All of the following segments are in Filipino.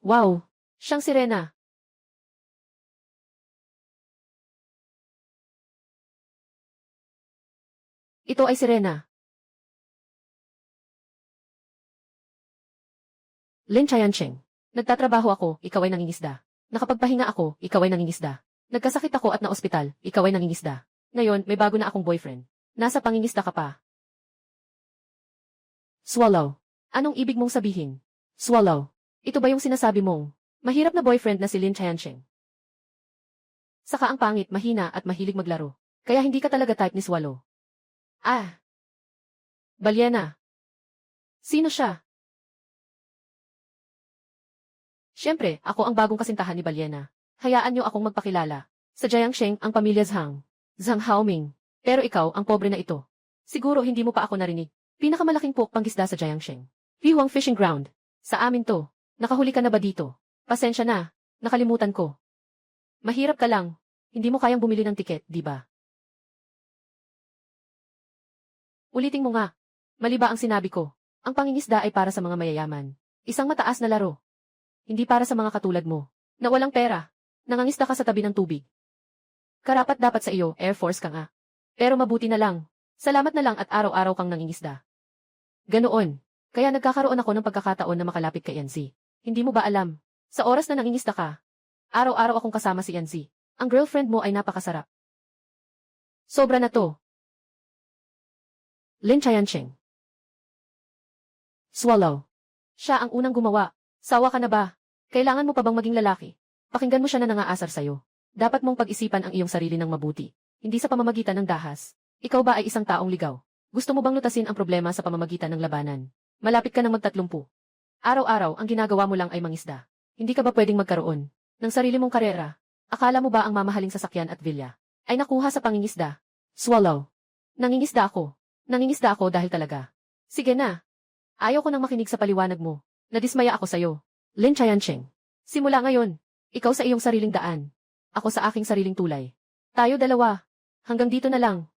Wow! Siyang sirena. Ito ay sirena. Lin Chayansheng. Nagtatrabaho ako, ikaw ay nangingisda. Nakapagpahinga ako, ikaw ay nangingisda. Nagkasakit ako at na-ospital, ikaw ay nangingisda. Ngayon, may bago na akong boyfriend. Nasa pangingisda ka pa. Swallow. Anong ibig mong sabihin? Swallow. Ito ba yung sinasabi mong mahirap na boyfriend na si Lin Chayansheng? Saka ang pangit, mahina at mahilig maglaro. Kaya hindi ka talaga type ni Swallow. Ah. Balyena. Sino siya? Siyempre, ako ang bagong kasintahan ni Balyena. Hayaan niyo akong magpakilala. Sa Jiangsheng ang pamilya Zhang Haoming. Pero ikaw ang pobre na ito. Siguro hindi mo pa ako narinig. Pinakamalaking panggisda sa Jiangsheng. Huang Fishing Ground. Sa amin to. Nakahuli ka na ba dito? Pasensya na. Nakalimutan ko. Mahirap ka lang. Hindi mo kayang bumili ng tiket, di ba? Ulitin mo nga. Mali ba ang sinabi ko? Ang pangingisda ay para sa mga mayayaman. Isang mataas na laro. Hindi para sa mga katulad mo. Na walang pera. Nangangisda ka sa tabi ng tubig. Karapat dapat sa iyo, Air Force ka nga. Pero mabuti na lang. Salamat na lang at araw-araw kang nangingisda. Ganoon. Kaya nagkakaroon ako ng pagkakataon na makalapit kay Yancy. Hindi mo ba alam? Sa oras na nangingisda ka, araw-araw akong kasama si Yancy. Ang girlfriend mo ay napakasarap. Sobra na to. Lin Chayansheng. Swallow. Siya ang unang gumawa. Sawa ka na ba? Kailangan mo pa bang maging lalaki? Pakinggan mo siya na nangaasar sa'yo. Dapat mong pag-isipan ang iyong sarili ng mabuti. Hindi sa pamamagitan ng dahas. Ikaw ba ay isang taong ligaw? Gusto mo bang lutasin ang problema sa pamamagitan ng labanan? Malapit ka ng magtatlumpu. Araw-araw ang ginagawa mo lang ay mangisda. Hindi ka ba pwedeng magkaroon ng sarili mong karera? Akala mo ba ang mamahaling sasakyan at villa ay nakuha sa pangingisda? Swallow. Nangingisda ako. Nangingisda ako dahil talaga. Sige na. Ayaw ko nang makinig sa paliwanag mo. Nadismaya ako sa'yo. Lin Chayansheng. Simula ngayon, ikaw sa iyong sariling daan. Ako sa aking sariling tulay. Tayo dalawa. Hanggang dito na lang.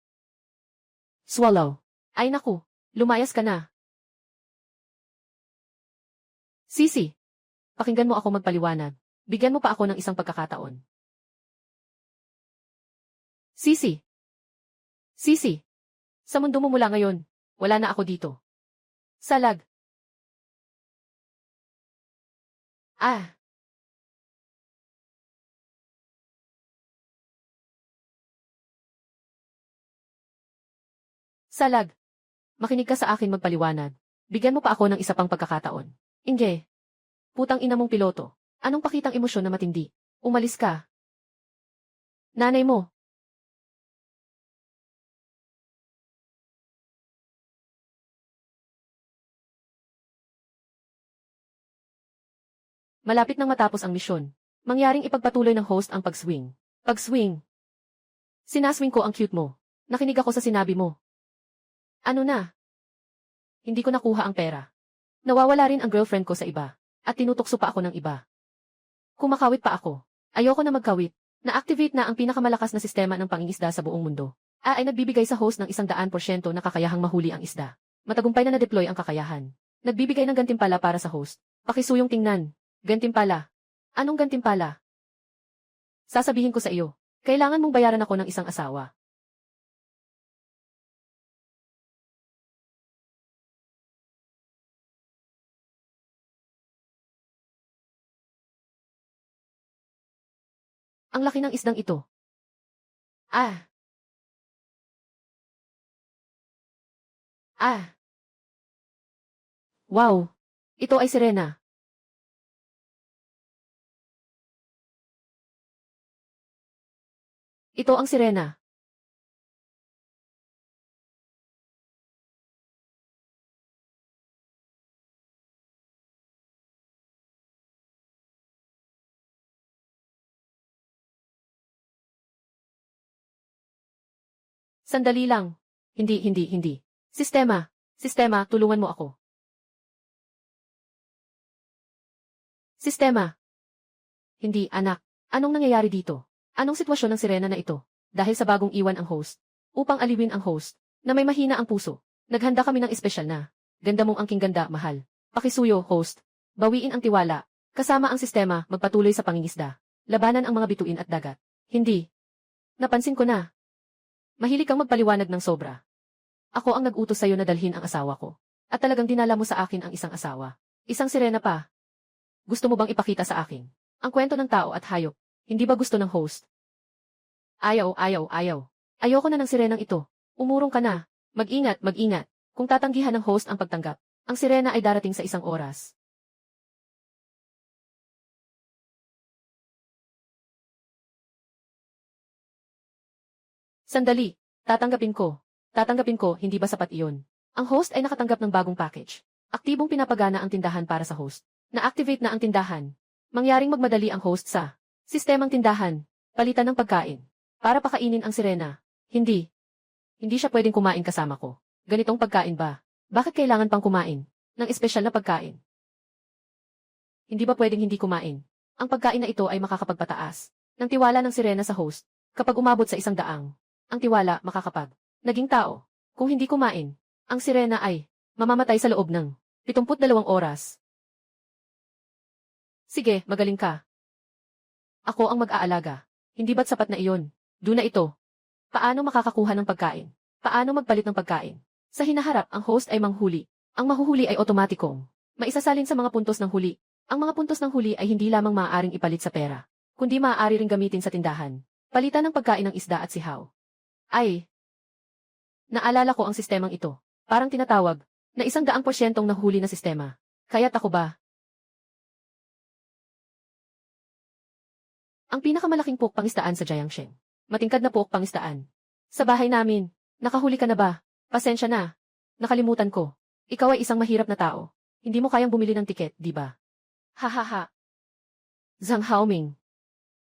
Swallow. Ay naku, lumayas ka na. Sisi. Pakinggan mo ako magpaliwanag. Bigyan mo pa ako ng isang pagkakataon. Sisi. Sisi. Sa mundo mo mula ngayon, wala na ako dito. Salag. Ah. Salag. Makinig ka sa akin magpaliwanag. Bigyan mo pa ako ng isa pang pagkakataon. Inge. Putang ina mong piloto. Anong pakitang emosyon na matindi? Umalis ka. Nanay mo. Malapit nang matapos ang misyon. Mangyaring ipagpatuloy ng host ang pag-swing. Pag-swing. Sinaswing ko ang cute mo. Nakinig ako sa sinabi mo. Ano na? Hindi ko nakuha ang pera. Nawawala rin ang girlfriend ko sa iba. At tinutukso pa ako ng iba. Kumakawit pa ako. Ayoko na magkawit. Na-activate na ang pinakamalakas na sistema ng pangingisda sa buong mundo. Ay nagbibigay sa host ng 100% na kakayahang mahuli ang isda. Matagumpay na na-deploy ang kakayahan. Nagbibigay ng gantimpala para sa host. Pakisuyong tingnan. Gantimpala. Anong gantimpala? Sasabihin ko sa iyo. Kailangan mong bayaran ako ng isang asawa. Ang laki ng isdang ito. Ah. Ah. Wow. Ito ay sirena. Ito ang sirena. Sandali lang. Hindi. Sistema. Sistema, tulungan mo ako. Sistema. Hindi, anak. Anong nangyayari dito? Anong sitwasyon ng sirena na ito? Dahil sa bagong iwan ang host. Upang aliwin ang host, na may mahina ang puso. Naghanda kami ng espesyal na. Ganda mong angking ganda, mahal. Pakisuyo, host. Bawiin ang tiwala. Kasama ang sistema, magpatuloy sa pangingisda. Labanan ang mga bituin at dagat. Hindi. Napansin ko na. Mahilig kang magpaliwanag ng sobra. Ako ang nag-utos sa'yo na dalhin ang asawa ko. At talagang dinala mo sa akin ang isang asawa. Isang sirena pa. Gusto mo bang ipakita sa akin ang kwento ng tao at hayop? Hindi ba gusto ng host? Ayaw. Ayoko na ng sirenang ito. Umurong ka na. Mag-ingat. Kung tatanggihan ng host ang pagtanggap, ang sirena ay darating sa isang oras. Sandali. Tatanggapin ko, hindi ba sapat iyon? Ang host ay nakatanggap ng bagong package. Aktibong pinapagana ang tindahan para sa host. Na-activate na ang tindahan. Mangyaring magmadali ang host sa sistemang tindahan. Palitan ng pagkain. Para pakainin ang sirena. Hindi. Hindi siya pwedeng kumain kasama ko. Ganitong pagkain ba? Bakit kailangan pang kumain ng espesyal na pagkain? Hindi ba pwedeng hindi kumain? Ang pagkain na ito ay makakapagpataas ng tiwala ng sirena sa host. Kapag umabot sa 100, ang tiwala makakapag naging tao. Kung hindi kumain, ang sirena ay mamamatay sa loob ng 72 oras. Sige, magaling ka. Ako ang mag-aalaga. Hindi ba't sapat na iyon? Doon na ito. Paano makakakuha ng pagkain? Paano magpalit ng pagkain? Sa hinaharap, ang host ay manghuli. Ang mahuhuli ay otomatikong maisasalin sa mga puntos ng huli. Ang mga puntos ng huli ay hindi lamang maaaring ipalit sa pera, kundi maaari ring gamitin sa tindahan. Palitan ng pagkain ng isda at sihaw. Ay, naalala ko ang sistemang ito. Parang tinatawag na 100% nahuli na sistema. Kaya't ako ba? Ang pinakamalaking pork pangistaan sa Jiangsheng. Matingkad na pork pangistaan. Sa bahay namin, nakahuli ka na ba? Pasensya na. Nakalimutan ko. Ikaw ay isang mahirap na tao. Hindi mo kayang bumili ng tiket, di ba? Hahaha. Zhang Haoming.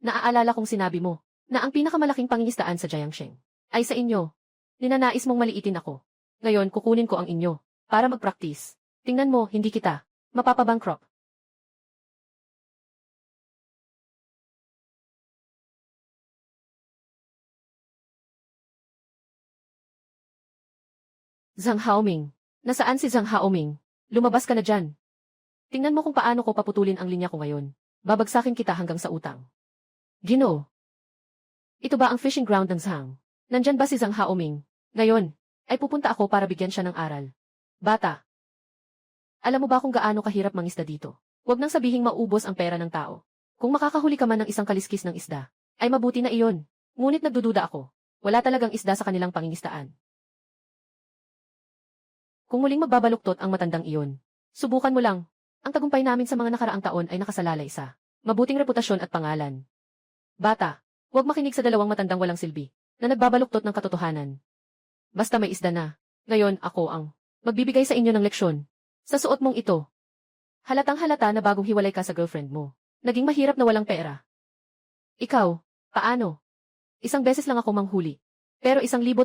Naaalala kong sinabi mo na ang pinakamalaking pangingistaan sa Jiangsheng ay sa inyo. Ninanais mong maliitin ako. Ngayon kukunin ko ang inyo para mag-practice. Tingnan mo, hindi kita mapapabankrupt. Zhang Haoming. Nasaan si Zhang Haoming? Lumabas ka na dyan. Tingnan mo kung paano ko paputulin ang linya ko ngayon. Babagsakin kita hanggang sa utang. Ginoo. Ito ba ang fishing ground ng Zhang? Nandyan ba si Zhang Haoming? Ngayon, ay pupunta ako para bigyan siya ng aral. Bata. Alam mo ba kung gaano kahirap mangisda dito? Huwag nang sabihing maubos ang pera ng tao. Kung makakahuli ka man ng isang kaliskis ng isda, ay mabuti na iyon. Ngunit nagdududa ako. Wala talagang isda sa kanilang pangingistaan. Kung muling magbabaluktot ang matandang iyon, subukan mo lang. Ang tagumpay namin sa mga nakaraang taon ay nakasalalay sa mabuting reputasyon at pangalan. Bata, huwag makinig sa dalawang matandang walang silbi na nagbabaluktot ng katotohanan. Basta may isda na. Ngayon ako ang magbibigay sa inyo ng leksyon. Sa suot mong ito. Halatang halata na bagong hiwalay ka sa girlfriend mo. Naging mahirap na walang pera. Ikaw, paano? Isang beses lang ako manghuli. Pero 1,088.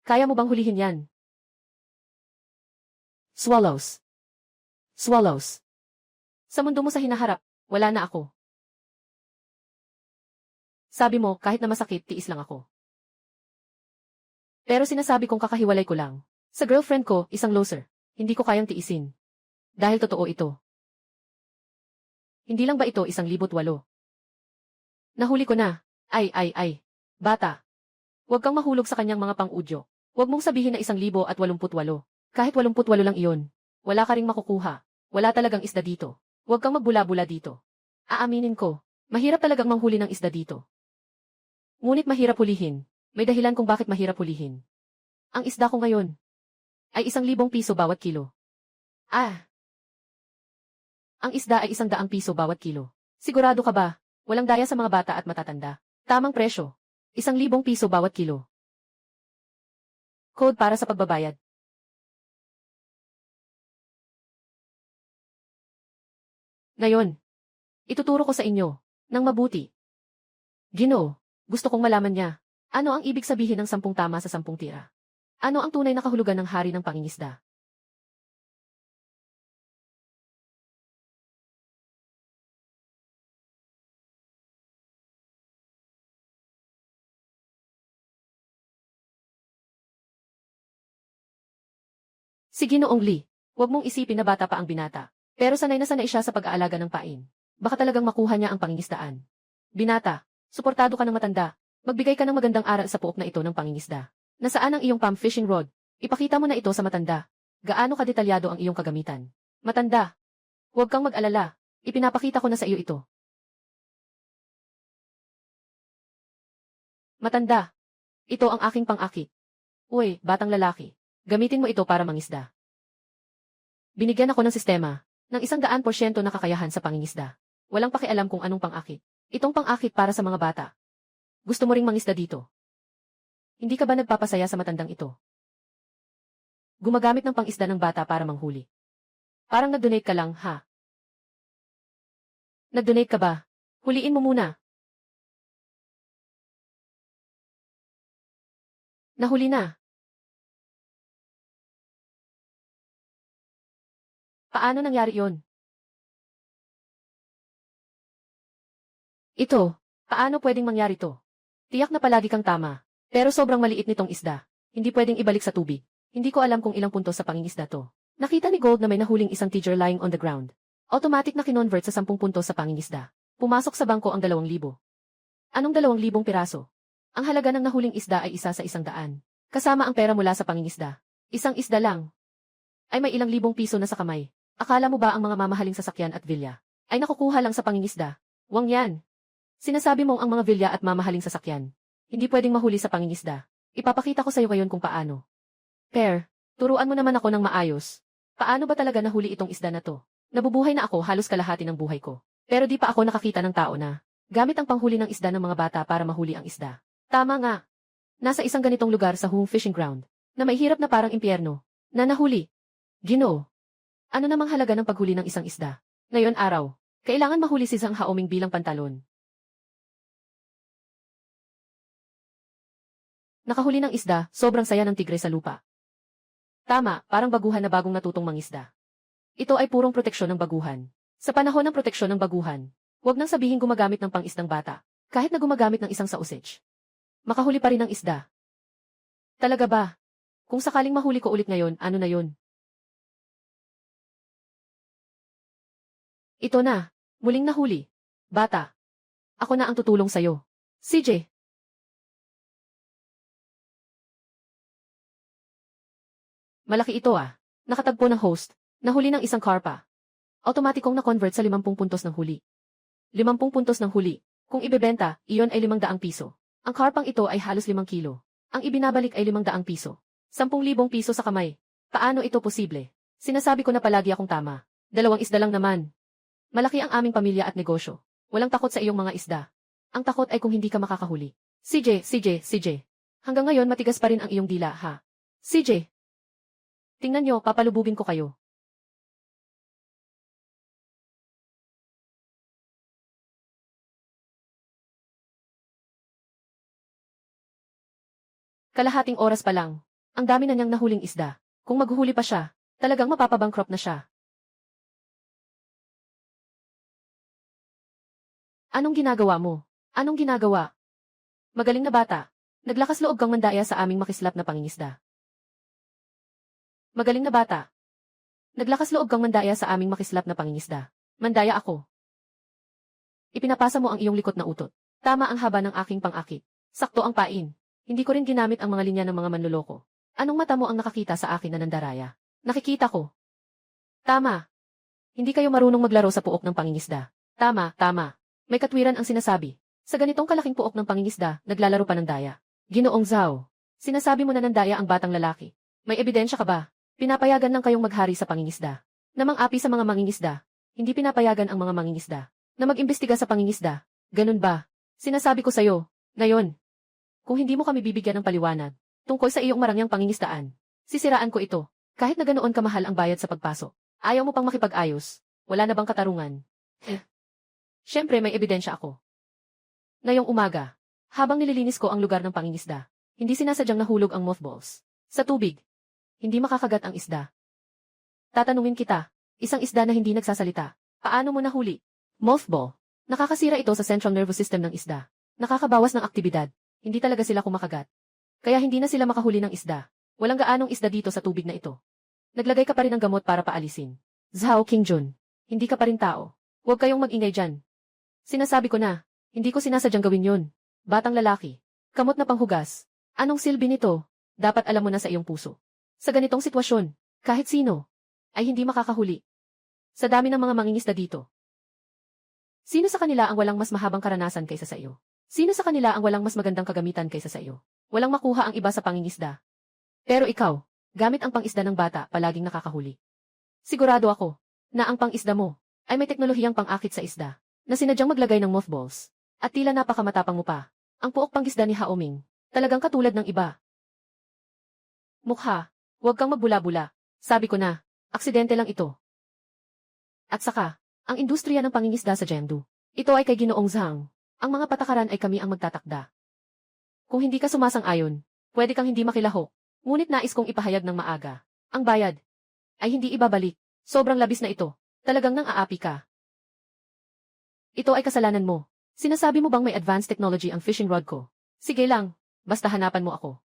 Kaya mo bang hulihin yan? Swallows. Swallows. Sa mundo mo sa hinaharap, wala na ako. Sabi mo, kahit na masakit, tiis lang ako. Pero sinasabi kong kakahiwalay ko lang. Sa girlfriend ko, isang loser. Hindi ko kayang tiisin. Dahil totoo ito. Hindi lang ba ito 1,008? Nahuli ko na. Ay. Bata. Huwag kang mahulog sa kanyang mga pang-udyo. Huwag mong sabihin na 1,088. Kahit 88 lang iyon. Wala ka ring makukuha. Wala talagang isda dito. Huwag kang magbula-bula dito. Aaminin ko, mahirap talagang manghuli ng isda dito. Ngunit mahirap hulihin. May dahilan kung bakit mahirap hulihin. Ang isda ko ngayon ay 1,000 piso bawat kilo. Ang isda ay 100 piso bawat kilo. Sigurado ka ba? Walang daya sa mga bata at matatanda. Tamang presyo. 1,000 piso bawat kilo. Code para sa pagbabayad. Ngayon, ituturo ko sa inyo ng mabuti. Ginoo, gusto kong malaman niya. Ano ang ibig sabihin ng 10 tama sa 10 tira? Ano ang tunay na kahulugan ng hari ng pangingisda? Si Ginoong Lee, huwag mong isipin na bata pa ang binata. Pero sanay na sanay siya sa pag-aalaga ng pain. Baka talagang makuha niya ang pangingisdaan. Binata, suportado ka ng matanda. Magbigay ka ng magandang aral sa puok na ito ng pangingisda. Nasaan ang iyong palm fishing rod? Ipakita mo na ito sa matanda. Gaano kadetalyado ang iyong kagamitan? Matanda, huwag kang mag-alala. Ipinapakita ko na sa iyo ito. Matanda, ito ang aking pang-akit. Uy, batang lalaki. Gamitin mo ito para mangisda. Binigyan ako ng sistema, ng 100% na kakayahan sa pangingisda. Walang pakialam kung anong pang-akit. Itong pang-akit para sa mga bata. Gusto mo ring mangisda dito? Hindi ka ba nagpapasaya sa matandang ito? Gumagamit ng pang-isda ng bata para manghuli. Parang nag-donate ka lang, ha? Nag-donate ka ba? Huliin mo muna. Nahuli na. Paano nangyari yon? Ito, paano pwedeng mangyari to? Tiyak na palagi kang tama. Pero sobrang maliit nitong isda. Hindi pwedeng ibalik sa tubig. Hindi ko alam kung ilang puntos sa pangingisda to. Nakita ni Gold na may nahuling isang tiger lying on the ground. Automatic na kinonvert sa 10 puntos sa pangingisda. Pumasok sa bangko ang 2,000. Anong 2,000 piraso? Ang halaga ng nahuling isda ay 1 sa 100. Kasama ang pera mula sa pangingisda. Isang isda lang. Ay may ilang libong piso na sa kamay. Akala mo ba ang mga mamahaling sasakyan at vilya ay nakukuha lang sa pangingisda? Wang yan. Sinasabi mong ang mga vilya at mamahaling sasakyan hindi pwedeng mahuli sa pangingisda. Ipapakita ko sa iyo ngayon kung paano. Per, turuan mo naman ako ng maayos. Paano ba talaga nahuli itong isda na to? Nabubuhay na ako halos kalahati ng buhay ko. Pero di pa ako nakakita ng tao na gamit ang panghuli ng isda ng mga bata para mahuli ang isda. Tama nga. Nasa isang ganitong lugar sa home fishing ground na may hirap na parang impyerno na nahuli. Ginoo. Ano namang halaga ng paghuli ng isang isda? Ngayon araw, kailangan mahuli si Zhang Haoming bilang pantalon. Nakahuli ng isda, sobrang saya ng tigre sa lupa. Tama, parang baguhan na bagong natutong mangisda. Ito ay purong proteksyon ng baguhan. Sa panahon ng proteksyon ng baguhan, huwag nang sabihin gumagamit ng pang-isdang bata, kahit na gumagamit ng isang sausage. Makahuli pa rin ng isda. Talaga ba? Kung sakaling mahuli ko ulit ngayon, ano na yun? Ito na, muling nahuli. Bata. Ako na ang tutulong sa'yo. CJ. Malaki ito ah. Nakatagpo ng host. Nahuli ng isang karpa. Automatikong na-convert sa 50 puntos ng huli. 50 puntos ng huli. Kung ibebenta, iyon ay 500 piso. Ang karpang ito ay halos 5 kilo. Ang ibinabalik ay 500 piso. 10,000 piso sa kamay. Paano ito posible? Sinasabi ko na palagi akong tama. 2 isda lang naman. Malaki ang aming pamilya at negosyo. Walang takot sa iyong mga isda. Ang takot ay kung hindi ka makakahuli. CJ. Hanggang ngayon matigas pa rin ang iyong dila, ha? CJ. Tingnan nyo, papalubugin ko kayo. Kalahating oras pa lang. Ang dami na niyang nahuling isda. Kung maghuhuli pa siya, talagang mapapabankrupt na siya. Anong ginagawa mo? Anong ginagawa? Magaling na bata. Naglakas loob kang mandaya sa aming makislap na pangingisda. Magaling na bata. Naglakas loob kang mandaya sa aming makislap na pangingisda. Mandaya ako. Ipinapasa mo ang iyong likot na utot. Tama ang haba ng aking pang-akit. Sakto ang pain. Hindi ko rin ginamit ang mga linya ng mga manloloko. Anong mata mo ang nakakita sa akin na nandaraya? Nakikita ko. Tama. Hindi kayo marunong maglaro sa puok ng pangingisda. Tama. May katwiran ang sinasabi. Sa ganitong kalaking puok ng pangingisda, naglalaro pa ng daya. Ginoong Zhao. Sinasabi mo na nandaya ang batang lalaki. May ebidensya ka ba? Pinapayagan lang kayong maghari sa pangingisda. Namang api sa mga mangingisda. Hindi pinapayagan ang mga mangingisda na mag-imbestiga sa pangingisda. Ganun ba? Sinasabi ko sa'yo, ngayon. Kung hindi mo kami bibigyan ng paliwanag tungkol sa iyong marangyang pangingisdaan, sisiraan ko ito. Kahit na ganoon kamahal ang bayad sa pagpasok. Ayaw mo pang makipag-ayos. Wala na bang katarungan? Siyempre may ebidensya ako. Ngayong umaga, habang nililinis ko ang lugar ng pangingisda, hindi sinasadyang nahulog ang mothballs sa tubig. Hindi makakagat ang isda. Tatanungin kita, isang isda na hindi nagsasalita, paano mo nahuli? Mothball. Nakakasira ito sa central nervous system ng isda. Nakakabawas ng aktibidad. Hindi talaga sila kumakagat. Kaya hindi na sila makahuli ng isda. Walang gaanong isda dito sa tubig na ito. Naglagay ka pa rin ng gamot para paalisin. Zhao Qingjun. Hindi ka pa rin tao. Huwag kayong mag-ingay dyan. Sinasabi ko na, hindi ko sinasadyang gawin yun. Batang lalaki. Kamot na panghugas. Anong silbi nito? Dapat alam mo na sa iyong puso. Sa ganitong sitwasyon, kahit sino, ay hindi makakahuli. Sa dami ng mga mangingisda dito. Sino sa kanila ang walang mas mahabang karanasan kaysa sa iyo? Sino sa kanila ang walang mas magandang kagamitan kaysa sa iyo? Walang makuha ang iba sa pangingisda. Pero ikaw, gamit ang pangisda ng bata, palaging nakakahuli. Sigurado ako, na ang pangisda mo, ay may teknolohiyang pang-akit sa isda, na sinadyang maglagay ng mothballs, at tila napakamatapang mo pa. Ang puok pangisda ni Haoming, talagang katulad ng iba. Mukha, huwag kang magbula-bula. Sabi ko na, aksidente lang ito. At saka, ang industriya ng pangingisda sa Chengdu, ito ay kay Ginoong Zhang. Ang mga patakaran ay kami ang magtatakda. Kung hindi ka sumasang-ayon, pwede kang hindi makilahok. Ngunit nais kong ipahayag ng maaga. Ang bayad ay hindi ibabalik. Sobrang labis na ito. Talagang nang aapi ka. Ito ay kasalanan mo. Sinasabi mo bang may advanced technology ang fishing rod ko? Sige lang, basta hanapan mo ako.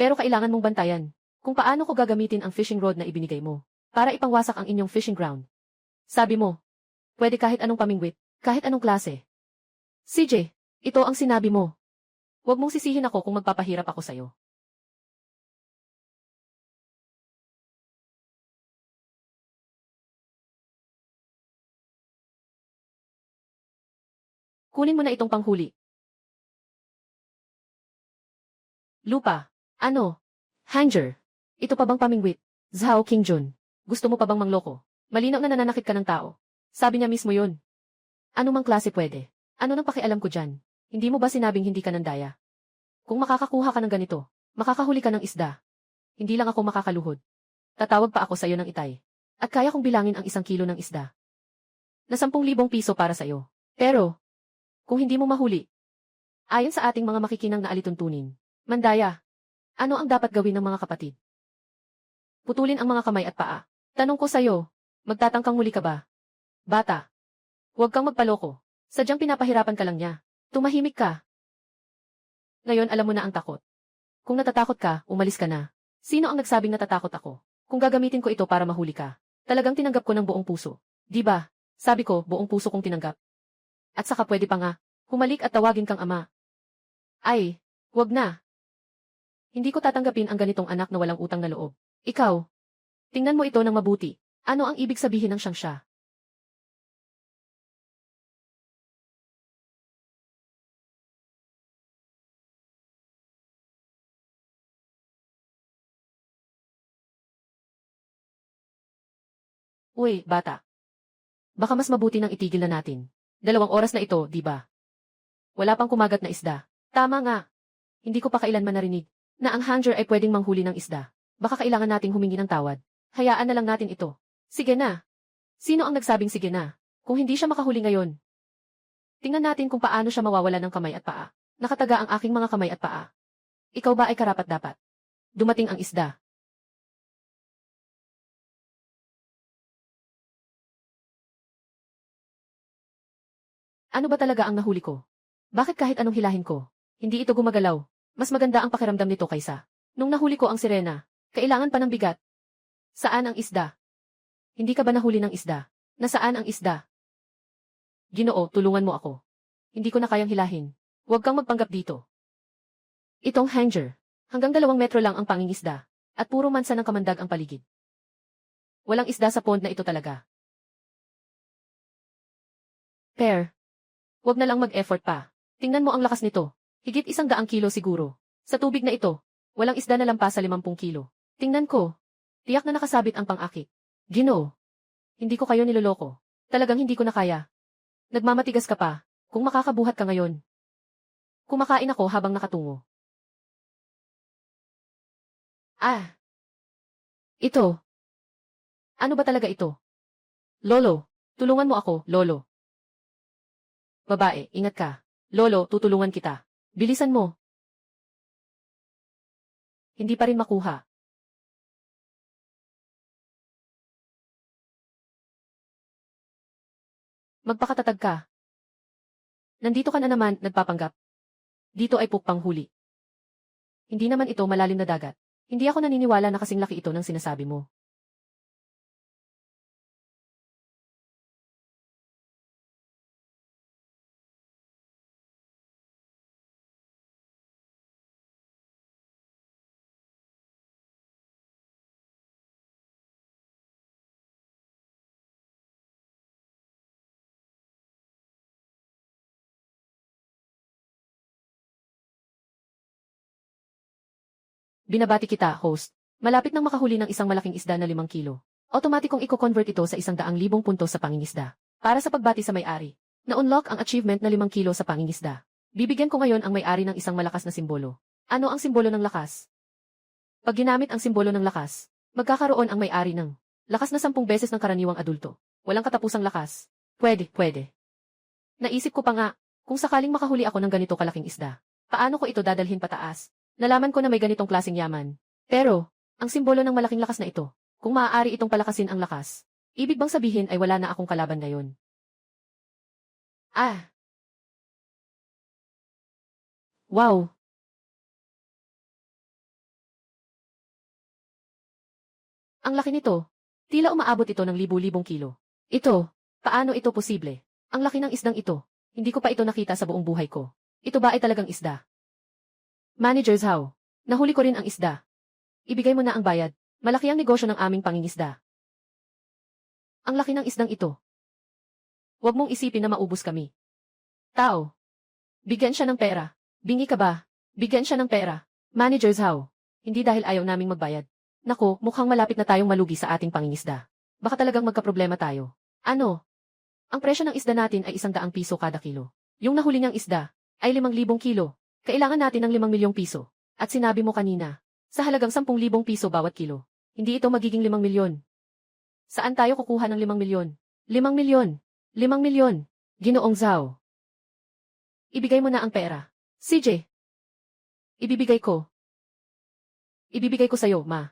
Pero kailangan mong bantayan kung paano ko gagamitin ang fishing rod na ibinigay mo para ipangwasak ang inyong fishing ground. Sabi mo, pwede kahit anong pamingwit, kahit anong klase. CJ, ito ang sinabi mo. Huwag mong sisihin ako kung magpapahirap ako sa'yo. Kunin mo na itong panghuli. Lupa. Ano? Hanger. Ito pa bang pamingwit? Zhao Qingjun. Gusto mo pa bang mangloko? Malinaw na nananakit ka ng tao. Sabi niya mismo yun. Ano mang klase pwede? Ano nang pakialam ko dyan? Hindi mo ba sinabing hindi ka nandaya? Kung makakakuha ka ng ganito, makakahuli ka ng isda. Hindi lang ako makakaluhod. Tatawag pa ako sa'yo ng itay. At kaya kong bilangin ang 1 kilo ng isda. Na 10,000 piso para sa'yo. Pero, kung hindi mo mahuli, ayon sa ating mga makikinang na alituntunin, mandaya, ano ang dapat gawin ng mga kapatid? Putulin ang mga kamay at paa. Tanong ko sa'yo, magtatangkang muli ka ba? Bata, huwag kang magpaloko. Sadyang pinapahirapan ka lang niya. Tumahimik ka. Ngayon alam mo na ang takot. Kung natatakot ka, umalis ka na. Sino ang nagsabing natatakot ako? Kung gagamitin ko ito para mahuli ka, talagang tinanggap ko ng buong puso. Di ba? Sabi ko, buong puso kong tinanggap. At saka pwede pa nga, humalik at tawagin kang ama. Ay, huwag na. Hindi ko tatanggapin ang ganitong anak na walang utang na loob. Ikaw, tingnan mo ito ng mabuti. Ano ang ibig sabihin ng siyang siya? Uy, bata. Baka mas mabuti nang itigil na natin. 2 oras na ito, di ba? Wala pang kumagat na isda. Tama nga. Hindi ko pa kailanman narinig na ang hanger ay pwedeng manghuli ng isda. Baka kailangan nating humingi ng tawad. Hayaan na lang natin ito. Sige na. Sino ang nagsabing sige na? Kung hindi siya makahuli ngayon, tingnan natin kung paano siya mawawala ng kamay at paa. Nakataga ang aking mga kamay at paa. Ikaw ba ay karapat-dapat? Dumating ang isda. Ano ba talaga ang nahuli ko? Bakit kahit anong hilahin ko, hindi ito gumagalaw? Mas maganda ang pakiramdam nito kaysa nung nahuli ko ang sirena. Kailangan pa ng bigat. Saan ang isda? Hindi ka ba nahuli ng isda? Nasaan ang isda? Ginoo, tulungan mo ako. Hindi ko na kayang hilahin. Huwag kang magpanggap dito. Itong hanger. Hanggang 2 metro lang ang pangingisda. At puro mansa ng kamandag ang paligid. Walang isda sa pond na ito talaga. Pear. Huwag na lang mag-effort pa. Tingnan mo ang lakas nito. Higit 100 kilo siguro. Sa tubig na ito, walang isda na lampas sa 50 kilo. Tingnan ko. Tiyak na nakasabit ang pang-akit. Ginoo. Hindi ko kayo niloloko. Talagang hindi ko na kaya. Nagmamatigas ka pa, kung makakabuhat ka ngayon. Kumakain ako habang nakatungo. Ah! Ito. Ano ba talaga ito? Lolo, tulungan mo ako, Lolo. Babae, ingat ka. Lolo, tutulungan kita. Bilisan mo. Hindi pa rin makuha. Magpakatatag ka. Nandito ka na naman, nagpapanggap. Dito ay pukpang huli. Hindi naman ito malalim na dagat. Hindi ako naniniwala na kasing laki ito ng sinasabi mo. Binabati kita, host. Malapit nang makahuli ng isang malaking isda na 5 kilo. Automatikong i-convert ito sa 100,000 puntos sa pangingisda. Para sa pagbati sa may-ari. Na-unlock ang achievement na 5 kilo sa pangingisda. Bibigyan ko ngayon ang may-ari ng isang malakas na simbolo. Ano ang simbolo ng lakas? Pag ginamit ang simbolo ng lakas, magkakaroon ang may-ari ng lakas na 10 beses ng karaniwang adulto. Walang katapusang lakas. Pwede. Naisip ko pa nga, kung sakaling makahuli ako ng ganito kalaking isda, paano ko ito dadalhin pataas? Nalaman ko na may ganitong klaseng yaman. Pero, ang simbolo ng malaking lakas na ito, kung maaari itong palakasin ang lakas, ibig bang sabihin ay wala na akong kalaban ngayon? Ah! Wow! Ang laki nito. Tila umaabot ito ng libu-libong kilo. Ito, paano ito posible? Ang laki ng isdang ito. Hindi ko pa ito nakita sa buong buhay ko. Ito ba ay talagang isda? Manager Zhao, nahuli ko rin ang isda. Ibigay mo na ang bayad. Malaki ang negosyo ng aming pangingisda. Ang laki ng isdang ito. Huwag mong isipin na maubos kami. Tao. Bigyan siya ng pera. Bingi ka ba? Bigyan siya ng pera. Manager Zhao, hindi dahil ayaw naming magbayad. Naku, mukhang malapit na tayong malugi sa ating pangingisda. Baka talagang magkaproblema tayo. Ano? Ang presyo ng isda natin ay 100 piso kada kilo. Yung nahuli niyang isda ay 5,000 kilo. Kailangan natin ng 5 milyong piso. At sinabi mo kanina, sa halagang 10,000 piso bawat kilo. Hindi ito magiging 5 milyon. Saan tayo kukuha ng 5 milyon? 5 milyon. 5 milyon. Ginoong Zhao. Ibigay mo na ang pera. CJ. Ibibigay ko. Ibibigay ko sa'yo, ma.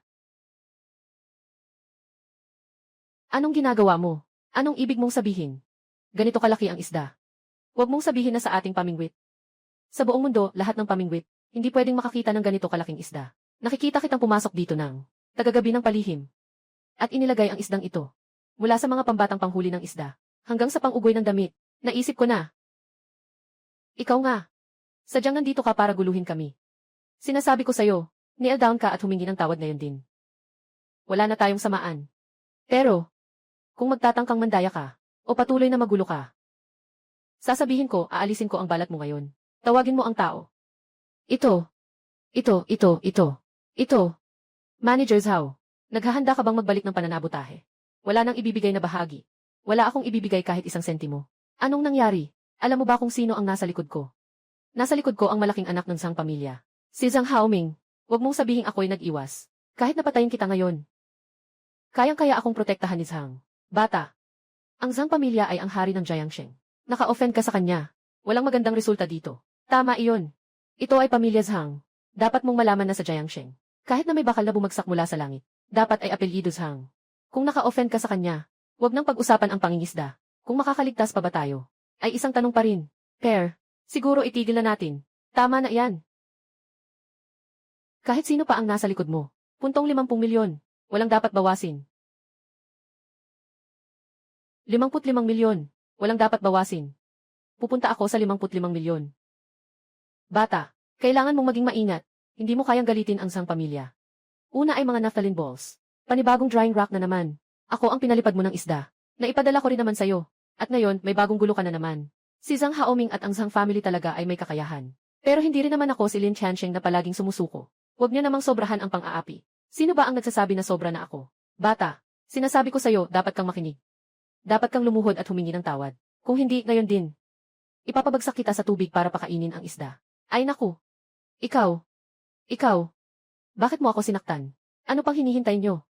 Anong ginagawa mo? Anong ibig mong sabihin? Ganito kalaki ang isda. Huwag mong sabihin na sa ating pamingwit. Sa buong mundo, lahat ng pamingwit, hindi pwedeng makakita ng ganito kalaking isda. Nakikita kitang pumasok dito ng tagagabi ng palihim. At inilagay ang isdang ito. Mula sa mga pambatang panghuli ng isda, hanggang sa pang-ugoy ng damit, naisip ko na. Ikaw nga. Sadyang nandito ka para guluhin kami. Sinasabi ko sa'yo, kneel down ka at humingi ng tawad ngayon din. Wala na tayong samaan. Pero, kung magtatangkang mandaya ka, o patuloy na magulo ka, sasabihin ko, aalisin ko ang balat mo ngayon. Tawagin mo ang tao. Ito. Manager Zhao, naghahanda ka bang magbalik ng pananabutahe? Wala nang ibibigay na bahagi. Wala akong ibibigay kahit 1 sentimo. Anong nangyari? Alam mo ba kung sino ang nasa likod ko? Nasa likod ko ang malaking anak ng Zhang pamilya. Si Zhang Haoming. Huwag mong sabihin ako'y nag-iwas. Kahit napatayin kita ngayon. Kayang-kaya akong protektahan ni Zhang. Bata. Ang Zhang pamilya ay ang hari ng Jiangsheng. Naka-offend ka sa kanya. Walang magandang resulta dito. Tama iyon. Ito ay pamilya Zhang. Dapat mong malaman na sa Jiangsheng. Kahit na may bakal na bumagsak mula sa langit, dapat ay apelyido Zhang. Kung naka-offend ka sa kanya, huwag nang pag-usapan ang pangingisda. Kung makakaligtas pa ba tayo? Ay isang tanong pa rin. Pair, siguro itigil na natin. Tama na yan. Kahit sino pa ang nasa likod mo. Puntong 50 milyon. Walang dapat bawasin. 55 milyon. Walang dapat bawasin. Pupunta ako sa 55 milyon. Bata, kailangan mong maging maingat. Hindi mo kayang galitin ang Zhang pamilya. Una ay mga naphthalene balls. Panibagong drying rack na naman. Ako ang pinalipad mo ng isda. Naipadala ko rin naman sa'yo. At ngayon, may bagong gulo ka na naman. Si Zhang Haoming at ang Zhang family talaga ay may kakayahan. Pero hindi rin naman ako si Lin Tiansheng na palaging sumusuko. Huwag niyo namang sobrahan ang pang-aapi. Sino ba ang nagsasabi na sobra na ako? Bata, sinasabi ko sa'yo, dapat kang makinig. Dapat kang lumuhod at humingi ng tawad. Kung hindi, ngayon din. Ipapabagsak kita sa tubig para pakainin ang isda. Ay naku. Ikaw. Bakit mo ako sinaktan? Ano pang hinihintay nyo?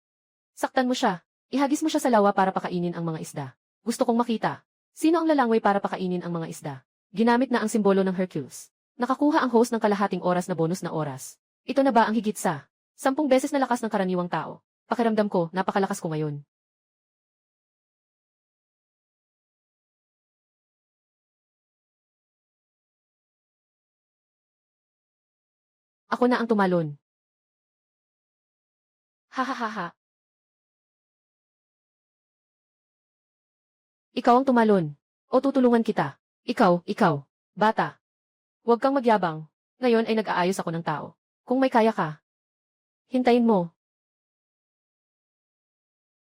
Saktan mo siya. Ihagis mo siya sa lawa para pakainin ang mga isda. Gusto kong makita. Sino ang lalangway para pakainin ang mga isda? Ginamit na ang simbolo ng Hercules. Nakakuha ang host ng kalahating oras na bonus na oras. Ito na ba ang higit sa 10 beses na lakas ng karaniwang tao? Pakiramdam ko, napakalakas ko ngayon. Ako na ang tumalon. Hahaha. Ikaw ang tumalon. O tutulungan kita. Ikaw. Bata. Huwag kang magyabang. Ngayon ay nag-aayos ako ng tao. Kung may kaya ka. Hintayin mo.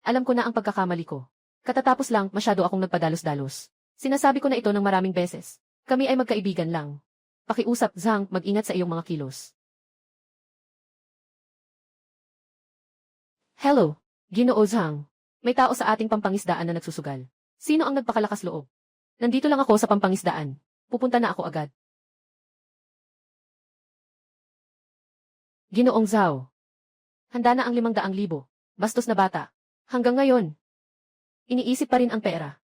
Alam ko na ang pagkakamali ko. Katatapos lang, masyado akong nagpadalos-dalos. Sinasabi ko na ito ng maraming beses. Kami ay magkaibigan lang. Pakiusap, Zhang, mag-ingat sa iyong mga kilos. Hello, Ginoo Zhang. May tao sa ating pampangisdaan na nagsusugal. Sino ang nagpakalakas loob? Nandito lang ako sa pampangisdaan. Pupunta na ako agad. Ginoong Zhao. Handa na ang 500,000. Bastos na bata. Hanggang ngayon. Iniisip pa rin ang pera.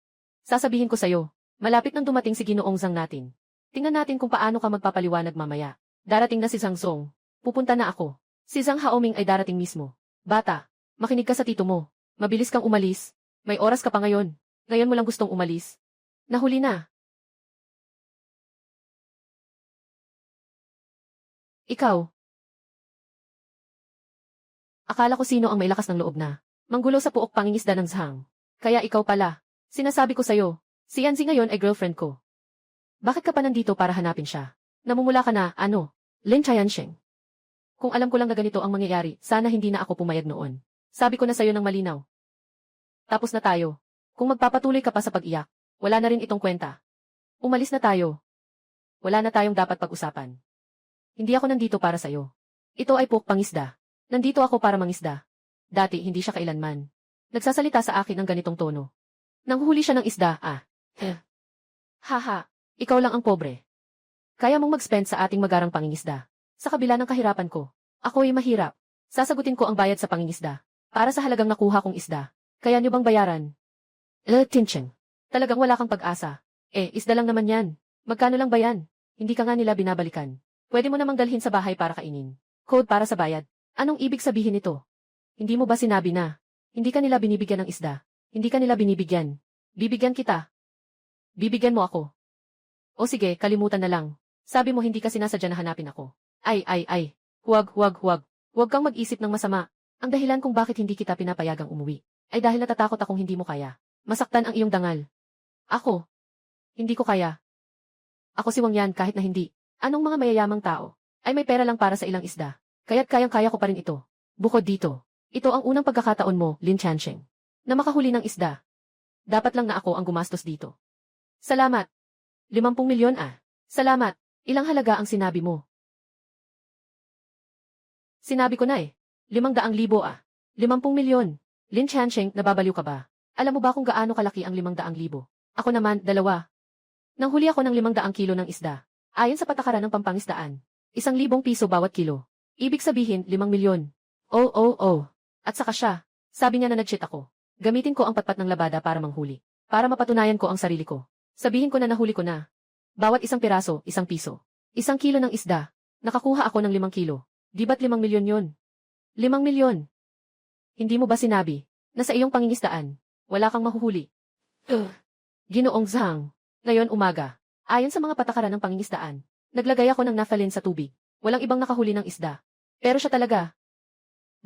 Sasabihin ko sa'yo, malapit nang dumating si Ginoong Zhang natin. Tingnan natin kung paano ka magpapaliwanag mamaya. Darating na si Zhang Zong. Pupunta na ako. Si Zhang Haoming ay darating mismo. Bata, makinig ka sa tito mo. Mabilis kang umalis. May oras ka pa ngayon. Ngayon mo lang gustong umalis. Nahuli na. Ikaw. Akala ko sino ang may lakas ng loob na manggulo sa puok pangingisda ng Zhang. Kaya ikaw pala. Sinasabi ko sa'yo, si Yanzi ngayon ay girlfriend ko. Bakit ka pa nandito para hanapin siya? Namumula ka na, ano? Lin Chayansheng. Kung alam ko lang na ganito ang mangyayari, sana hindi na ako pumayag noon. Sabi ko na sa'yo ng malinaw. Tapos na tayo. Kung magpapatuloy ka pa sa pag-iyak, wala na rin itong kwenta. Umalis na tayo. Wala na tayong dapat pag-usapan. Hindi ako nandito para sa'yo. Ito ay puok pangisda. Nandito ako para mangisda. Dati hindi siya kailanman nagsasalita sa akin ng ganitong tono. Nanghuli siya ng isda, Haha, ikaw lang ang pobre. Kaya mong mag-spend sa ating magarang pangingisda. Sa kabila ng kahirapan ko, ako ay mahirap. Sasagutin ko ang bayad sa pangingisda. Para sa halagang nakuha kong isda. Kaya niyo bang bayaran? Tincheng. Talagang wala kang pag-asa. Isda lang naman yan. Magkano lang ba yan? Hindi ka nga nila binabalikan. Pwede mo namang dalhin sa bahay para kainin. Code para sa bayad. Anong ibig sabihin nito? Hindi mo ba sinabi na hindi ka nila binibigyan ng isda? Hindi ka nila binibigyan. Bibigyan kita. Bibigyan mo ako. O sige, kalimutan na lang. Sabi mo hindi ka sinasadya na hanapin ako. Ay. Huwag. Huwag kang mag-isip ng masama. Ang dahilan kung bakit hindi kita pinapayagang umuwi ay dahil natatakot akong hindi mo kaya. Masaktan ang iyong dangal. Ako. Hindi ko kaya. Ako si Wang Yan kahit na hindi. Anong mga mayayamang tao ay may pera lang para sa ilang isda. Kaya't kayang-kaya ko pa rin ito. Bukod dito, ito ang unang pagkakataon mo, Lin Chansheng, na makahuli ng isda. Dapat lang na ako ang gumastos dito. Salamat. 50 milyon Salamat. Ilang halaga ang sinabi mo? Sinabi ko na 500,000 50 milyon. Lin Chansheng, nababaliw ka ba? Alam mo ba kung gaano kalaki ang 500,000? Ako naman, 2. Nanghuli ako ng 500 kilo ng isda. Ayon sa patakaran ng pampangisdaan, 1,000 piso bawat kilo. Ibig sabihin, 5 milyon. Oh. At saka siya, sabi niya na nag-cheat ako. Gamitin ko ang patpat ng labada para manghuli. Para mapatunayan ko ang sarili ko. Sabihin ko na nahuli ko na. Bawat isang piraso, 1 piso. 1 kilo ng isda. Nakakuha ako ng 5 kilo. Di ba't 5 milyon yun? 5 milyon. Hindi mo ba sinabi na sa iyong pangingisdaan, wala kang mahuhuli? Ginoong Zhang. Ngayon umaga, ayon sa mga patakaran ng pangingisdaan, naglagay ako ng naphthalene sa tubig. Walang ibang nakahuli ng isda. Pero siya talaga.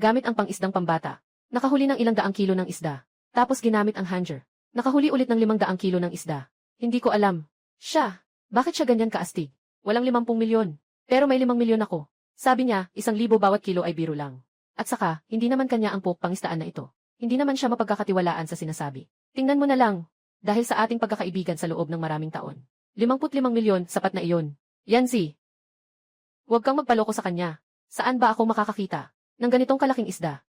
Gamit ang pangisdang pambata. Nakahuli ng 100 kilo ng isda. Tapos ginamit ang hanger. Nakahuli ulit ng 500 kilo ng isda. Hindi ko alam. Siya. Bakit siya ganyan kaastig? Walang 50 milyon. Pero may 5 milyon ako. Sabi niya, 1,000 bawat kilo ay biro lang. At saka, hindi naman kanya ang puok pangisdaan na ito. Hindi naman siya mapagkakatiwalaan sa sinasabi. Tingnan mo na lang. Dahil sa ating pagkakaibigan sa loob ng maraming taon. 55 milyon, sapat na iyon. Yanzi. Huwag kang magpaloko sa kanya. Saan ba ako makakakita ng ganitong kalaking isda?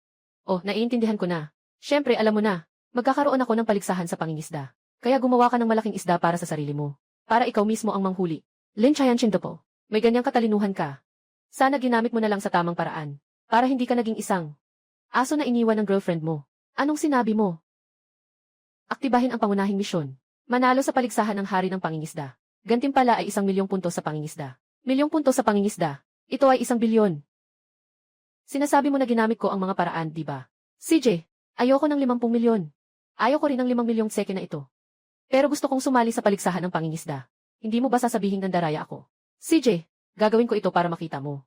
Oh, naiintindihan ko na. Siyempre, alam mo na, magkakaroon ako ng paligsahan sa pangingisda. Kaya gumawa ka ng malaking isda para sa sarili mo. Para ikaw mismo ang manghuli. Lin Chayansheng po. May ganyang katalinuhan ka. Sana ginamit mo na lang sa tamang paraan. Para hindi ka naging isang aso na iniwan ng girlfriend mo. Anong sinabi mo? Aktibahin ang pangunahing misyon. Manalo sa paligsahan ng hari ng pangingisda. Gantimpala ay 1 milyong puntos sa pangingisda. Milyong puntos sa pangingisda. Ito ay 1 bilyon. Sinasabi mo na ginamit ko ang mga paraan, di ba? CJ, ayoko ng 50 milyon. Ayoko rin ng 5 milyong seke na ito. Pero gusto kong sumali sa paligsahan ng pangingisda. Hindi mo ba sasabihin nandaraya ako? CJ, gagawin ko ito para makita mo.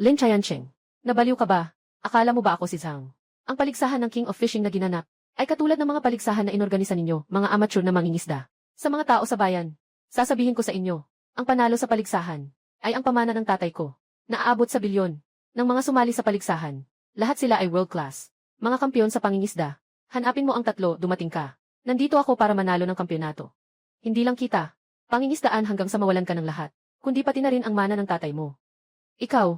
Lin Chayansheng, nabaliw ka ba? Akala mo ba ako si Zhang? Ang paligsahan ng King of Fishing na ginanap ay katulad ng mga paligsahan na inorganisa ninyo, mga amateur na mangingisda. Sa mga tao sa bayan, sasabihin ko sa inyo, ang panalo sa paligsahan ay ang pamana ng tatay ko, na aabot sa bilyon ng mga sumali sa paligsahan. Lahat sila ay world class, mga kampiyon sa pangingisda. Hanapin mo ang 3, dumating ka. Nandito ako para manalo ng kampyonato. Hindi lang kita, pangingisdaan hanggang sa mawalan ka ng lahat, kundi pati na rin ang mana ng tatay mo. Ikaw,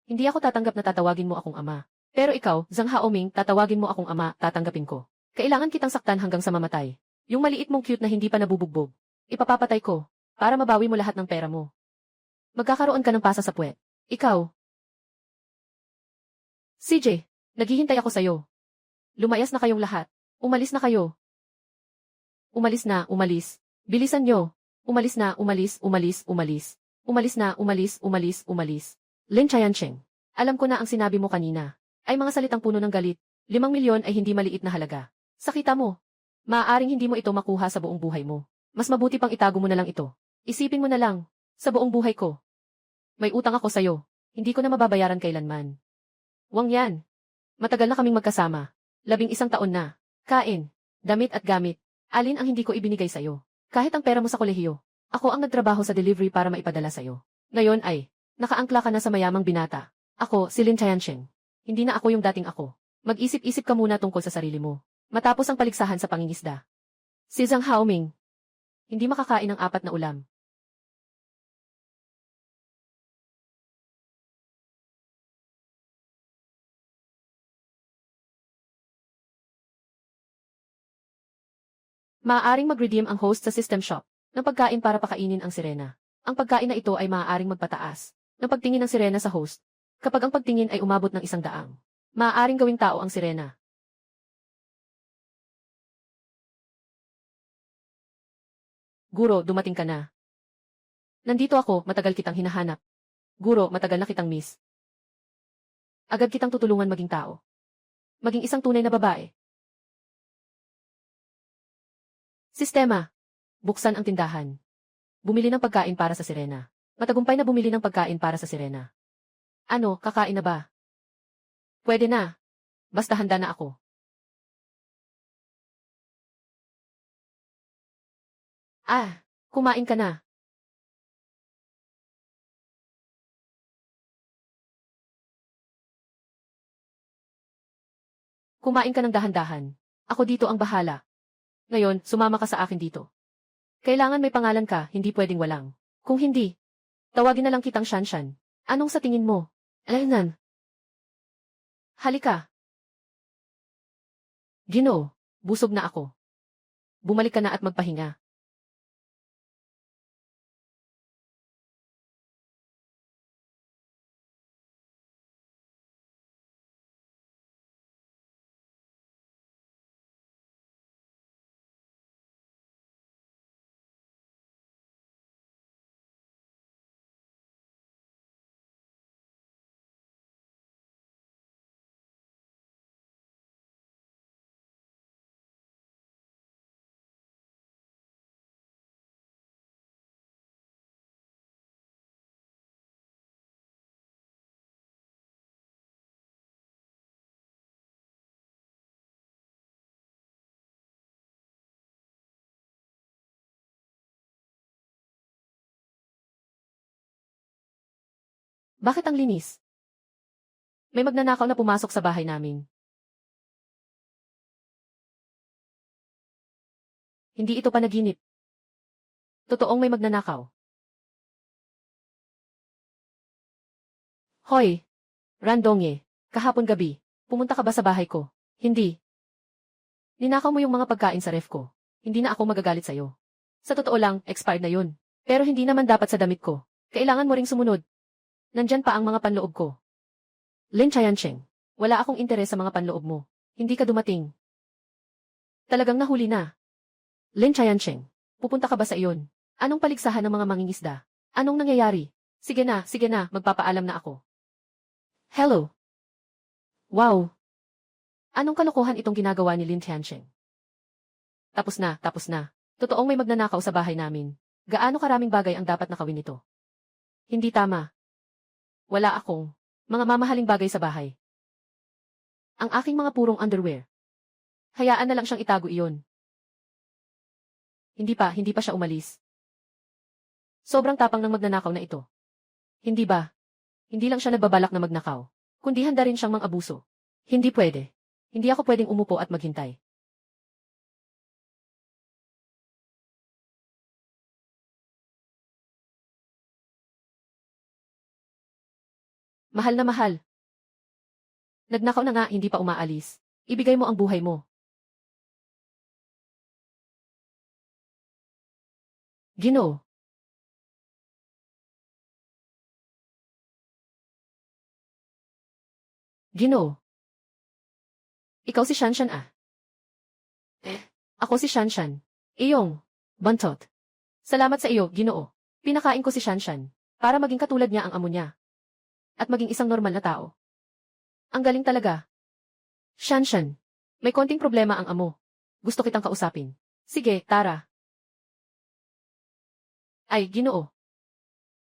hindi ako tatanggap na tatawagin mo akong ama. Pero ikaw, Zhang Haoming, tatawagin mo akong ama, tatanggapin ko. Kailangan kitang saktan hanggang sa mamatay. Yung maliit mong cute na hindi pa nabubugbog. Ipapapatay ko, para mabawi mo lahat ng pera mo. Magkakaroon ka ng pasa sa puwet. Ikaw. CJ, naghihintay ako sa'yo. Lumayas na kayong lahat. Umalis na kayo. Umalis na, umalis. Bilisan nyo. Umalis na, umalis, umalis, umalis. Umalis na, umalis, umalis, umalis. Lin Chayancheng. Alam ko na ang sinabi mo kanina. Ay mga salitang puno ng galit. 5 milyon ay hindi maliit na halaga. Sakita mo. Maaaring hindi mo ito makuha sa buong buhay mo. Mas mabuti pang itago mo na lang ito. Isipin mo na lang. Sa buong buhay ko. May utang ako sa'yo. Hindi ko na mababayaran kailanman. Wang yan. Matagal na kaming magkasama. 11 taon na. Kain, damit at gamit. Alin ang hindi ko ibinigay sa'yo? Kahit ang pera mo sa kolehiyo. Ako ang nagtrabaho sa delivery para maipadala sa'yo. Ngayon ay, nakaangkla ka na sa mayamang binata. Ako, si Lin Chayancheng. Hindi na ako yung dating ako. Mag-isip-isip ka muna tungkol sa sarili mo. Matapos ang paligsahan sa pangingisda. Si Zhang Haoming. Hindi makakain ng 4 na ulam. Maaaring mag-redeem ang host sa system shop ng pagkain para pakainin ang sirena. Ang pagkain na ito ay maaaring magpataas ng pagtingin ng sirena sa host kapag ang pagtingin ay umabot ng 100. Maaaring gawing tao ang sirena. Guro, dumating ka na. Nandito ako, matagal kitang hinahanap. Guro, matagal na kitang miss. Agad kitang tutulungan maging tao. Maging isang tunay na babae. Sistema. Buksan ang tindahan. Bumili ng pagkain para sa sirena. Matagumpay na bumili ng pagkain para sa sirena. Ano, kakain na ba? Pwede na. Basta handa na ako. Ah, kumain ka na. Kumain ka ng dahan-dahan. Ako dito ang bahala. Ngayon, sumama ka sa akin dito. Kailangan may pangalan ka, hindi pwedeng walang. Kung hindi, tawagin na lang kitang Shanshan. Anong sa tingin mo? Alaynan. Halika. Gino, busog na ako. Bumalik ka na at magpahinga. Bakit ang linis? May magnanakaw na pumasok sa bahay namin. Hindi ito panaginip. Totoong may magnanakaw. Hoy! Randongye, kahapon gabi, pumunta ka ba sa bahay ko? Hindi. Ninakaw mo yung mga pagkain sa ref ko. Hindi na ako magagalit sa'yo. Sa totoo lang, expired na yun. Pero hindi naman dapat sa damit ko. Kailangan mo ring sumunod. Nandyan pa ang mga panloob ko. Lin Chayancheng, wala akong interes sa mga panloob mo. Hindi ka dumating. Talagang nahuli na. Lin Chayancheng, pupunta ka ba sa iyon? Anong paligsahan ng mga mangingisda? Anong nangyayari? Sige na, magpapaalam na ako. Hello. Wow. Anong kalokohan itong ginagawa ni Lin Tiancheng? Tapos na. Totoong may magnanakaw sa bahay namin. Gaano karaming bagay ang dapat nakawin nito? Hindi tama. Wala akong mga mamahaling bagay sa bahay. Ang aking mga purong underwear. Hayaan na lang siyang itago iyon. Hindi pa siya umalis. Sobrang tapang ng magnanakaw na ito. Hindi ba? Hindi lang siya nagbabalak na magnakaw, kundi handa rin siyang mang-abuso. Hindi pwede. Hindi ako pwedeng umupo at maghintay. Mahal na mahal. Nagnakaw na nga, hindi pa umaalis. Ibigay mo ang buhay mo. Ginoo. Ginoo. Ikaw si Shanshan ah. Ako si Shanshan. Iyong. Buntot. Salamat sa iyo, Ginoo. Pinakain ko si Shanshan. Para maging katulad niya ang amo niya. At maging isang normal na tao. Ang galing talaga. Shanshan. May konting problema ang amo. Gusto kitang kausapin. Sige, tara. Ay, Ginoo.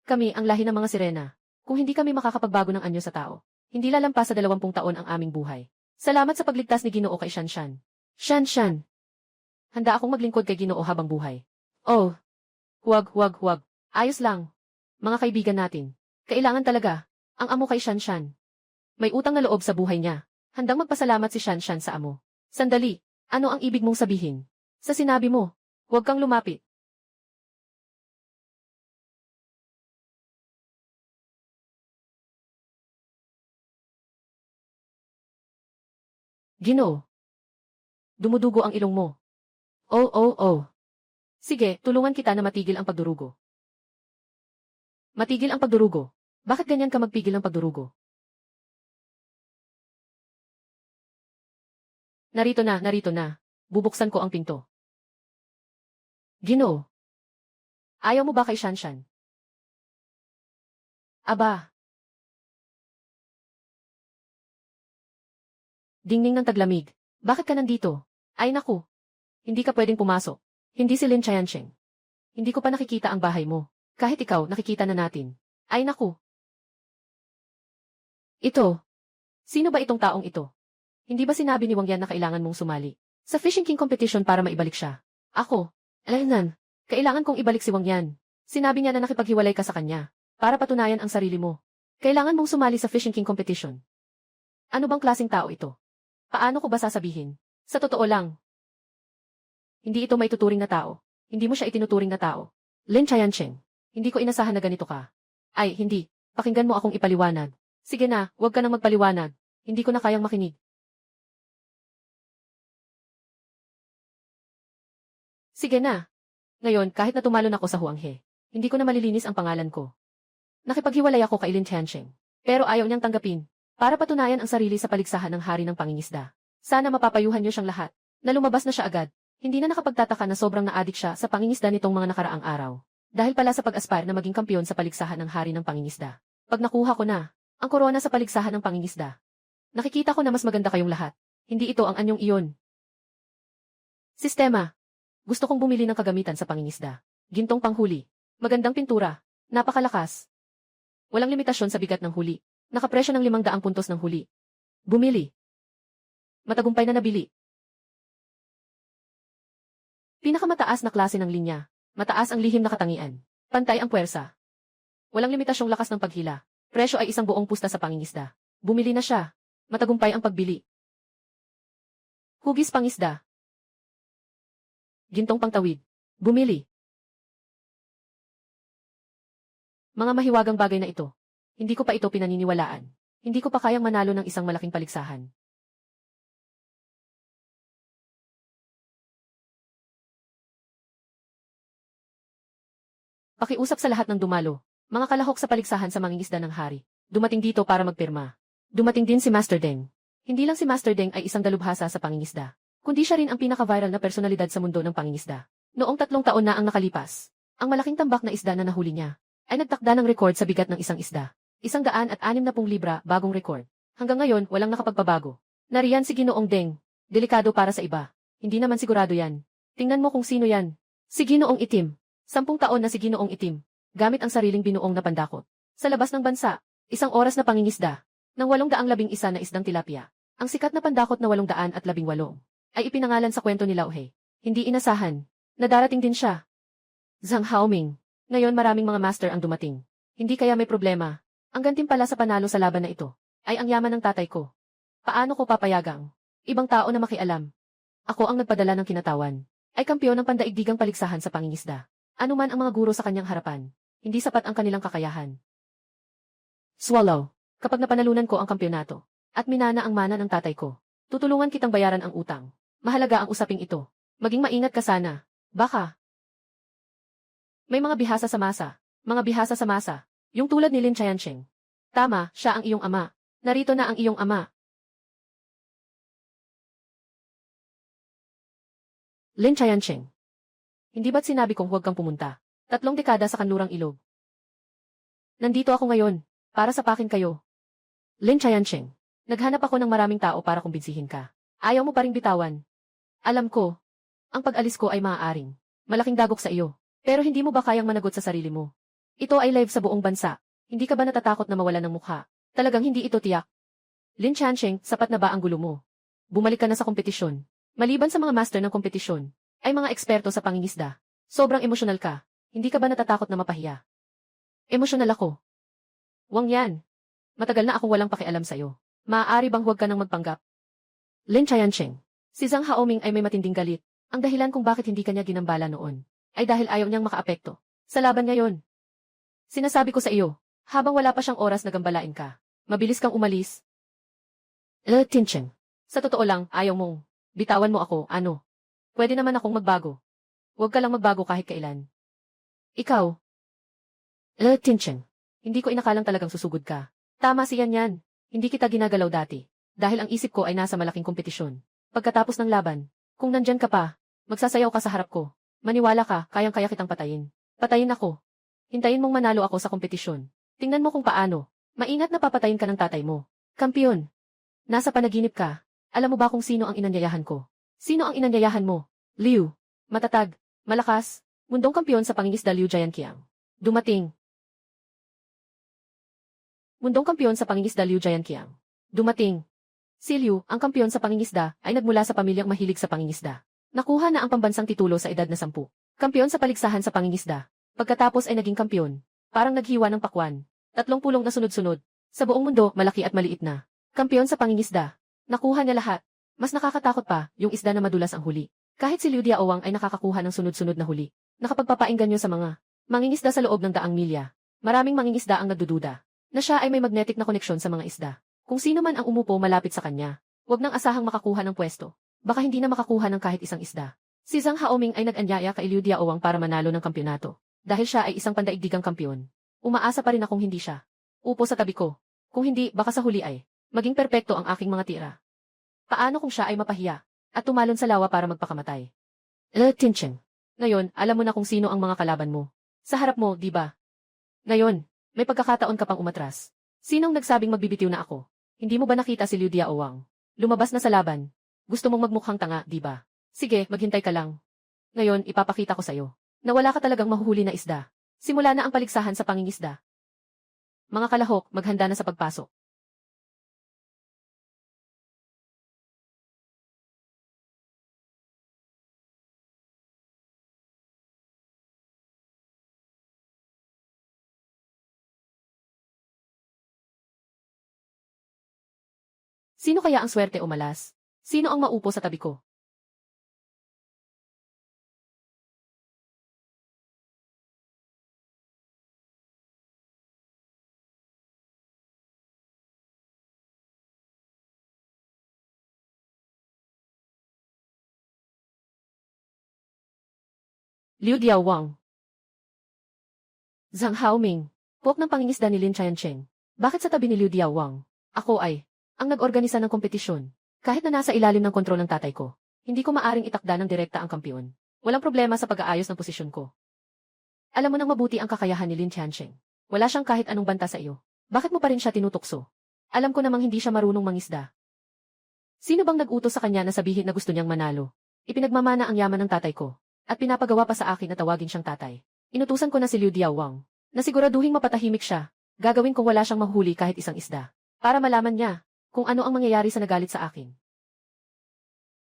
Kami ang lahi ng mga sirena. Kung hindi kami makakapagbago ng anyo sa tao, hindi lalampas sa 20 taon ang aming buhay. Salamat sa pagligtas ni Ginoo kay Shanshan. Shanshan. Handa akong maglingkod kay Ginoo habang buhay. Oh. Huwag. Ayos lang. Mga kaibigan natin. Kailangan talaga. Ang amo kay Shanshan. May utang na loob sa buhay niya. Handang magpasalamat si Shanshan sa amo. Sandali. Ano ang ibig mong sabihin? Sa sinabi mo, huwag kang lumapit. Ginoo. Dumudugo ang ilong mo. Oh. Sige, tulungan kita na matigil ang pagdurugo. Matigil ang pagdurugo. Bakit ganyan ka magpigil ng pagdurugo? Narito na. Bubuksan ko ang pinto. Ginoo. Ayaw mo ba kay Shanshan? Aba. Dingning ng taglamig. Bakit ka nandito? Ay naku. Hindi ka pwedeng pumasok. Hindi si Lin Chayansheng. Hindi ko pa nakikita ang bahay mo. Kahit ikaw, nakikita na natin. Ay naku. Ito. Sino ba itong taong ito? Hindi ba sinabi ni Wang Yan na kailangan mong sumali sa Fishing King competition para maibalik siya? Ako. Alaynan. Kailangan kong ibalik si Wang Yan. Sinabi niya na nakipaghiwalay ka sa kanya para patunayan ang sarili mo. Kailangan mong sumali sa Fishing King competition. Ano bang klaseng tao ito? Paano ko ba sasabihin? Sa totoo lang. Hindi ito may tuturing na tao. Hindi mo siya itinuturing na tao. Lin Chayansheng. Hindi ko inasahan na ganito ka. Ay, hindi. Pakinggan mo akong ipaliwanag. Sige na, huwag ka nang magpaliwanag. Hindi ko na kayang makinig. Sige na. Ngayon, kahit na tumalon ako sa Huanghe, hindi ko na malilinis ang pangalan ko. Nakipaghiwalay ako kay Lin Chayansheng. Pero ayaw niyang tanggapin. Para patunayan ang sarili sa paligsahan ng hari ng pangingisda. Sana mapapayuhan niyo siyang lahat. Na lumabas na siya agad. Hindi na nakapagtataka na sobrang naadik siya sa pangingisda nitong mga nakaraang araw. Dahil pala sa pag-aspire na maging kampiyon sa paligsahan ng hari ng pangingisda. Pag nakuha ko na ang korona sa paligsahan ng pangingisda, nakikita ko na mas maganda kayong lahat. Hindi ito ang anyong iyon. Sistema. Gusto kong bumili ng kagamitan sa pangingisda. Gintong panghuli. Magandang pintura. Napakalakas. Walang limitasyon sa bigat ng huli. Nakapresyo ng 500 puntos ng huli. Bumili. Matagumpay na nabili. Pinakamataas na klase ng linya. Mataas ang lihim na katangian. Pantay ang puwersa. Walang limitasyong lakas ng paghila. Presyo ay isang buong pusta sa pangingisda. Bumili na siya. Matagumpay ang pagbili. Hugis pangisda. Gintong pangtawid. Bumili. Mga mahiwagang bagay na ito. Hindi ko pa ito pinaniniwalaan. Hindi ko pa kayang manalo ng isang malaking paligsahan. Pakiusap sa lahat ng dumalo. Mga kalahok sa paligsahan sa mangingisda ng hari. Dumating dito para magpirma. Dumating din si Master Deng. Hindi lang si Master Deng ay isang dalubhasa sa pangingisda, kundi siya rin ang pinaka-viral na personalidad sa mundo ng pangingisda. Noong 3 taon na ang nakalipas, ang malaking tambak na isda na nahuli niya ay nagtakda ng record sa bigat ng isang isda. 160 libra, bagong record. Hanggang ngayon, walang nakapagpabago. Nariyan si Ginoong Deng. Delikado para sa iba. Hindi naman sigurado yan. Tingnan mo kung sino yan. Si Ginoong Itim. 10 taon na si Ginoong Itim. Gamit ang sariling binuong na pandakot. Sa labas ng bansa, 1 oras na pangingisda. Ng 811 na isdang tilapia. Ang sikat na pandakot na 818 ay ipinangalan sa kwento ni Lauhe. Hindi inasahan. Nadarating din siya. Zhang Haoming. Ngayon maraming mga master ang dumating. Hindi kaya may problema. Ang gantimpala sa panalo sa laban na ito ay ang yaman ng tatay ko. Paano ko papayagang ibang tao na makialam? Ako ang nagpadala ng kinatawan. Ay kampiyon ng pandaigdigang paligsahan sa pangingisda. Ano man ang mga guro sa kanyang harapan, hindi sapat ang kanilang kakayahan. Swallow. Kapag napanalunan ko ang kampyonato, At minana ang mana ng tatay ko. Tutulungan kitang bayaran ang utang. Mahalaga ang usaping ito. Maging maingat ka sana. Baka. May mga bihasa sa masa. Mga bihasa sa masa. Yung tulad ni Lin Qiancheng. Tama, siya ang iyong ama. Narito na ang iyong ama. Lin Qiancheng. Hindi ba't sinabi kong huwag kang pumunta? 3 dekada sa kanlurang ilog. Nandito ako ngayon. Para sapakin kayo. Lin Qiancheng. Naghanap ako ng maraming tao para kumbinsihin ka. Ayaw mo pa ring bitawan. Alam ko. Ang pag-alis ko ay maaaring malaking dagok sa iyo. Pero hindi mo ba kayang managot sa sarili mo? Ito ay live sa buong bansa. Hindi ka ba natatakot na mawala ng mukha? Talagang hindi ito tiyak. Lin Qiancheng, sapat na ba ang gulo mo? Bumalik ka na sa kompetisyon. Maliban sa mga master ng kompetisyon, ay mga eksperto sa pangingisda. Sobrang emosyonal ka. Hindi ka ba natatakot na mapahiya? Emosyonal ako. Wang yan. Matagal na ako walang pakialam sa'yo. Maaari bang huwag ka nang magpanggap? Lin Qiancheng. Si Zhang Haoming ay may matinding galit. Ang dahilan kung bakit hindi kanya ginambala noon, ay dahil ayaw niyang makaapekto sa laban ngayon. Sinasabi ko sa iyo, habang wala pa siyang oras na gambalain ka, mabilis kang umalis. Le Tincheng. Sa totoo lang, ayaw mong bitawan mo ako, ano? Pwede naman akong magbago. Huwag ka lang magbago kahit kailan. Ikaw. Le Tincheng. Hindi ko inakalang talagang susugod ka. Tama siyan yan. Hindi kita ginagalaw dati. Dahil ang isip ko ay nasa malaking kompetisyon. Pagkatapos ng laban, kung nandyan ka pa, magsasayaw ka sa harap ko. Maniwala ka, kayang-kaya kitang patayin. Patayin ako. Hintayin mong manalo ako sa kompetisyon. Tingnan mo kung paano. Maingat na papatayin ka ng tatay mo. Kampiyon. Nasa panaginip ka. Alam mo ba kung sino ang inanyayahan ko? Sino ang inanyayahan mo? Liu. Matatag. Malakas. Mundong kampiyon sa pangingisda Liu Jianqiang. Dumating. Mundong kampiyon sa pangingisda Liu Jianqiang. Dumating. Si Liu, ang kampiyon sa pangingisda, ay nagmula sa pamilyang mahilig sa pangingisda. Nakuha na ang pambansang titulo sa edad na 10. Kampiyon sa paligsahan sa pangingisda. Pagkatapos ay naging kampiyon. Parang naghiwa ng pakwan. 30 na sunod-sunod. Sa buong mundo, malaki at maliit na. Kampiyon sa pangingisda. Nakuha niya lahat. Mas nakakatakot pa, yung isda na madulas ang huli. Kahit si Liu Diaowang ay nakakakuha ng sunod-sunod na huli. Nakapagpapainganyo sa mga mangingisda sa loob ng 100 milya. Maraming mangingisda ang nagdududa na siya ay may magnetic na koneksyon sa mga isda. Kung sino man ang umupo malapit sa kanya, huwag nang asahang makakuha ng pwesto. Baka hindi na makakuha ng kahit isang isda. Si Zhang Haoming ay nag-anyaya kay Liu Diaowang para manalo ng kampyonato. Dahil siya ay isang pandaigdigang kampiyon. Umaasa pa rin akong hindi siya upo sa tabi ko. Kung hindi, baka sa huli ay maging perpekto ang aking mga tira. Paano kung siya ay mapahiya at tumalon sa lawa para magpakamatay? Le Tincheng. Ngayon, alam mo na kung sino ang mga kalaban mo. Sa harap mo, di ba? Ngayon, may pagkakataon ka pang umatras. Sinong nagsabing magbibitiw na ako? Hindi mo ba nakita si Liu Diaowang? Lumabas na sa laban. Gusto mong magmukhang tanga, di ba? Sige, maghintay ka lang. Ngayon, ipapakita ko sa'yo na wala ka talagang mahuhuli na isda. Simula na ang paligsahan sa pangingisda. Mga kalahok, maghanda na sa pagpasok. Sino kaya ang swerte o malas? Sino ang maupo sa tabi ko? Liu Diaowang. Zhang Haoming. Puwak ng pangingisda ni Lin Qiancheng. Bakit sa tabi ni Liu Diaowang? Ako ay ang nag-organisa ng kompetisyon. Kahit na nasa ilalim ng kontrol ng tatay ko, hindi ko maaring itakda ng direkta ang kampiyon. Walang problema sa pag-aayos ng posisyon ko. Alam mo nang mabuti ang kakayahan ni Lin Qiancheng. Wala siyang kahit anong banta sa iyo. Bakit mo pa rin siya tinutukso? Alam ko namang hindi siya marunong mangisda. Sino bang nag-utos sa kanya na sabihin na gusto niyang manalo? Ipinagmamana ang yaman ng tatay ko. At pinapagawa pa sa akin na tawagin siyang tatay. Inutusan ko na si Liu Diaowang na siguraduhing mapatahimik siya. Gagawin kong wala siyang mahuli kahit isang isda. Para malaman niya kung ano ang mangyayari sa nagalit sa akin.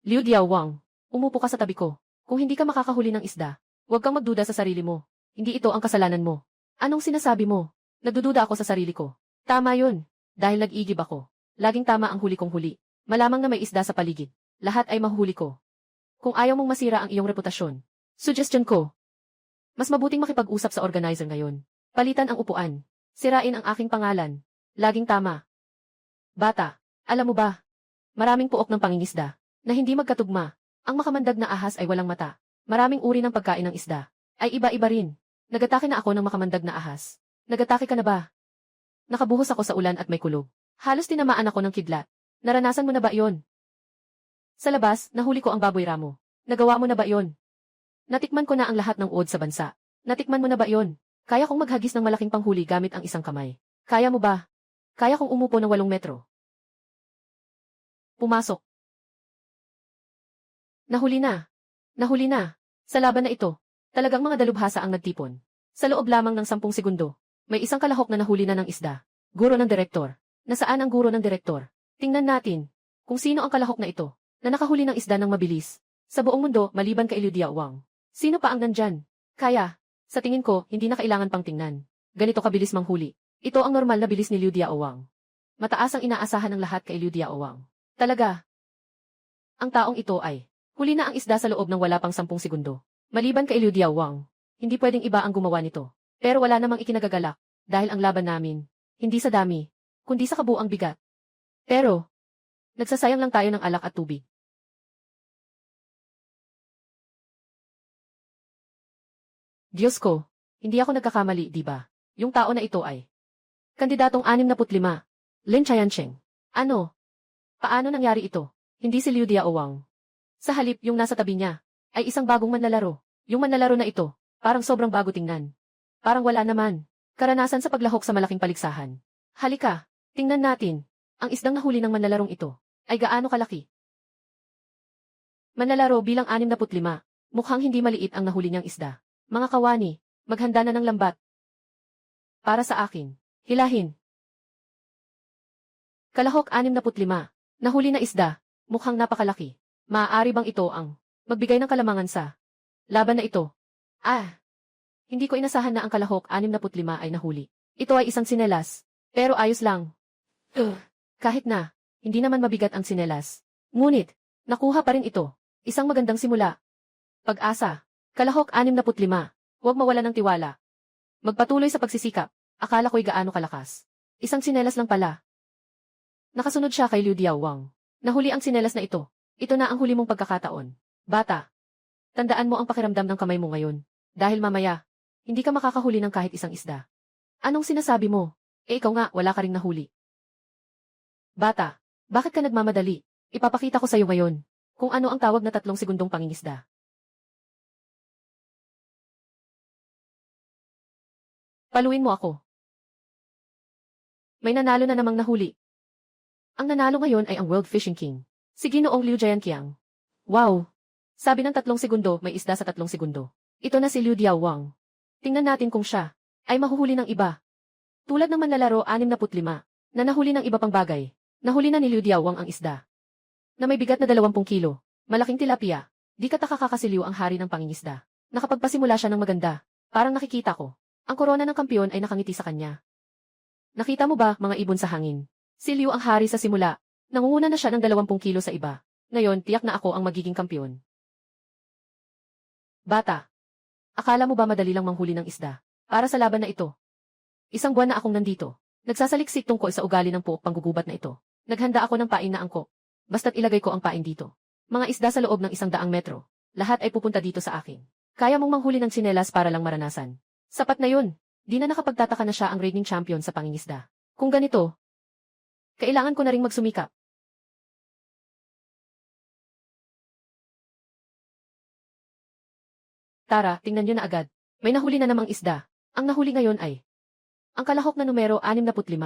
Liu Diaowang, umupo ka sa tabi ko. Kung hindi ka makakahuli ng isda, huwag kang magduda sa sarili mo. Hindi ito ang kasalanan mo. Anong sinasabi mo? Nagdududa ako sa sarili ko. Tama yun. Dahil nag-igib ako. Laging tama ang huli kong huli. Malamang na may isda sa paligid. Lahat ay mahuhuli ko. Kung ayaw mong masira ang iyong reputasyon, suggestion ko, mas mabuting makipag-usap sa organizer ngayon. Palitan ang upuan. Sirain ang aking pangalan. Laging tama. Bata. Alam mo ba, maraming puok ng pangingisda na hindi magkatugma. Ang makamandag na ahas ay walang mata. Maraming uri ng pagkain ng isda ay iba-iba rin. Nagatake na ako ng makamandag na ahas. Nagatake ka na ba? Nakabuhos ako sa ulan at may kulog. Halos tinamaan ako ng kidlat. Naranasan mo na ba iyon? Sa labas, nahuli ko ang baboy ramo. Nagawa mo na ba iyon? Natikman ko na ang lahat ng uod sa bansa. Natikman mo na ba iyon? Kaya kong maghagis ng malaking panghuli gamit ang isang kamay. Kaya mo ba? Kaya kong umupo ng 8 metro. Pumasok. Nahuli na. Nahuli na. Sa laban na ito, talagang mga dalubhasa ang nagtipon. Sa loob lamang ng 10 segundo, may isang kalahok na nahuli na ng isda. Guro ng direktor. Nasaan ang guro ng direktor? Tingnan natin kung sino ang kalahok na ito na nakahuli ng isda ng mabilis. Sa buong mundo, maliban kay Liu Diawang. Sino pa ang nandyan? Kaya, sa tingin ko, hindi na kailangan pang tingnan. Ganito kabilis manghuli. Ito ang normal na bilis ni Liu Diawang. Mataas ang inaasahan ng lahat kay Liu Diawang. Talaga. Ang taong ito ay huli na ang isda sa loob ng wala pang 10 segundo. Maliban kay Liu Diawang, hindi pwedeng iba ang gumawa nito. Pero wala namang ikinagagalak dahil ang laban namin, hindi sa dami, kundi sa kabuang bigat. Pero, nagsasayang lang tayo ng alak at tubig. Diyos ko, hindi ako nagkakamali, di ba? Yung tao na ito ay kandidatong 65, Lin Chayancheng. Ano? Paano nangyari ito? Hindi si Liu Diawang. Sa halip, yung nasa tabi niya ay isang bagong manlalaro. Yung manlalaro na ito, parang sobrang bago tingnan. Parang wala naman karanasan sa paglahok sa malaking paligsahan. Halika, tingnan natin. Ang isdang nahuli ng manlalarong ito ay gaano kalaki. Manlalaro bilang 65. Mukhang hindi maliit ang nahuli niyang isda. Mga kawani, maghanda na ng lambat. Para sa akin, hilahin. Kalahok 65. Nahuli na isda. Mukhang napakalaki. Maaari bang ito ang magbigay ng kalamangan sa laban na ito? Hindi ko inasahan na ang kalahok 65 ay nahuli. Ito ay isang sinelas. Pero ayos lang. Kahit na, hindi naman mabigat ang sinelas. Ngunit, nakuha pa rin ito. Isang magandang simula. Pag-asa. Kalahok 65. Huwag mawala ng tiwala. Magpatuloy sa pagsisikap. Akala ko'y gaano kalakas. Isang sinelas lang pala. Nakasunod siya kay Liu Diawang. Nahuli ang sinelas na ito. Ito na ang huli mong pagkakataon. Bata. Tandaan mo ang pakiramdam ng kamay mo ngayon. Dahil mamaya, hindi ka makakahuli ng kahit isang isda. Anong sinasabi mo? Ikaw nga, wala ka ring nahuli. Bata, bakit ka nagmamadali? Ipapakita ko sa'yo ngayon kung ano ang tawag na 3 segundong pangingisda. Paluin mo ako. May nanalo na namang nahuli. Ang nanalo ngayon ay ang World Fishing King. Si Ginoong Liu Jianqiang. Wow! Sabi ng 3 segundo, may isda sa 3 segundo. Ito na si Liu Diawang. Tingnan natin kung siya ay mahuhuli ng iba. Tulad ng manlalaro 65, na nahuli ng iba pang bagay. Nahuli na ni Liu Diawang ang isda na may bigat na 20 kilo. Malaking tilapia. Di ka takakakasiliw ang hari ng pangingisda. Nakapagpasimula siya ng maganda. Parang nakikita ko. Ang korona ng kampiyon ay nakangiti sa kanya. Nakita mo ba, mga ibon sa hangin? Si Liu ang hari sa simula. Nangunguna na siya ng 20 kilo sa iba. Ngayon, tiyak na ako ang magiging kampiyon. Bata. Akala mo ba madali lang manghuli ng isda? Para sa laban na ito. Isang buwan na akong nandito. Nagsasaliksik tungkol sa ugali ng puok panggugubat na ito. Naghanda ako ng pain na angkop. Basta't ilagay ko ang pain dito. Mga isda sa loob ng 100 metro. Lahat ay pupunta dito sa akin. Kaya mong manghuli ng sinelas para lang maranasan. Sapat na yun. Di na nakapagtataka na siya ang reigning champion sa pangingisda. Kung ganito, kailangan ko na ring magsumikap. Tara, tingnan nyo na agad. May nahuli na namang isda. Ang nahuli ngayon ay ang kalahok na numero 65.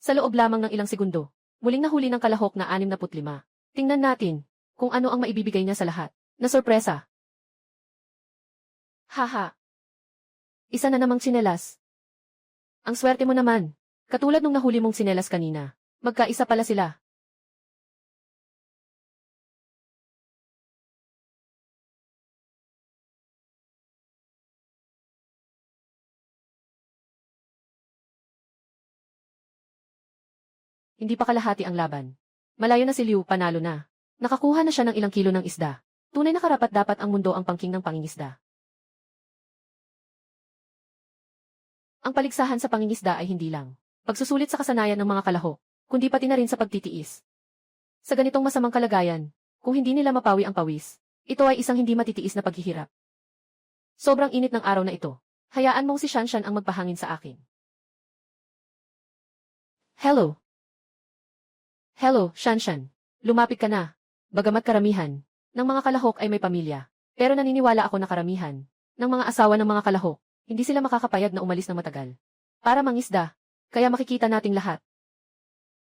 Sa loob lamang ng ilang segundo, muling nahuli ng kalahok na 65. Tingnan natin kung ano ang maibibigay niya sa lahat. Na sorpresa. Haha. Isa na namang sinelas. Ang swerte mo naman. Katulad nung nahuli mong sinelas kanina. Magkaisa pala sila. Hindi pa kalahati ang laban. Malayo na si Liu, panalo na. Nakakuha na siya ng ilang kilo ng isda. Tunay na karapat-dapat ang mundo ang pangking ng pangingisda. Ang paligsahan sa pangingisda ay hindi lang pagsusulit sa kasanayan ng mga kalahok, kundi pati na rin sa pagtitiis. Sa ganitong masamang kalagayan, kung hindi nila mapawi ang pawis, ito ay isang hindi matitiis na paghihirap. Sobrang init ng araw na ito. Hayaan mong si Shanshan ang magpahangin sa akin. Hello. Hello, Shanshan. Lumapit ka na. Bagamat karamihan ng mga kalahok ay may pamilya, pero naniniwala ako na karamihan ng mga asawa ng mga kalahok, hindi sila makakapayag na umalis ng matagal. Para mangisda, kaya makikita nating lahat.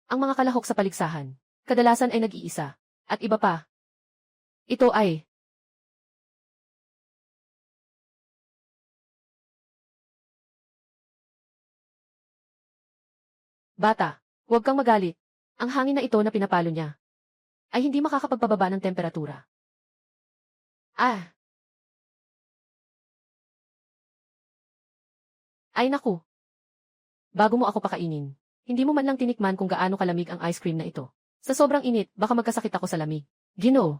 Ang mga kalahok sa paligsahan, kadalasan ay nag-iisa, at iba pa. Ito ay bata, huwag kang magalit. Ang hangin na ito na pinapalo niya ay hindi makakapagpababa ng temperatura. Ah, ay naku. Bago mo ako pakainin, hindi mo man lang tinikman kung gaano kalamig ang ice cream na ito. Sa sobrang init, baka magkasakit ako sa lamig. Ginoo.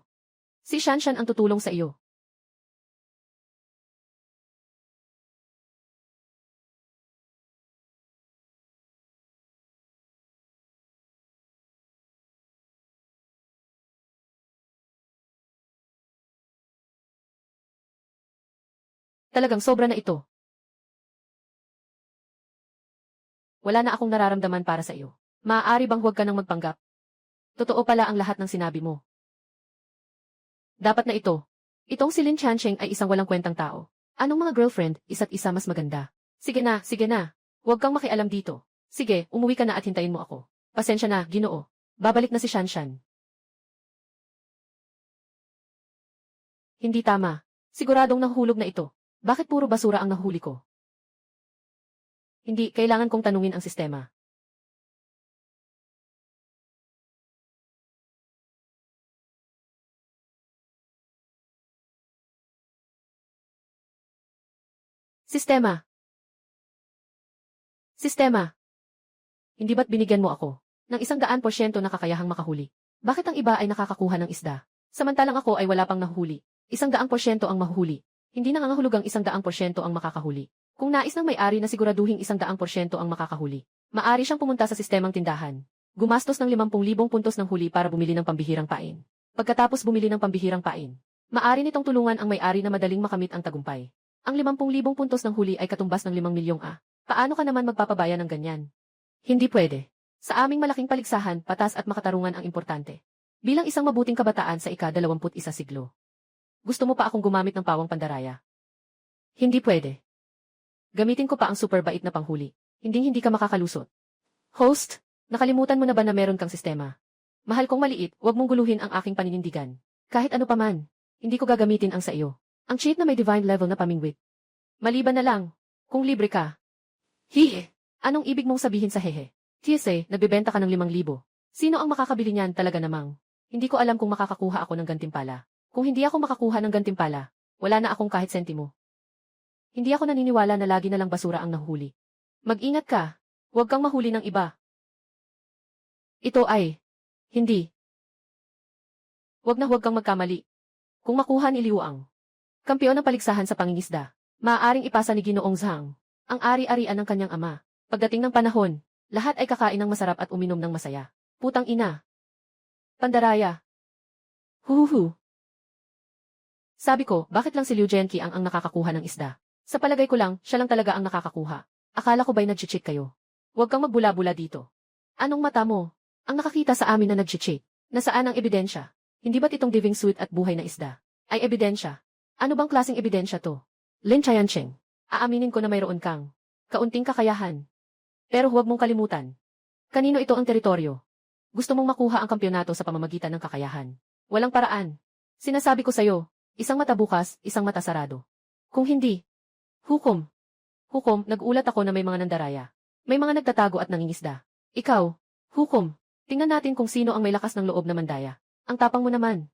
Si Shanshan ang tutulong sa iyo. Talagang sobra na ito. Wala na akong nararamdaman para sa iyo. Maaari bang huwag ka nang magpanggap? Totoo pala ang lahat ng sinabi mo. Dapat na ito. Itong si Lin Chancheng ay isang walang kwentang tao. Anong mga girlfriend, isa't isa mas maganda? Sige na, sige na. Huwag kang makialam dito. Sige, umuwi ka na at hintayin mo ako. Pasensya na, Ginoo. Babalik na si Shanshan. Hindi tama. Siguradong nahulog na ito. Bakit puro basura ang nahuli ko? Hindi, kailangan kong tanungin ang sistema. Sistema. Sistema. Hindi ba't binigyan mo ako ng 100% na kakayahang makahuli? Bakit ang iba ay nakakakuha ng isda? Samantalang ako ay wala pang nahuhuli. 100% ang mahuhuli. Hindi nangangahulugang 100% ang makakahuli. Kung nais ng may-ari na siguraduhing 100% ang makakahuli, maaari siyang pumunta sa sistemang tindahan. Gumastos ng 50,000 puntos ng huli para bumili ng pambihirang pain. Pagkatapos bumili ng pambihirang pain, maaari nitong tulungan ang may-ari na madaling makamit ang tagumpay. Ang 50,000 puntos ng huli ay katumbas ng 5 milyong A. Paano ka naman magpapabaya ng ganyan? Hindi pwede. Sa aming malaking paligsahan, patas at makatarungan ang importante. Bilang isang mabuting kabataan sa ika-21 siglo. Gusto mo pa akong gumamit ng pawang pandaraya? Hindi pwede. Gamitin ko pa ang super bait na panghuli. Hindi ka makakalusot. Host, nakalimutan mo na ba na meron kang sistema? Mahal kong maliit, huwag mong guluhin ang aking paninindigan. Kahit ano paman, hindi ko gagamitin ang sa iyo. Ang cheat na may divine level na pamingwit. Maliban na lang, kung libre ka. Hihe, anong ibig mong sabihin sa hehe? TSA, nagbebenta ka ng 5,000. Sino ang makakabili niyan talaga namang? Hindi ko alam kung makakakuha ako ng gantimpala. Kung hindi ako makakuha ng gantimpala, wala na akong kahit sentimo. Hindi ako naniniwala na lagi na lang basura ang nahuli. Mag-ingat ka. Huwag kang mahuli ng iba. Ito ay hindi. Huwag kang magkamali. Kung makuha ni Liu ang kampiyon ng paligsahan sa pangingisda, maaaring ipasa ni Ginoong Zhang ang ari-arian ng kanyang ama. Pagdating ng panahon, lahat ay kakain ng masarap at uminom ng masaya. Putang ina. Pandaraya. Huhuhu. Sabi ko, bakit lang si Liu Zhenqi ang nakakakuha ng isda? Sa palagay ko lang, siya lang talaga ang nakakakuha. Akala ko ba'y nag-cheat kayo? Huwag kang magbula-bula dito. Anong mata mo? Ang nakakita sa amin na nag-cheat. Nasaan ang ebidensya? Hindi ba't itong diving suit at buhay na isda ay ebidensya? Ano bang klaseng ebidensya to? Lin Chayancheng, aaminin ko na mayroon kang kaunting kakayahan. Pero huwag mong kalimutan. Kanino ito ang teritoryo? Gusto mong makuha ang kampyonato sa pamamagitan ng kakayahan. Walang paraan. Sinasabi ko sa'yo, isang mata bukas, isang mata sarado. Kung hindi, hukom. Hukom, nag-ulat ako na may mga nandaraya. May mga nagtatago at nangingisda. Ikaw, hukom. Tingnan natin kung sino ang may lakas ng loob na mandaya. Ang tapang mo naman.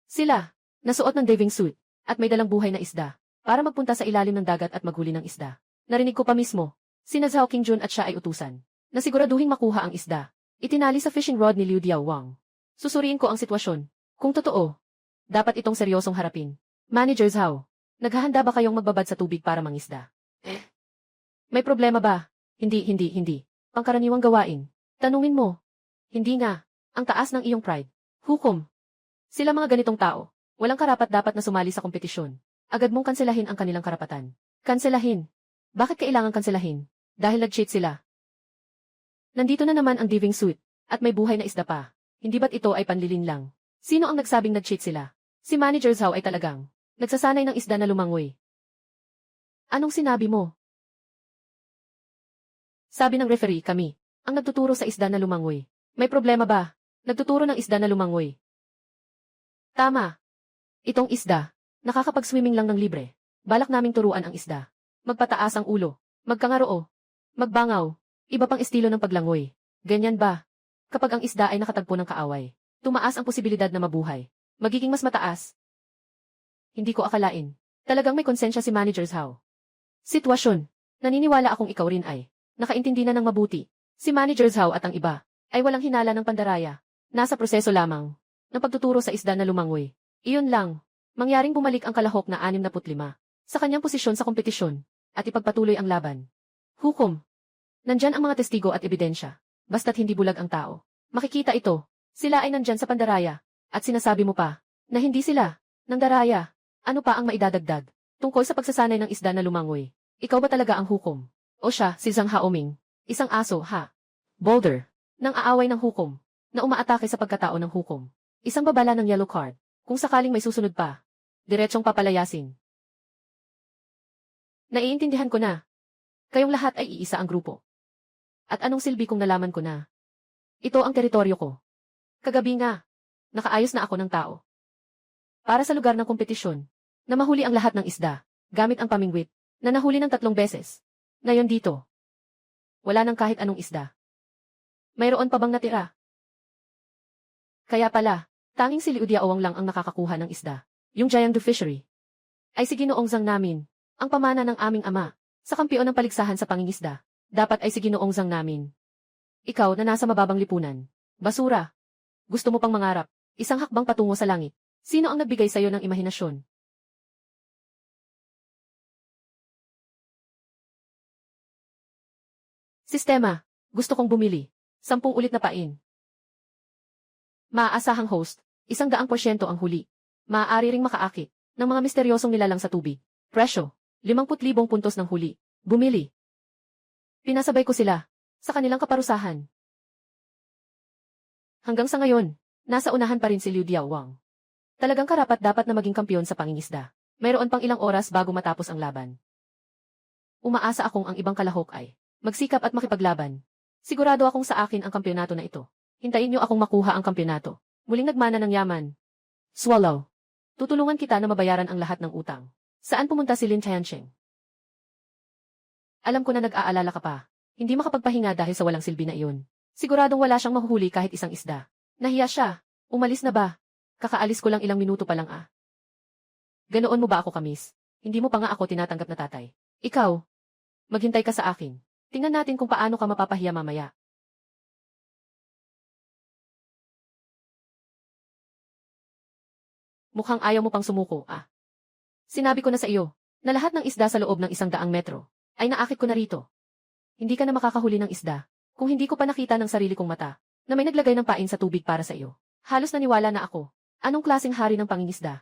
Sila, nasuot ng diving suit, at may dalang buhay na isda, para magpunta sa ilalim ng dagat at maghuli ng isda. Narinig ko pa mismo, sina Zhao Qingjun at siya ay utusan, na siguraduhing makuha ang isda. Itinali sa fishing rod ni Liu Diawang. Susuriin ko ang sitwasyon. Kung totoo, dapat itong seryosong harapin. Manager Zhao, naghahanda ba kayong magbabad sa tubig para mangisda? May problema ba? Hindi. Pangkaraniwang gawain. Tanungin mo. Hindi nga. Ang taas ng iyong pride. Hukom. Sila mga ganitong tao, walang karapat-dapat na sumali sa kompetisyon. Agad mong kanselahin ang kanilang karapatan. Kanselahin. Bakit kailangan kanselahin? Dahil nag-cheat sila. Nandito na naman ang diving suit, at may buhay na isda pa. Hindi ba't ito ay panlilin lang? Sino ang nagsabing nag-cheat sila? Si Manager Zhao ay talagang nagsasanay ng isda na lumangoy. Anong sinabi mo? Sabi ng referee, kami ang nagtuturo sa isda na lumangoy. May problema ba? Nagtuturo ng isda na lumangoy. Tama. Itong isda, nakakapag-swimming lang ng libre. Balak naming turuan ang isda. Magpataas ang ulo, magkangaroo, magbangaw, iba pang estilo ng paglangoy. Ganyan ba? Kapag ang isda ay nakatagpo ng kaaway, tumaas ang posibilidad na mabuhay. Magiging mas mataas. Hindi ko akalain. Talagang may konsensya si Manager Zhao. Sitwasyon. Naniniwala akong ikaw rin ay nakaintindi na ng mabuti. Si Manager Zhao at ang iba ay walang hinala ng pandaraya. Nasa proseso lamang ng pagtuturo sa isda na lumangoy. Iyon lang. Mangyaring bumalik ang kalahok na 65 sa kanyang posisyon sa kompetisyon at ipagpatuloy ang laban. Hukom. Nandyan ang mga testigo at ebidensya. Basta't hindi bulag ang tao. Makikita ito. Sila ay nandyan sa pandaraya. At sinasabi mo pa na hindi sila ng daraya. Ano pa ang maidadagdag tungkol sa pagsasanay ng isda na lumangoy? Ikaw ba talaga ang hukom? O siya, si Zhang Haoming, isang aso, ha? Boulder, nang aaway ng hukom, na umaatake sa pagkatao ng hukom. Isang babala ng yellow card, kung sakaling may susunod pa. Diretsong papalayasin. Naiintindihan ko na. Kayong lahat ay iisa ang grupo. At anong silbi kung nalaman ko na? Ito ang teritoryo ko. Kagabi nga, nakaayos na ako ng tao. Para sa lugar ng kompetisyon, na mahuli ang lahat ng isda, gamit ang pamingwit, na nahuli ng 3 beses. Ngayon dito, wala nang kahit anong isda. Mayroon pa bang natira? Kaya pala, tanging si Liu Diaowang lang ang nakakakuha ng isda. Yung Jiangdu Fishery ay si Ginoong Zhang namin, ang pamana ng aming ama, sa kampiyon ng paligsahan sa pangingisda. Dapat ay si Ginoong Zhang namin. Ikaw na nasa mababang lipunan. Basura. Gusto mo pang mangarap, isang hakbang patungo sa langit. Sino ang nagbigay sa'yo ng imahinasyon? Sistema. Gusto kong bumili. 10 ulit na pain. Maaasahang host, 100% ang huli. Maaari ring makaakit ng mga misteryosong nilalang sa tubig. Presyo, 50,000 puntos ng huli. Bumili. Pinasabay ko sila sa kanilang kaparusahan. Hanggang sa ngayon, nasa unahan pa rin si Liu Diaowang. Talagang karapat-dapat na maging kampiyon sa pangingisda. Mayroon pang ilang oras bago matapos ang laban. Umaasa akong ang ibang kalahok ay magsikap at makipaglaban. Sigurado akong sa akin ang kampyonato na ito. Hintayin niyo akong makuha ang kampyonato. Muling nagmana ng yaman. Swallow. Tutulungan kita na mabayaran ang lahat ng utang. Saan pumunta si Lin Tiancheng? Alam ko na nag-aalala ka pa. Hindi makapagpahinga dahil sa walang silbi na iyon. Siguradong wala siyang mahuhuli kahit isang isda. Nahiya siya. Umalis na ba? Kakaalis ko lang ilang minuto pa lang ah. Ganoon mo ba ako kamis? Hindi mo pa nga ako tinatanggap na tatay. Ikaw, maghintay ka sa akin. Tingnan natin kung paano ka mapapahiya mamaya. Mukhang ayaw mo pang sumuko, ah. Sinabi ko na sa iyo, na lahat ng isda sa loob ng 100 metro, ay naakit ko na rito. Hindi ka na makakahuli ng isda, kung hindi ko pa nakita ng sarili kong mata, na may naglagay ng pain sa tubig para sa iyo. Halos naniwala na ako. Anong klaseng hari ng pangingisda?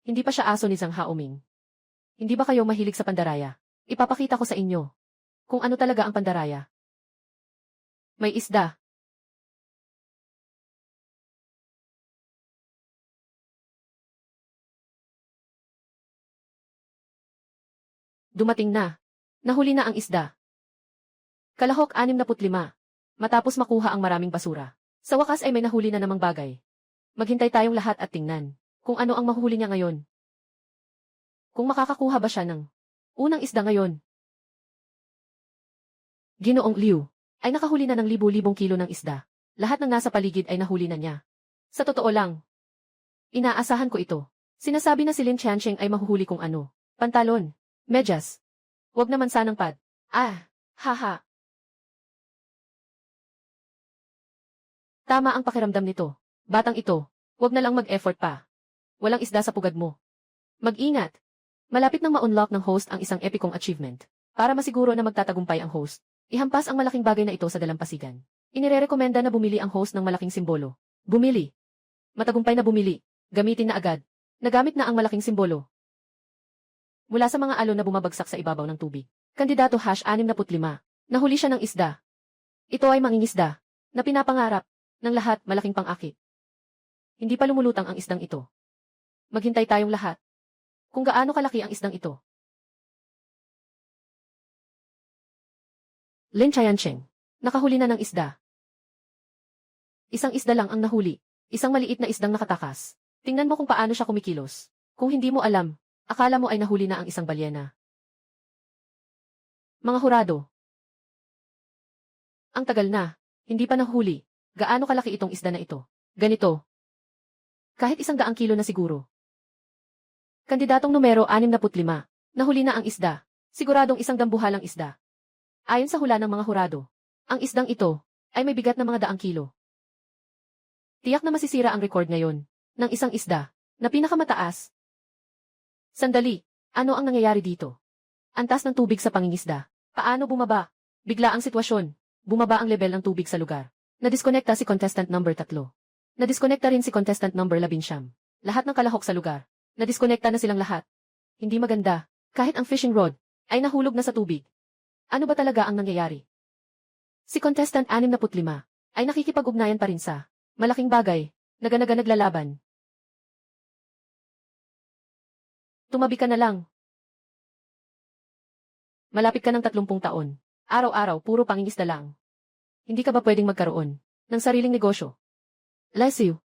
Hindi pa siya aso ni Zhang Haoming. Hindi ba kayo mahilig sa pandaraya? Ipapakita ko sa inyo kung ano talaga ang pandaraya. May isda. Dumating na. Nahuli na ang isda. Kalahok 65. Matapos makuha ang maraming basura. Sa wakas ay may nahuli na namang bagay. Maghintay tayong lahat at tingnan kung ano ang mahuhuli niya ngayon. Kung makakakuha ba siya ng unang isda ngayon. Ginoong Liu ay nakahuli na ng libu-libong kilo ng isda. Lahat ng nasa paligid ay nahuli na niya. Sa totoo lang, inaasahan ko ito. Sinasabi na si Lin Tiancheng ay mahuhuli kung ano. Pantalon, medyas. Wag naman sanang pad. Ah, haha. Tama ang pakiramdam nito. Batang ito, wag na lang mag-effort pa. Walang isda sa pugad mo. Mag-ingat. Malapit nang ma-unlock ng host ang isang epicong achievement. Para masiguro na magtatagumpay ang host, ihampas ang malaking bagay na ito sa dalampasigan. Inirerekomenda na bumili ang host ng malaking simbolo. Bumili. Matagumpay na bumili. Gamitin na agad. Nagamit na ang malaking simbolo. Mula sa mga alon na bumabagsak sa ibabaw ng tubig. Kandidato #65. Nahuli siya ng isda. Ito ay mangingisda na pinapangarap ng lahat malaking pang-akit. Hindi pa lumulutang ang isdang ito. Maghintay tayong lahat. Kung gaano kalaki ang isdang ito. Lin Chayancheng. Nakahuli na ng isda. Isang isda lang ang nahuli. Isang maliit na isdang nakatakas. Tingnan mo kung paano siya kumikilos. Kung hindi mo alam, akala mo ay nahuli na ang isang balyena. Mga hurado. Ang tagal na. Hindi pa nahuli. Gaano kalaki itong isda na ito? Ganito. Kahit 100 kilo na siguro. Kandidatong numero 65. Nahuli na ang isda. Siguradong isang dambuhalang isda. Ayon sa hula ng mga hurado, ang isdang ito ay may bigat na mga 100 kilo. Tiyak na masisira ang record ngayon ng isang isda na pinakamataas. Sandali, ano ang nangyayari dito? Antas ng tubig sa pangingisda. Paano bumaba? Bigla ang sitwasyon. Bumaba ang level ng tubig sa lugar. Nadiskonekta si contestant number 3. Nadiskonekta rin si contestant number 11. Lahat ng kalahok sa lugar. Nadiskonekta na silang lahat. Hindi maganda. Kahit ang fishing rod ay nahulog na sa tubig. Ano ba talaga ang nangyayari? Si contestant 65 ay nakikipag-ugnayan pa rin sa malaking bagay, naga-naga naglalaban. Tumabi ka na lang. Malapit ka ng 30 taon. Araw-araw puro pangingisda lang. Hindi ka ba pwedeng magkaroon ng sariling negosyo? Leslie.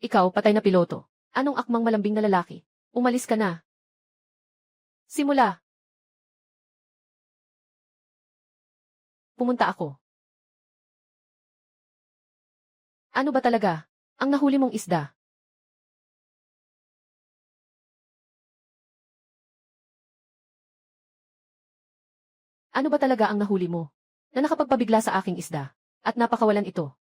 Ikaw, patay na piloto. Anong akmang malambing na lalaki? Umalis ka na. Simula. Pumunta ako. Ano ba talaga ang nahuli mong isda? Ano ba talaga ang nahuli mo na nakapagpabigla sa aking isda at napakawalan ito?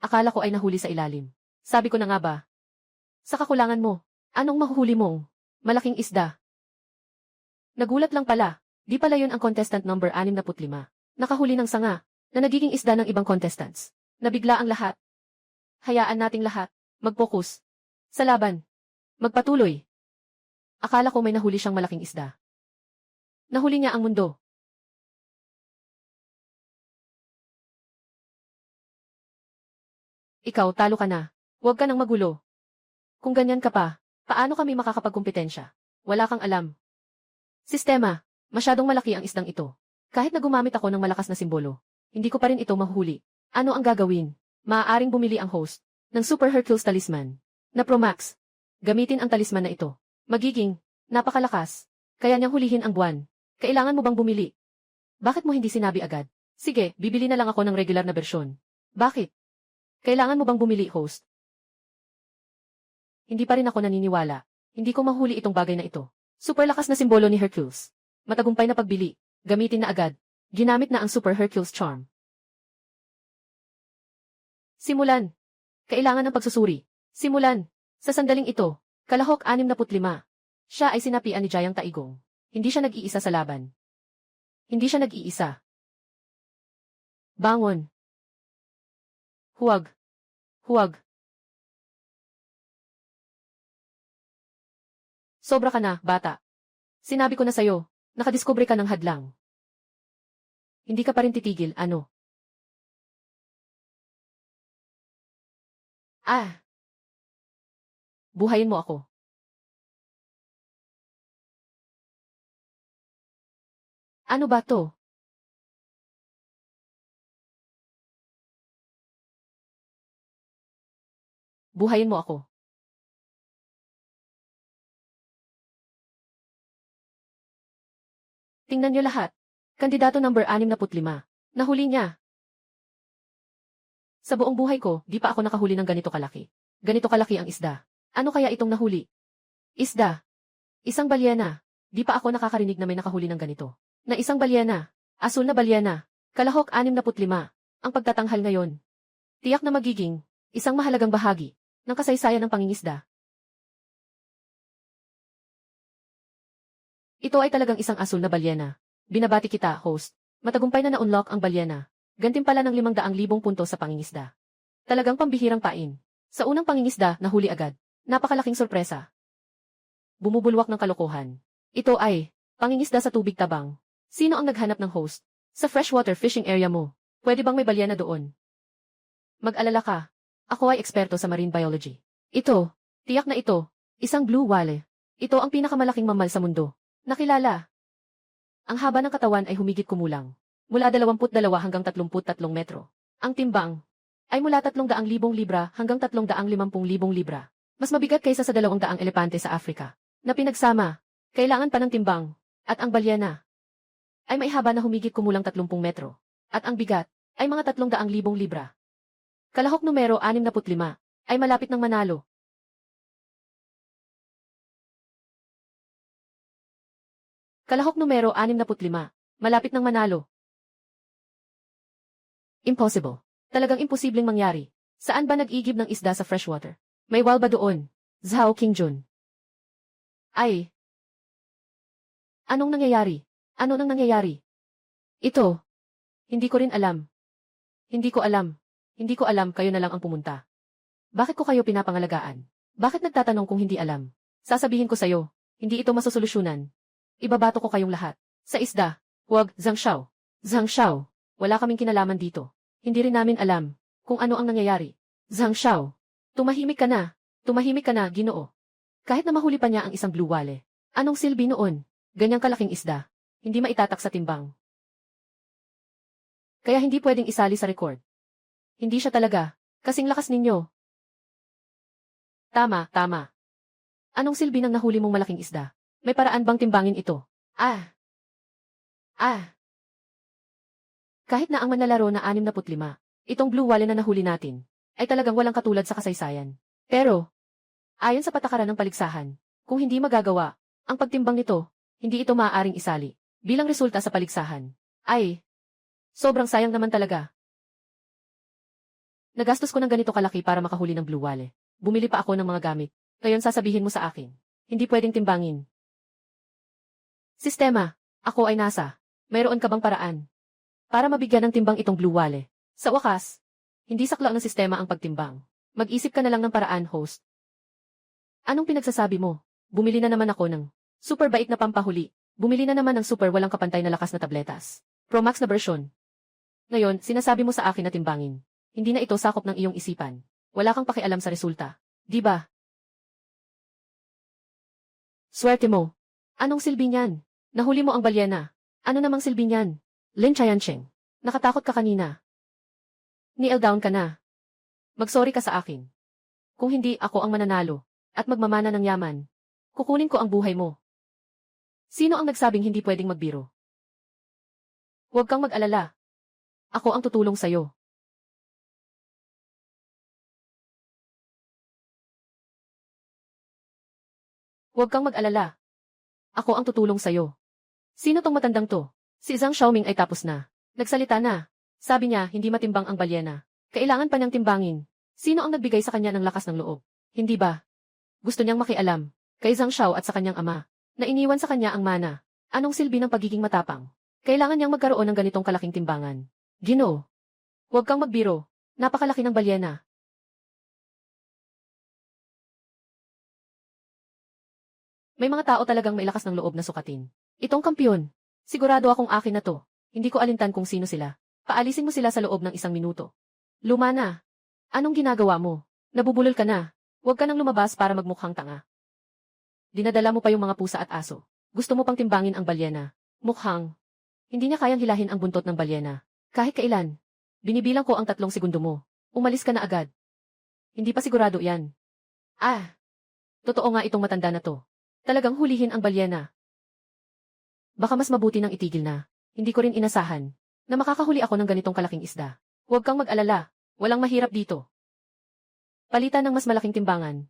Akala ko ay nahuli sa ilalim. Sabi ko na nga ba? Sa kakulangan mo, anong mahuhuli mong malaking isda? Nagulat lang pala, di pala yun ang contestant number 65. Nakahuli ng sanga, na nagiging isda ng ibang contestants. Nabigla ang lahat. Hayaan nating lahat, mag-focus. Sa laban. Magpatuloy. Akala ko may nahuli siyang malaking isda. Nahuli niya ang mundo. Ikaw, talo ka na. Huwag ka nang magulo. Kung ganyan ka pa, paano kami makakapagkumpetensya? Wala kang alam. Sistema, masyadong malaki ang isdang ito. Kahit na gumamit ako ng malakas na simbolo, hindi ko pa rin ito mahuhuli. Ano ang gagawin? Maaaring bumili ang host ng Super Hercules Talisman na Pro Max. Gamitin ang talisman na ito. Magiging napakalakas. Kaya niyang hulihin ang buwan. Kailangan mo bang bumili? Bakit mo hindi sinabi agad? Sige, bibili na lang ako ng regular na bersyon. Bakit? Kailangan mo bang bumili, host? Hindi pa rin ako naniniwala. Hindi ko mahuli itong bagay na ito. Super lakas na simbolo ni Hercules. Matagumpay na pagbili. Gamitin na agad. Ginamit na ang Super Hercules Charm. Simulan. Kailangan ng pagsusuri. Simulan. Sa sandaling ito, kalahok 65. Siya ay sinapian ni Jayang Taigong. Hindi siya nag-iisa sa laban. Hindi siya nag-iisa. Bangon. Huwag. Huwag. Sobra ka na, bata. Sinabi ko na sa'yo, nakadiskubre ka ng hadlang. Hindi ka pa rin titigil, ano? Ah! Buhayin mo ako. Ano ba to? Buhayin mo ako. Tingnan niyo lahat. Kandidato number 65. Nahuli niya. Sa buong buhay ko, di pa ako nakahuli ng ganito kalaki. Ganito kalaki ang isda. Ano kaya itong nahuli? Isda. Isang balyena. Di pa ako nakakarinig na may nakahuli ng ganito. Na isang balyena. Asul na balyena. Kalahok 65. Ang pagtatanghal ngayon. Tiyak na magiging isang mahalagang bahagi ng kasaysayan ng pangingisda. Ito ay talagang isang asul na balyena. Binabati kita, host. Matagumpay na na-unlock ang balyena. Gantimpala ng 500,000 puntos sa pangingisda. Talagang pambihirang pain. Sa unang pangingisda, nahuli agad. Napakalaking sorpresa. Bumubulwak ng kalokohan. Ito ay pangingisda sa tubig tabang. Sino ang naghanap ng host? Sa freshwater fishing area mo. Pwede bang may balyena doon? Mag-alala ka. Ako ay eksperto sa marine biology. Ito, tiyak na ito, isang blue whale. Ito ang pinakamalaking mammal sa mundo. Nakilala. Ang haba ng katawan ay humigit kumulang. Mula 22 hanggang 33 metro. Ang timbang ay mula 300,000 libra hanggang 350,000 libra. Mas mabigat kaysa sa 200 elepante sa Afrika. Na pinagsama, kailangan pa ng timbang. At ang balyena ay may haba na humigit kumulang 30 metro. At ang bigat ay mga 300,000 libra. Kalahok numero 65 ay malapit ng manalo. Kalahok numero 65, malapit ng manalo. Impossible. Talagang imposibleng mangyari. Saan ba nag-igib ng isda sa freshwater? May whale ba doon? Zhao Qingjun. Ay. Anong nangyayari? Ano nang nangyayari? Ito. Hindi ko rin alam. Hindi ko alam. Hindi ko alam, kayo na lang ang pumunta. Bakit ko kayo pinapangalagaan? Bakit nagtatanong kung hindi alam? Sasabihin ko sa'yo, hindi ito masusolusyunan. Ibabato ko kayong lahat. Sa isda. Huwag, Zhang Xiao. Zhang Xiao. Wala kaming kinalaman dito. Hindi rin namin alam kung ano ang nangyayari. Zhang Xiao. Tumahimik ka na. Tumahimik ka na, Ginoo. Kahit na mahuli pa niya ang isang blue whale. Anong silbi noon? Ganyang kalaking isda. Hindi maitatak sa timbang. Kaya hindi pwedeng isali sa record. Hindi siya talaga. Kasing lakas ninyo. Tama, tama. Anong silbi ng nahuli mong malaking isda? May paraan bang timbangin ito? Ah. Kahit na ang manlalaro na 65, itong blue whale na nahuli natin, ay talagang walang katulad sa kasaysayan. Pero, ayon sa patakaran ng paligsahan, kung hindi magagawa, ang pagtimbang nito, hindi ito maaaring isali. Bilang resulta sa paligsahan, ay, sobrang sayang naman talaga. Nagastos ko ng ganito kalaki para makahuli ng blue whale. Bumili pa ako ng mga gamit. Ngayon sasabihin mo sa akin, hindi pwedeng timbangin. Sistema, ako ay nasa. Mayroon ka bang paraan para mabigyan ng timbang itong blue whale? Sa wakas, hindi saklaw ng sistema ang pagtimbang. Mag-isip ka na lang ng paraan, host. Anong pinagsasabi mo? Bumili na naman ako ng super bait na pampahuli. Bumili na naman ng super walang kapantay na lakas na tabletas. Pro Max na version. Ngayon, sinasabi mo sa akin na timbangin. Hindi na ito sakop ng iyong isipan. Wala kang pakialam sa resulta. Di ba? Swerte mo. Anong silbi niyan? Nahuli mo ang balyena. Ano namang silbi niyan? Lin Chayancheng. Nakatakot ka kanina. Kneel down ka na. Magsorry ka sa akin. Kung hindi ako ang mananalo, at magmamana ng yaman, kukunin ko ang buhay mo. Sino ang nagsabing hindi pwedeng magbiro? Huwag kang mag-alala. Ako ang tutulong sa'yo. Huwag kang mag-alala. Ako ang tutulong sa'yo. Sino tong matandang to? Si Zhang Xiaoming ay tapos na. Nagsalita na. Sabi niya, hindi matimbang ang balyena. Kailangan pa niyang timbangin. Sino ang nagbigay sa kanya ng lakas ng loob? Hindi ba? Gusto niyang makialam. Kay Zhang Xiao at sa kanyang ama. Na iniwan sa kanya ang mana. Anong silbi ng pagiging matapang? Kailangan niyang magkaroon ng ganitong kalaking timbangan. Ginoo. Huwag kang magbiro. Napakalaki ng balyena. May mga tao talagang may lakas ng loob na sukatin. Itong kampiyon. Sigurado akong akin na to. Hindi ko alintan kung sino sila. Paalisin mo sila sa loob ng 1 minuto. Luma na. Anong ginagawa mo? Nabubulol ka na. Huwag ka nang lumabas para magmukhang tanga. Dinadala mo pa yung mga pusa at aso. Gusto mo pang timbangin ang balyena. Mukhang. Hindi niya kayang hilahin ang buntot ng balyena. Kahit kailan. Binibilang ko ang 3 segundo mo. Umalis ka na agad. Hindi pa sigurado yan. Totoo nga itong matanda na to. Talagang hulihin ang balyena. Baka mas mabuti nang itigil na. Hindi ko rin inasahan na makakahuli ako ng ganitong kalaking isda. Huwag kang mag-alala. Walang mahirap dito. Palitan ng mas malaking timbangan.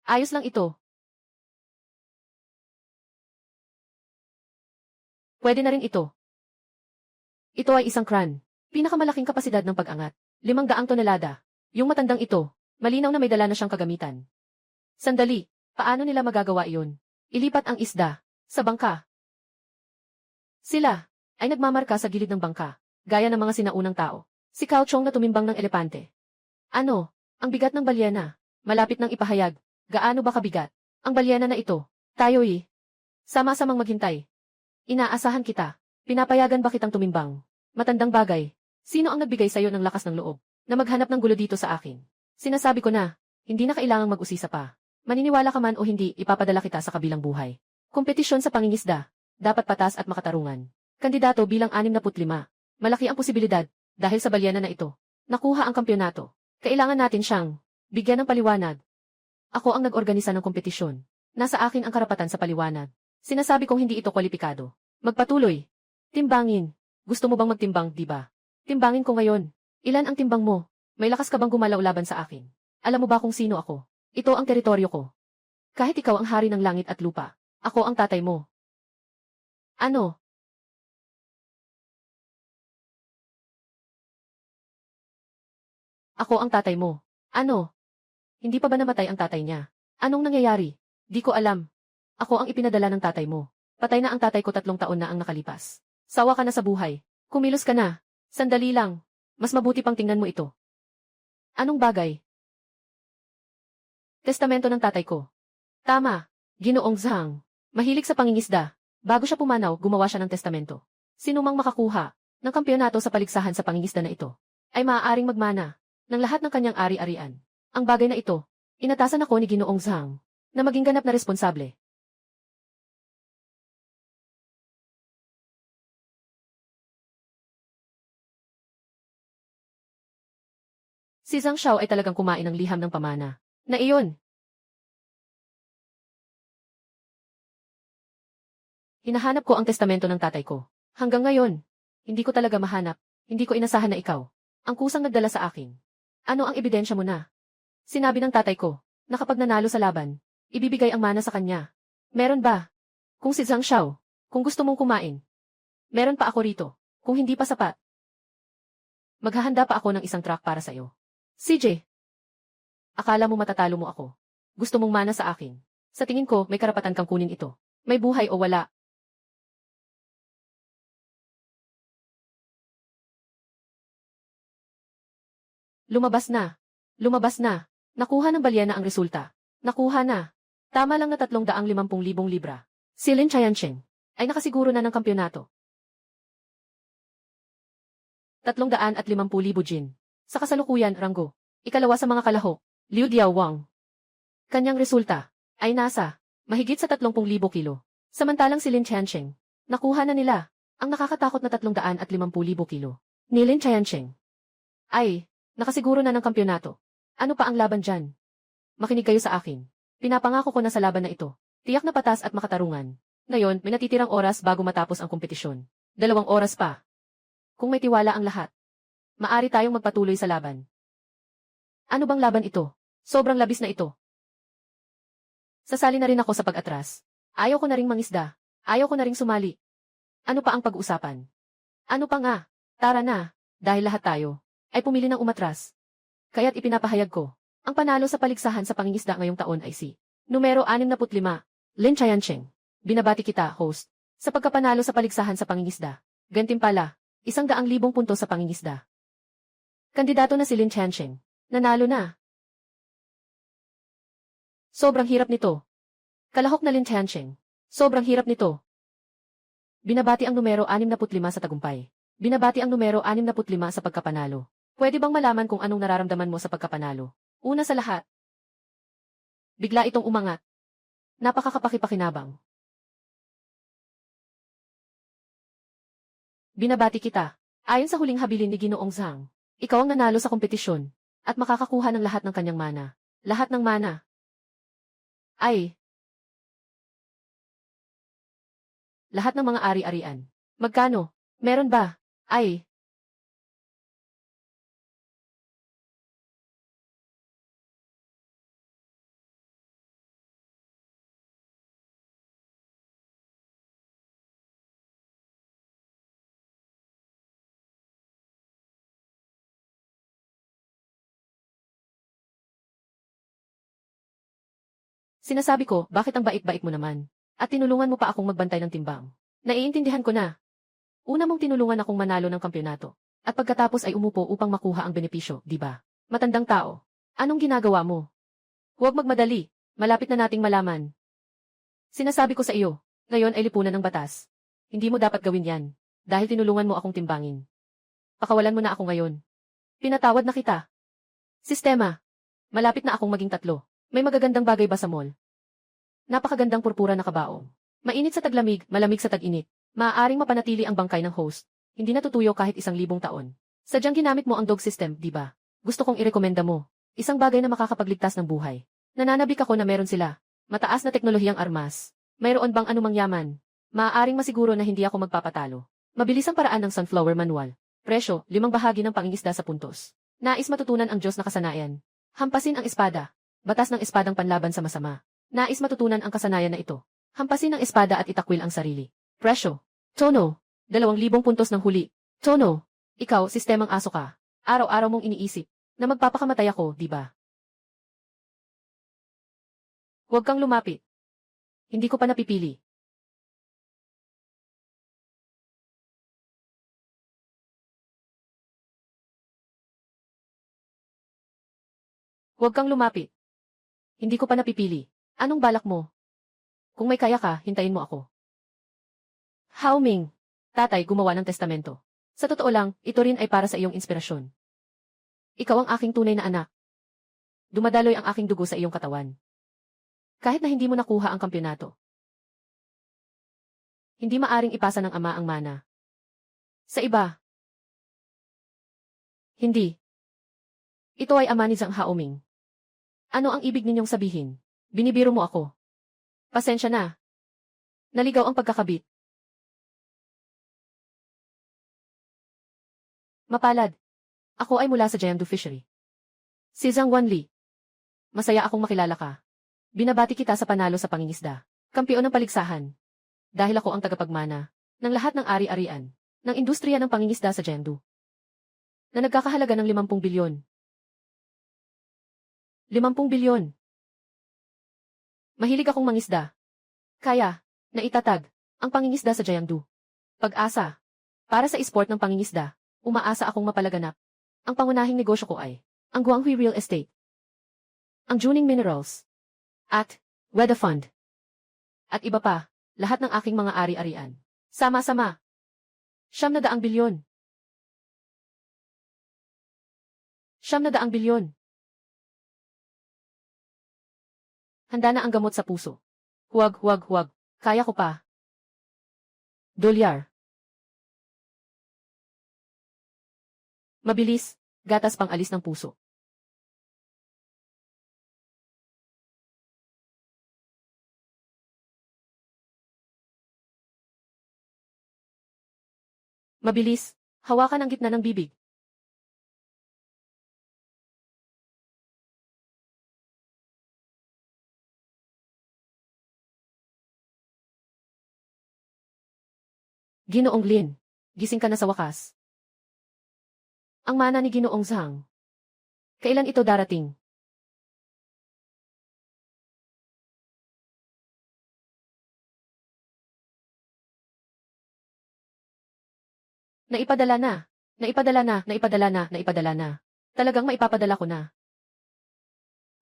Ayos lang ito. Pwede na rin ito. Ito ay isang crane. Pinakamalaking kapasidad ng pag-angat. 500 tonelada. Yung matandang ito, malinaw na may dala na siyang kagamitan. Sandali, paano nila magagawa iyon? Ilipat ang isda. Sa bangka. Sila ay nagmamarka sa gilid ng bangka, gaya ng mga sinaunang tao. Si Cao Chong na tumimbang ng elepante. Ano? Ang bigat ng balyena. Malapit nang ipahayag. Gaano ba kabigat? Ang balyena na ito. Tayo'y sama-samang maghintay. Inaasahan kita. Pinapayagan ba kitang tumimbang? Matandang bagay. Sino ang nagbigay sa'yo ng lakas ng loob na maghanap ng gulo dito sa akin? Sinasabi ko na, hindi na kailangang mag-usisa pa. Maniniwala ka man o hindi, ipapadala kita sa kabilang buhay. Kompetisyon sa pangingisda. Dapat patas at makatarungan. Kandidato bilang 65. Malaki ang posibilidad, dahil sa balyena na ito. Nakuha ang kampyonato. Kailangan natin siyang bigyan ng paliwanag. Ako ang nag-organisa ng kompetisyon. Nasa akin ang karapatan sa paliwanag. Sinasabi kong hindi ito kwalipikado. Magpatuloy. Timbangin. Gusto mo bang magtimbang, di ba? Timbangin ko ngayon. Ilan ang timbang mo? May lakas ka bang gumalaw laban sa akin? Alam mo ba kung sino ako? Ito ang teritoryo ko. Kahit ikaw ang hari ng langit at lupa, ako ang tatay mo. Ano? Ako ang tatay mo. Ano? Hindi pa ba namatay ang tatay niya? Anong nangyayari? Di ko alam. Ako ang ipinadala ng tatay mo. Patay na ang tatay ko 3 taon na ang nakalipas. Sawa ka na sa buhay. Kumilos ka na. Sandali lang. Mas mabuti pang tingnan mo ito. Anong bagay? Testamento ng tatay ko. Tama. Ginoong Zhang. Mahilig sa pangingisda. Bago siya pumanaw, gumawa siya ng testamento. Sinumang makakuha ng kampyonato sa paligsahan sa pangingisda na ito ay maaaring magmana ng lahat ng kanyang ari-arian. Ang bagay na ito, inatasan ako ni Ginoong Zhang na maging ganap na responsable. Si Zhang Xiao ay talagang kumain ng liham ng pamana. Na iyon. Hinahanap ko ang testamento ng tatay ko. Hanggang ngayon, hindi ko talaga mahanap. Hindi ko inasahan na ikaw ang kusang nagdala sa akin. Ano ang ebidensya mo na? Sinabi ng tatay ko na kapag nanalo sa laban, ibibigay ang mana sa kanya. Meron ba? Kung si Zhang Xiao, kung gusto mong kumain. Meron pa ako rito. Kung hindi pa sapat, maghahanda pa ako ng isang truck para sa'yo. CJ, akala mo matatalo mo ako. Gusto mong mana sa akin. Sa tingin ko, may karapatan kang kunin ito. May buhay o wala. Lumabas na. Lumabas na. Nakuha ng balyena ang resulta. Nakuha na. Tama lang na 350,000 libra. Si Lin Chayancheng ay nakasiguro na ng kampyonato. 350,000 jin. Sa kasalukuyan, Ranggo. Ikalawa sa mga kalahok, Liu Diawang. Kanyang resulta ay nasa mahigit sa 30,000 kilo. Samantalang si Lin Chayancheng, nakuha na nila ang nakakatakot na 350,000 kilo. Ni Lin Chayancheng ay nakasiguro na ng kampyonato. Ano pa ang laban dyan? Makinig kayo sa akin. Pinapangako ko na sa laban na ito, tiyak na patas at makatarungan. Ngayon, may natitirang oras bago matapos ang kompetisyon. 2 oras pa. Kung may tiwala ang lahat, maari tayong magpatuloy sa laban. Ano bang laban ito? Sobrang labis na ito. Sasali na rin ako sa pag-atras. Ayaw ko na ring mangisda. Ayaw ko na ring sumali. Ano pa ang pag-uusapan? Ano pa nga? Tara na, dahil lahat tayo ay pumili ng umatras. Kaya't ipinapahayag ko, ang panalo sa paligsahan sa pangingisda ngayong taon ay si numero 65, Lin Chayancheng. Binabati kita, host, sa pagkapanalo sa paligsahan sa pangingisda. Gantimpala, 100,000 puntos sa pangingisda. Kandidato na si Lin Chayancheng. Nanalo na. Sobrang hirap nito. Kalahok na Lin Chayancheng. Sobrang hirap nito. Binabati ang numero 65 sa tagumpay. Binabati ang numero 65 sa pagkapanalo. Pwede bang malaman kung anong nararamdaman mo sa pagkapanalo? Una sa lahat, bigla itong umangat. Napakakapakipakinabang. Binabati kita. Ayon sa huling habilin ni Ginoong Zhang, ikaw ang nanalo sa kompetisyon at makakakuha ng lahat ng kanyang mana. Lahat ng mana. Ay. Lahat ng mga ari-arian. Magkano? Meron ba? Ay. Sinasabi ko, bakit ang bait-bait mo naman? At tinulungan mo pa akong magbantay ng timbang. Naiintindihan ko na. Una mong tinulungan akong manalo ng kampyonato. At pagkatapos ay umupo upang makuha ang benepisyo, di ba? Matandang tao. Anong ginagawa mo? Huwag magmadali. Malapit na nating malaman. Sinasabi ko sa iyo, ngayon ay lipunan ng batas. Hindi mo dapat gawin yan. Dahil tinulungan mo akong timbangin. Pakawalan mo na ako ngayon. Pinatawad na kita. Sistema. Malapit na akong maging 3. May magagandang bagay ba sa mall? Napakagandang purpura na kabaong. Mainit sa taglamig, malamig sa tag-init. Maaaring mapanatili ang bangkay ng host. Hindi natutuyo kahit 1,000 taon. Sadyang ginamit mo ang dog system, di ba? Gusto kong irekomenda mo. Isang bagay na makakapagligtas ng buhay. Nananabik ako na meron sila. Mataas na teknolohiyang armas. Mayroon bang anumang yaman? Maaaring masiguro na hindi ako magpapatalo. Mabilis ang paraan ng Sunflower Manual. Presyo, 5 bahagi ng pangingisda sa puntos. Nais matutunan ang Diyos na kasanayan. Hampasin ang espada. Batas ng espadang panlaban sa masama. Nais matutunan ang kasanayan na ito. Hampasin ang espada at itakwil ang sarili. Presyo. Tono. 2,000 puntos ng huli. Tono. Ikaw, sistemang aso ka. Araw-araw mong iniisip na magpapakamatay ako, di ba? Huwag kang lumapit. Hindi ko pa napipili. Huwag kang lumapit. Hindi ko pa napipili. Anong balak mo? Kung may kaya ka, hintayin mo ako. Hao Ming. Tatay, gumawa ng testamento. Sa totoo lang, ito rin ay para sa iyong inspirasyon. Ikaw ang aking tunay na anak. Dumadaloy ang aking dugo sa iyong katawan. Kahit na hindi mo nakuha ang kampyonato. Hindi maaring ipasa ng ama ang mana. Sa iba. Hindi. Ito ay ama ni Zhang Haoming. Ano ang ibig ninyong sabihin? Binibiro mo ako. Pasensya na. Naligaw ang pagkakabit. Mapalad. Ako ay mula sa Jiangdu Fishery. Si Zhang Wanli. Masaya akong makilala ka. Binabati kita sa panalo sa pangingisda. Kampiyon ng paligsahan. Dahil ako ang tagapagmana ng lahat ng ari-arian ng industriya ng pangingisda sa Jiangdu. Na nagkakahalaga ng 50 bilyon. 50 bilyon. Mahilig akong mangisda. Kaya, naitatag ang pangingisda sa Jiangdu. Pag-asa. Para sa esport ng pangingisda, umaasa akong mapalaganap. Ang pangunahing negosyo ko ay ang Guanghui Real Estate, ang Juning Minerals, at Weda Fund. At iba pa, lahat ng aking mga ari-arian. Sama-sama. 900 bilyon. 900 bilyon. Handa na ang gamot sa puso. Huwag. Kaya ko pa. Dolyar. Mabilis, gatas pang alis ng puso. Mabilis, hawakan ang gitna ng bibig. Ginoong Lin, gising ka na sa wakas. Ang mana ni Ginoong Zhang. Kailan ito darating? Naipadala na. Naipadala na. Talagang maipapadala ko na.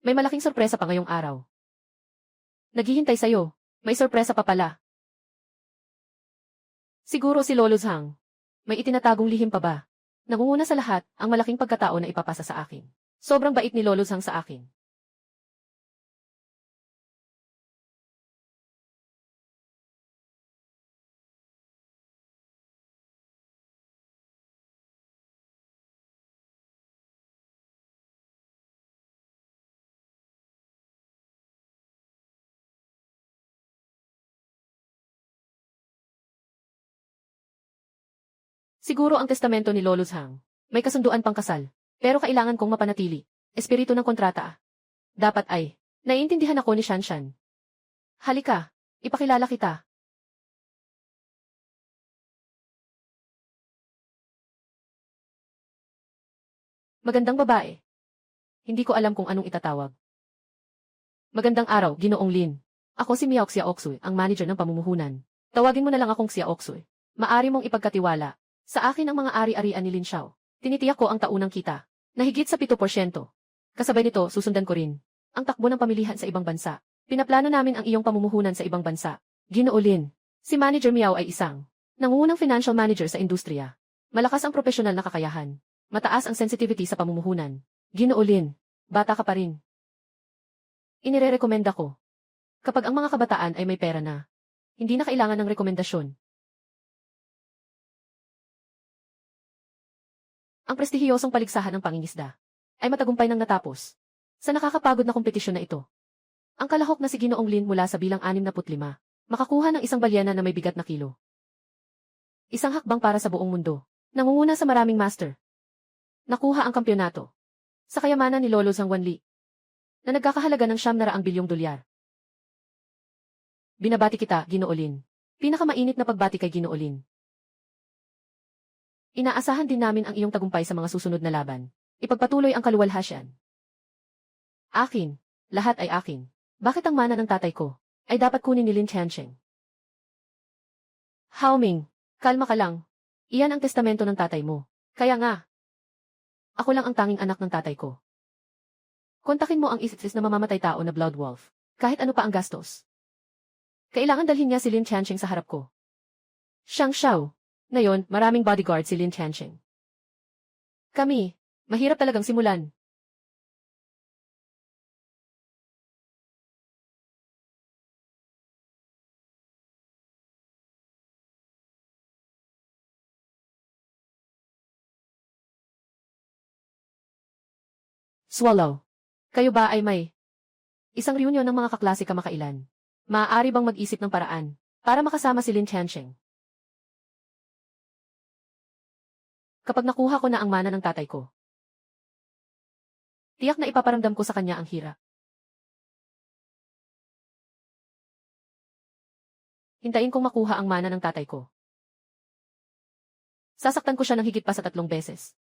May malaking sorpresa pa ngayong araw. Naghihintay sa'yo. May sorpresa pa pala. Siguro si Lolo Zhang. May itinatagong lihim pa ba? Nangunguna sa lahat ang malaking pagkatao na ipapasa sa akin. Sobrang bait ni Lolo Zhang sa akin. Siguro ang testamento ni Lolo Zhang. May kasunduan pang kasal. Pero kailangan kong mapanatili. Espiritu ng kontrata. Dapat ay. Naiintindihan ako ni Shanshan. Halika. Ipakilala kita. Magandang babae. Hindi ko alam kung anong itatawag. Magandang araw, Ginoong Lin. Ako si Miao Xiaoxuy, ang manager ng pamumuhunan. Tawagin mo na lang akong Xiaoxuy. Maari mong ipagkatiwala. Sa akin ang mga ari-arian ni Lin Xiao. Tinitiyak ko ang taunang kita. Na higit sa 7%. Kasabay nito, susundan ko rin ang takbo ng pamilihan sa ibang bansa. Pinaplano namin ang iyong pamumuhunan sa ibang bansa. Ginoo Lin. Si Manager Miao ay isang nangungunang financial manager sa industriya. Malakas ang profesional na kakayahan. Mataas ang sensitivity sa pamumuhunan. Ginoo Lin. Bata ka pa rin. Inirerekomenda ko. Kapag ang mga kabataan ay may pera na, hindi na kailangan ng rekomendasyon. Ang prestihiyosong paligsahan ng pangingisda ay matagumpay nang natapos. Sa nakakapagod na kompetisyon na ito, ang kalahok na si Ginoong Lin mula sa bilang 65, makakuha ng isang balyena na may bigat na kilo. Isang hakbang para sa buong mundo. Nangunguna sa maraming master. Nakuha ang kampyonato. Sa kayamanan ni Lolo Zhang Wanli, na nagkakahalaga ng 900 bilyong dolyar. Binabati kita, Ginoo Lin. Pinakamainit na pagbati kay Ginoo Lin. Inaasahan din namin ang iyong tagumpay sa mga susunod na laban. Ipagpatuloy ang kaluwalhasyan. Akin. Lahat ay akin. Bakit ang mana ng tatay ko ay dapat kunin ni Lin Tiancheng? Hao Ming, kalma ka lang. Iyan ang testamento ng tatay mo. Kaya nga, ako lang ang tanging anak ng tatay ko. Kontakin mo ang isis na mamamatay tao na Blood Wolf. Kahit ano pa ang gastos. Kailangan dalhin niya si Lin Tiancheng sa harap ko. Xiang Xiao. Ngayon, maraming bodyguard si Lin Tiancheng. Kami, mahirap talagang simulan. Swallow. Kayo ba ay may isang reunion ng mga kaklase kamakailan? Maaari bang mag-isip ng paraan para makasama si Lin Tiancheng? Kapag nakuha ko na ang mana ng tatay ko, tiyak na ipaparamdam ko sa kanya ang hirap. Hintayin kong makuha ang mana ng tatay ko. Sasaktan ko siya ng higit pa sa 3 beses.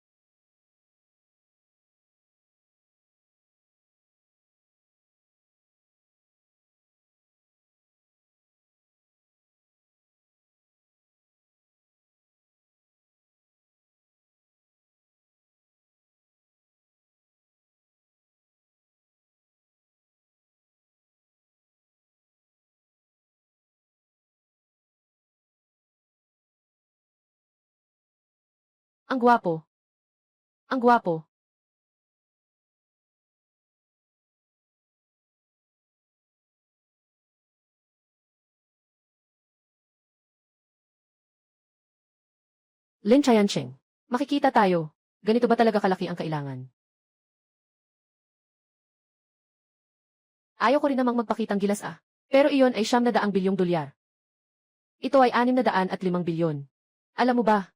Ang gwapo. Ang gwapo. Lin Tiancheng. Makikita tayo. Ganito ba talaga kalaki ang kailangan? Ayaw ko rin namang magpakitang gilas Pero iyon ay 900 bilyong dolyar. Ito ay 605 bilyon. Alam mo ba?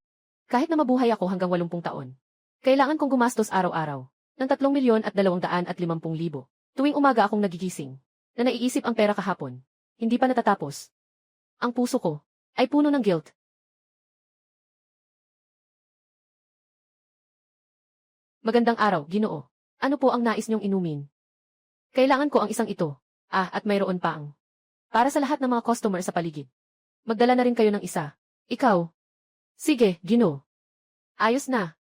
Kahit na mabuhay ako hanggang 80 taon, kailangan kong gumastos araw-araw ng 3,250,000. Tuwing umaga akong nagigising, na naiisip ang pera kahapon. Hindi pa natatapos. Ang puso ko ay puno ng guilt. Magandang araw, Ginoo. Ano po ang nais niyong inumin? Kailangan ko ang isang ito. At mayroon pa ang para sa lahat ng mga customer sa paligid. Magdala na rin kayo ng isa. Ikaw. Sige, Ginoo. Ayos na.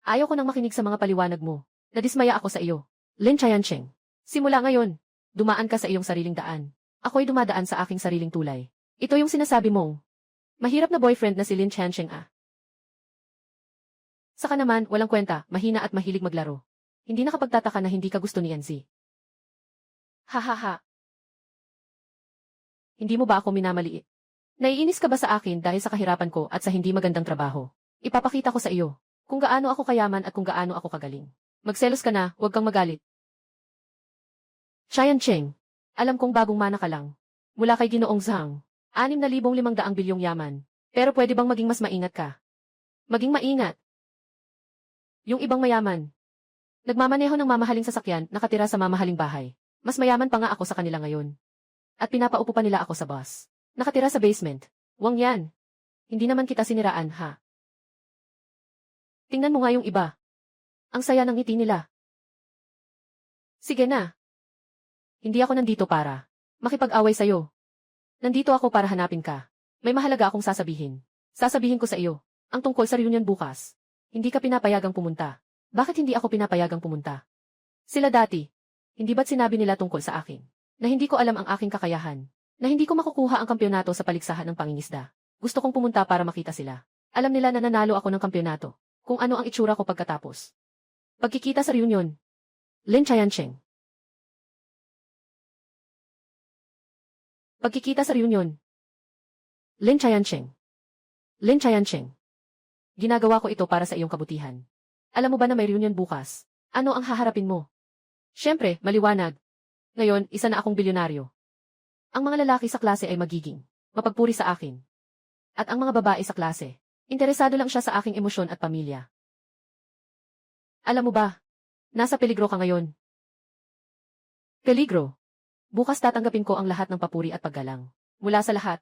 Ayaw ko nang makinig sa mga paliwanag mo. Nadismaya ako sa iyo. Lin Tiancheng. Simula ngayon, dumaan ka sa iyong sariling daan. Ako'y dumadaan sa aking sariling tulay. Ito yung sinasabi mong mahirap na boyfriend na si Lin Tiancheng Saka naman, walang kwenta, mahina at mahilig maglaro. Hindi nakapagtataka na hindi ka gusto ni Yanzi. Hahaha. Hindi mo ba ako minamaliit? Naiinis ka ba sa akin dahil sa kahirapan ko at sa hindi magandang trabaho? Ipapakita ko sa iyo kung gaano ako kayaman at kung gaano ako kagaling. Magselos ka na, huwag kang magalit. Tiancheng, alam kong bagong mana ka lang. Mula kay Ginoong Zhang, 6,500 bilyong yaman. Pero pwede bang maging mas maingat ka? Maging maingat. Yung ibang mayaman. Nagmamaneho ng mamahaling sasakyan, nakatira sa mamahaling bahay. Mas mayaman pa nga ako sa kanila ngayon. At pinapaupo pa nila ako sa bus. Nakatira sa basement. Wang yan. Hindi naman kita siniraan, ha? Tingnan mo nga yung iba. Ang saya ng ngiti nila. Sige na. Hindi ako nandito para Makipag-away sa'yo. Nandito ako para hanapin ka. May mahalaga akong sasabihin. Sasabihin ko sa iyo, ang tungkol sa reunion bukas. Hindi ka pinapayagang pumunta. Bakit hindi ako pinapayagang pumunta? Sila dati. Hindi ba't sinabi nila tungkol sa akin? Na hindi ko alam ang aking kakayahan. Na hindi ko makukuha ang kampyonato sa paligsahan ng pangingisda. Gusto kong pumunta para makita sila. Alam nila na nanalo ako ng kampyonato. Kung ano ang itsura ko pagkatapos. Pagkikita sa reunion. Lin Chayancheng. Pagkikita sa reunion. Lin Chayancheng. Lin Chayancheng. Ginagawa ko ito para sa iyong kabutihan. Alam mo ba na may reunion bukas? Ano ang haharapin mo? Siyempre, maliwanag. Ngayon, isa na akong bilyonaryo. Ang mga lalaki sa klase ay magiging mapagpuri sa akin. At ang mga babae sa klase, interesado lang siya sa aking emosyon at pamilya. Alam mo ba? Nasa peligro ka ngayon. Peligro. Bukas tatanggapin ko ang lahat ng papuri at paggalang. Mula sa lahat.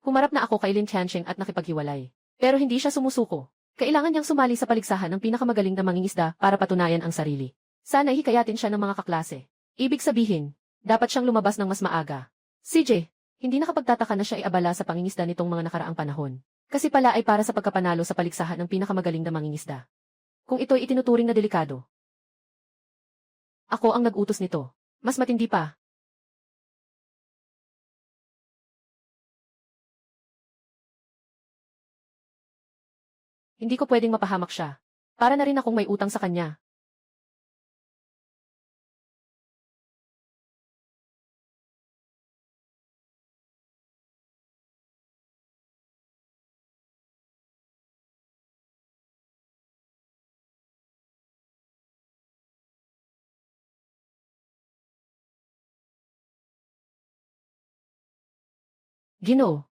Humarap na ako kay Lin Chayancheng at nakipaghiwalay. Pero hindi siya sumusuko. Kailangan niyang sumali sa paligsahan ng pinakamagaling na mangingisda para patunayan ang sarili. Sana hikayatin siya ng mga kaklase. Ibig sabihin, dapat siyang lumabas ng mas maaga. CJ, hindi nakapagtataka na siya ay abala sa pangingisda nitong mga nakaraang panahon. Kasi pala ay para sa pagkapanalo sa paligsahan ng pinakamagaling na mangingisda. Kung ito'y itinuturing na delikado. Ako ang nag-utos nito. Mas matindi pa. Hindi ko pwedeng mapahamak siya. Para na rin akong may utang sa kanya. Ginoo.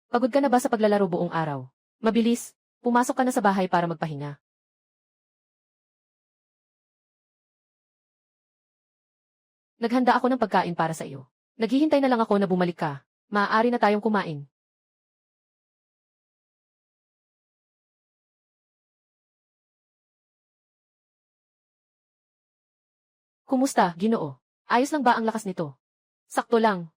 Pagod ka na ba sa paglalaro buong araw? Mabilis, pumasok ka na sa bahay para magpahinga. Naghanda ako ng pagkain para sa iyo. Naghihintay na lang ako na bumalik ka. Maaari na tayong kumain. Kumusta, Ginoo? Ayos lang ba ang lakas nito? Sakto lang.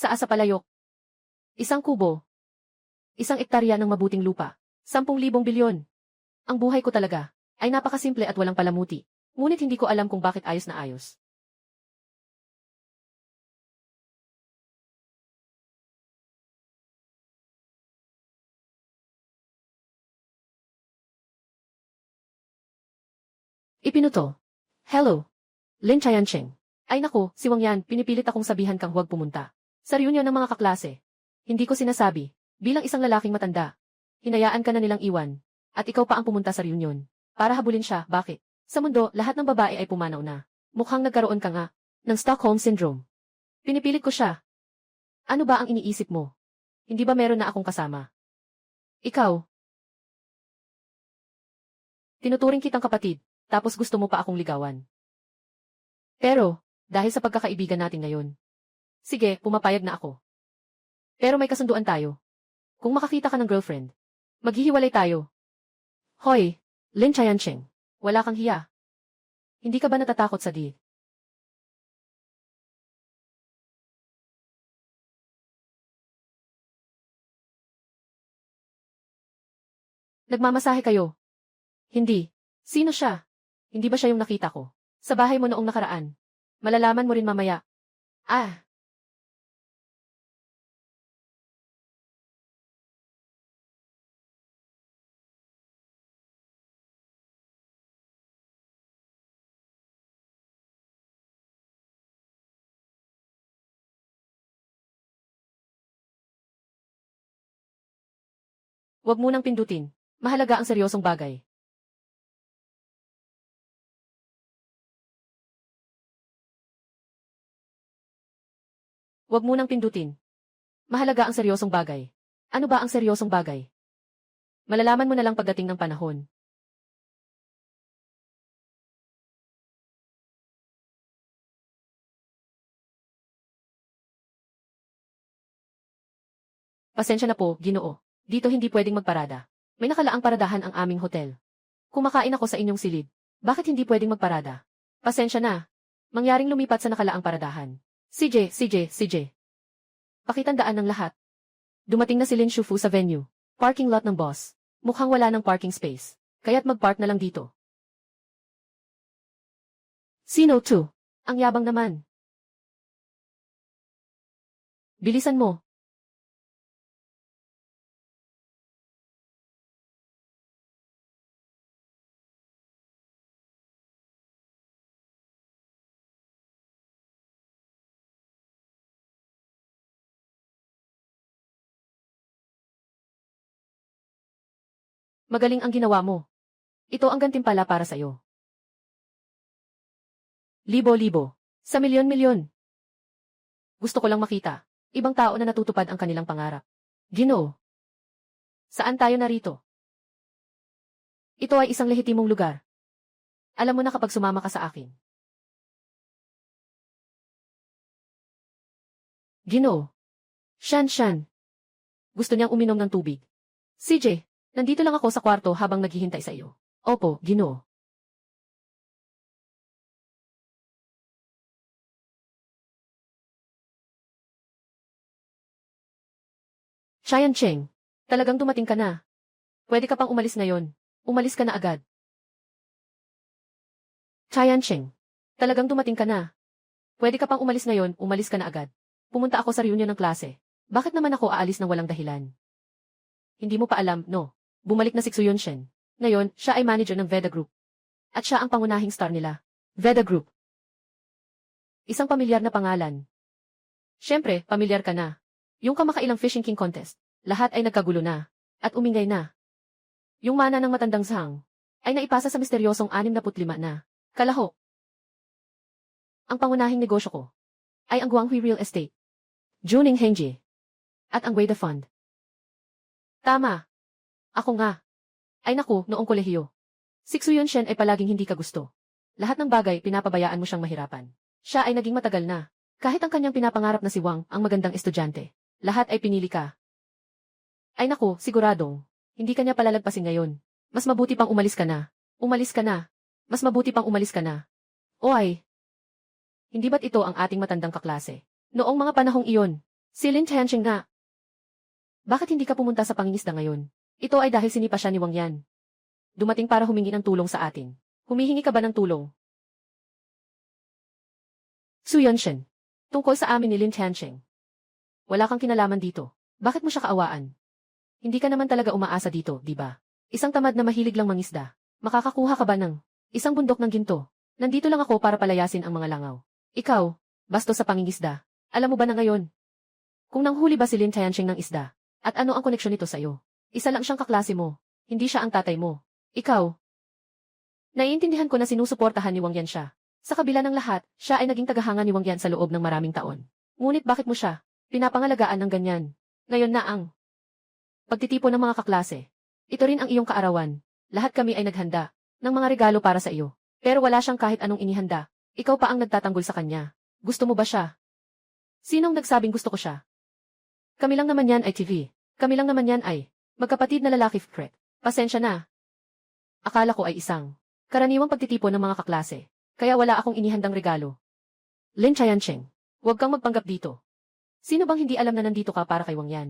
Sa Asapalayok. Isang kubo. Isang ektarya ng mabuting lupa. 10,000 bilyon. Ang buhay ko talaga ay napakasimple at walang palamuti. Ngunit hindi ko alam kung bakit ayos na ayos. Ipinuto. Hello. Lin Chayancheng. Ay nako, si Wang Yan, pinipilit akong sabihan kang huwag pumunta. Sa reunion ng mga kaklase. Hindi ko sinasabi. Bilang isang lalaking matanda. Hinayaan ka na nilang iwan. At ikaw pa ang pumunta sa reunion. Para habulin siya, bakit? Sa mundo, lahat ng babae ay pumanaw na. Mukhang nagkaroon ka nga ng Stockholm Syndrome. Pinipilit ko siya. Ano ba ang iniisip mo? Hindi ba meron na akong kasama? Ikaw. Tinuturing kitang kapatid, tapos gusto mo pa akong ligawan. Pero, dahil sa pagkakaibigan natin ngayon. Sige, pumapayag na ako. Pero may kasunduan tayo. Kung makakita ka ng girlfriend, maghihiwalay tayo. Hoy, Lin Chayancheng, wala kang hiya. Hindi ka ba natatakot sa di? Nagmamasahe kayo? Hindi. Sino siya? Hindi ba siya yung nakita ko? Sa bahay mo noong nakaraan. Malalaman mo rin mamaya. Ah, wag mo nang pindutin. Mahalaga ang seryosong bagay. Wag mo nang pindutin. Mahalaga ang seryosong bagay. Ano ba ang seryosong bagay? Malalaman mo na lang pagdating ng panahon. Pasensya na po, Ginoo. Dito hindi pwedeng magparada. May nakalaang paradahan ang aming hotel. Kumakain ako sa inyong silid. Bakit hindi pwedeng magparada? Pasensya na. Mangyaring lumipat sa nakalaang paradahan. CJ. Pakitandaan ng lahat. Dumating na si Lin Shufu sa venue. Parking lot ng boss. Mukhang wala ng parking space. Kaya't mag-park na lang dito. Sino to? Ang yabang naman. Bilisan mo. Magaling ang ginawa mo. Ito ang gantimpala para sa'yo. Libo-libo. Sa milyon-milyon. Gusto ko lang makita. Ibang tao na natutupad ang kanilang pangarap. Ginoo. Saan tayo narito? Ito ay isang lehitimong lugar. Alam mo na kapag sumama ka sa akin. Ginoo. Shan. Gusto niyang uminom ng tubig. CJ, nandito lang ako sa kwarto habang naghihintay sa iyo. Opo, Ginoo. Cheyenne Cheng, talagang dumating ka na. Pwede ka pang umalis ngayon. Umalis ka na agad. Cheyenne Cheng, talagang dumating ka na. Pwede ka pang umalis ngayon, umalis ka na agad. Pumunta ako sa reunion ng klase. Bakit naman ako aalis ng walang dahilan? Hindi mo pa alam, no? Bumalik na si Xuyun Shen. Ngayon, siya ay manager ng Veda Group. At siya ang pangunahing star nila. Veda Group. Isang pamilyar na pangalan. Siyempre, pamilyar ka na. Yung kamakailang Fishing King Contest, lahat ay nagkagulo na. At umingay na. Yung mana ng matandang Zhang ay naipasa sa misteryosong 65 na kalahok. Ang pangunahing negosyo ko ay ang Guanghui Real Estate, Juning Hengji, at ang Weida Fund. Tama. Ako nga. Ay naku, noong kolehiyo. Si Xuyun Shen ay palaging hindi ka gusto. Lahat ng bagay pinapabayaan mo siyang mahirapan. Siya ay naging matagal na. Kahit ang kanyang pinapangarap na si Wang ang magandang estudyante, lahat ay pinili ka. Ay naku, siguradong, hindi kanya palalagpasin ngayon. Mas mabuti pang umalis ka na. Umalis ka na. Mas mabuti pang umalis ka na. O ay. Hindi ba't ito ang ating matandang kaklase? Noong mga panahong iyon, si Lin Tianqing nga. Bakit hindi ka pumunta sa pangingisda ngayon? Ito ay dahil sinipa siya ni Wang Yan. Dumating para humingi ng tulong sa atin. Humihingi ka ba ng tulong? Xuyun Shen. Tungkol sa amin ni Lin Tianqing. Wala kang kinalaman dito. Bakit mo siya kaawaan? Hindi ka naman talaga umaasa dito, di ba? Isang tamad na mahilig lang mangisda. Makakakuha ka ba ng isang bundok ng ginto? Nandito lang ako para palayasin ang mga langaw. Ikaw, bastos sa pangingisda. Alam mo ba na ngayon? Kung nanghuli ba si Lin Tianqing ng isda? At ano ang koneksyon nito sa'yo? Isa lang siyang kaklase mo. Hindi siya ang tatay mo. Ikaw. Naiintindihan ko na sinusuportahan ni Wang Yan siya. Sa kabila ng lahat, siya ay naging tagahanga ni Wang Yan sa loob ng maraming taon. Ngunit bakit mo siya pinapangalagaan ng ganyan? Ngayon na ang pagtitipon ng mga kaklase. Ito rin ang iyong kaarawan. Lahat kami ay naghanda ng mga regalo para sa iyo. Pero wala siyang kahit anong inihanda. Ikaw pa ang nagtatanggol sa kanya. Gusto mo ba siya? Sinong nagsabing gusto ko siya? Kami lang naman yan ay TV. Kami lang naman yan ay magkapatid na lalaki Fred. Pasensya na. Akala ko ay isang karaniwang pagtitipon ng mga kaklase. Kaya wala akong inihandang regalo. Lin Tianqing, huwag kang magpanggap dito. Sino bang hindi alam na nandito ka para kay Wang Yan?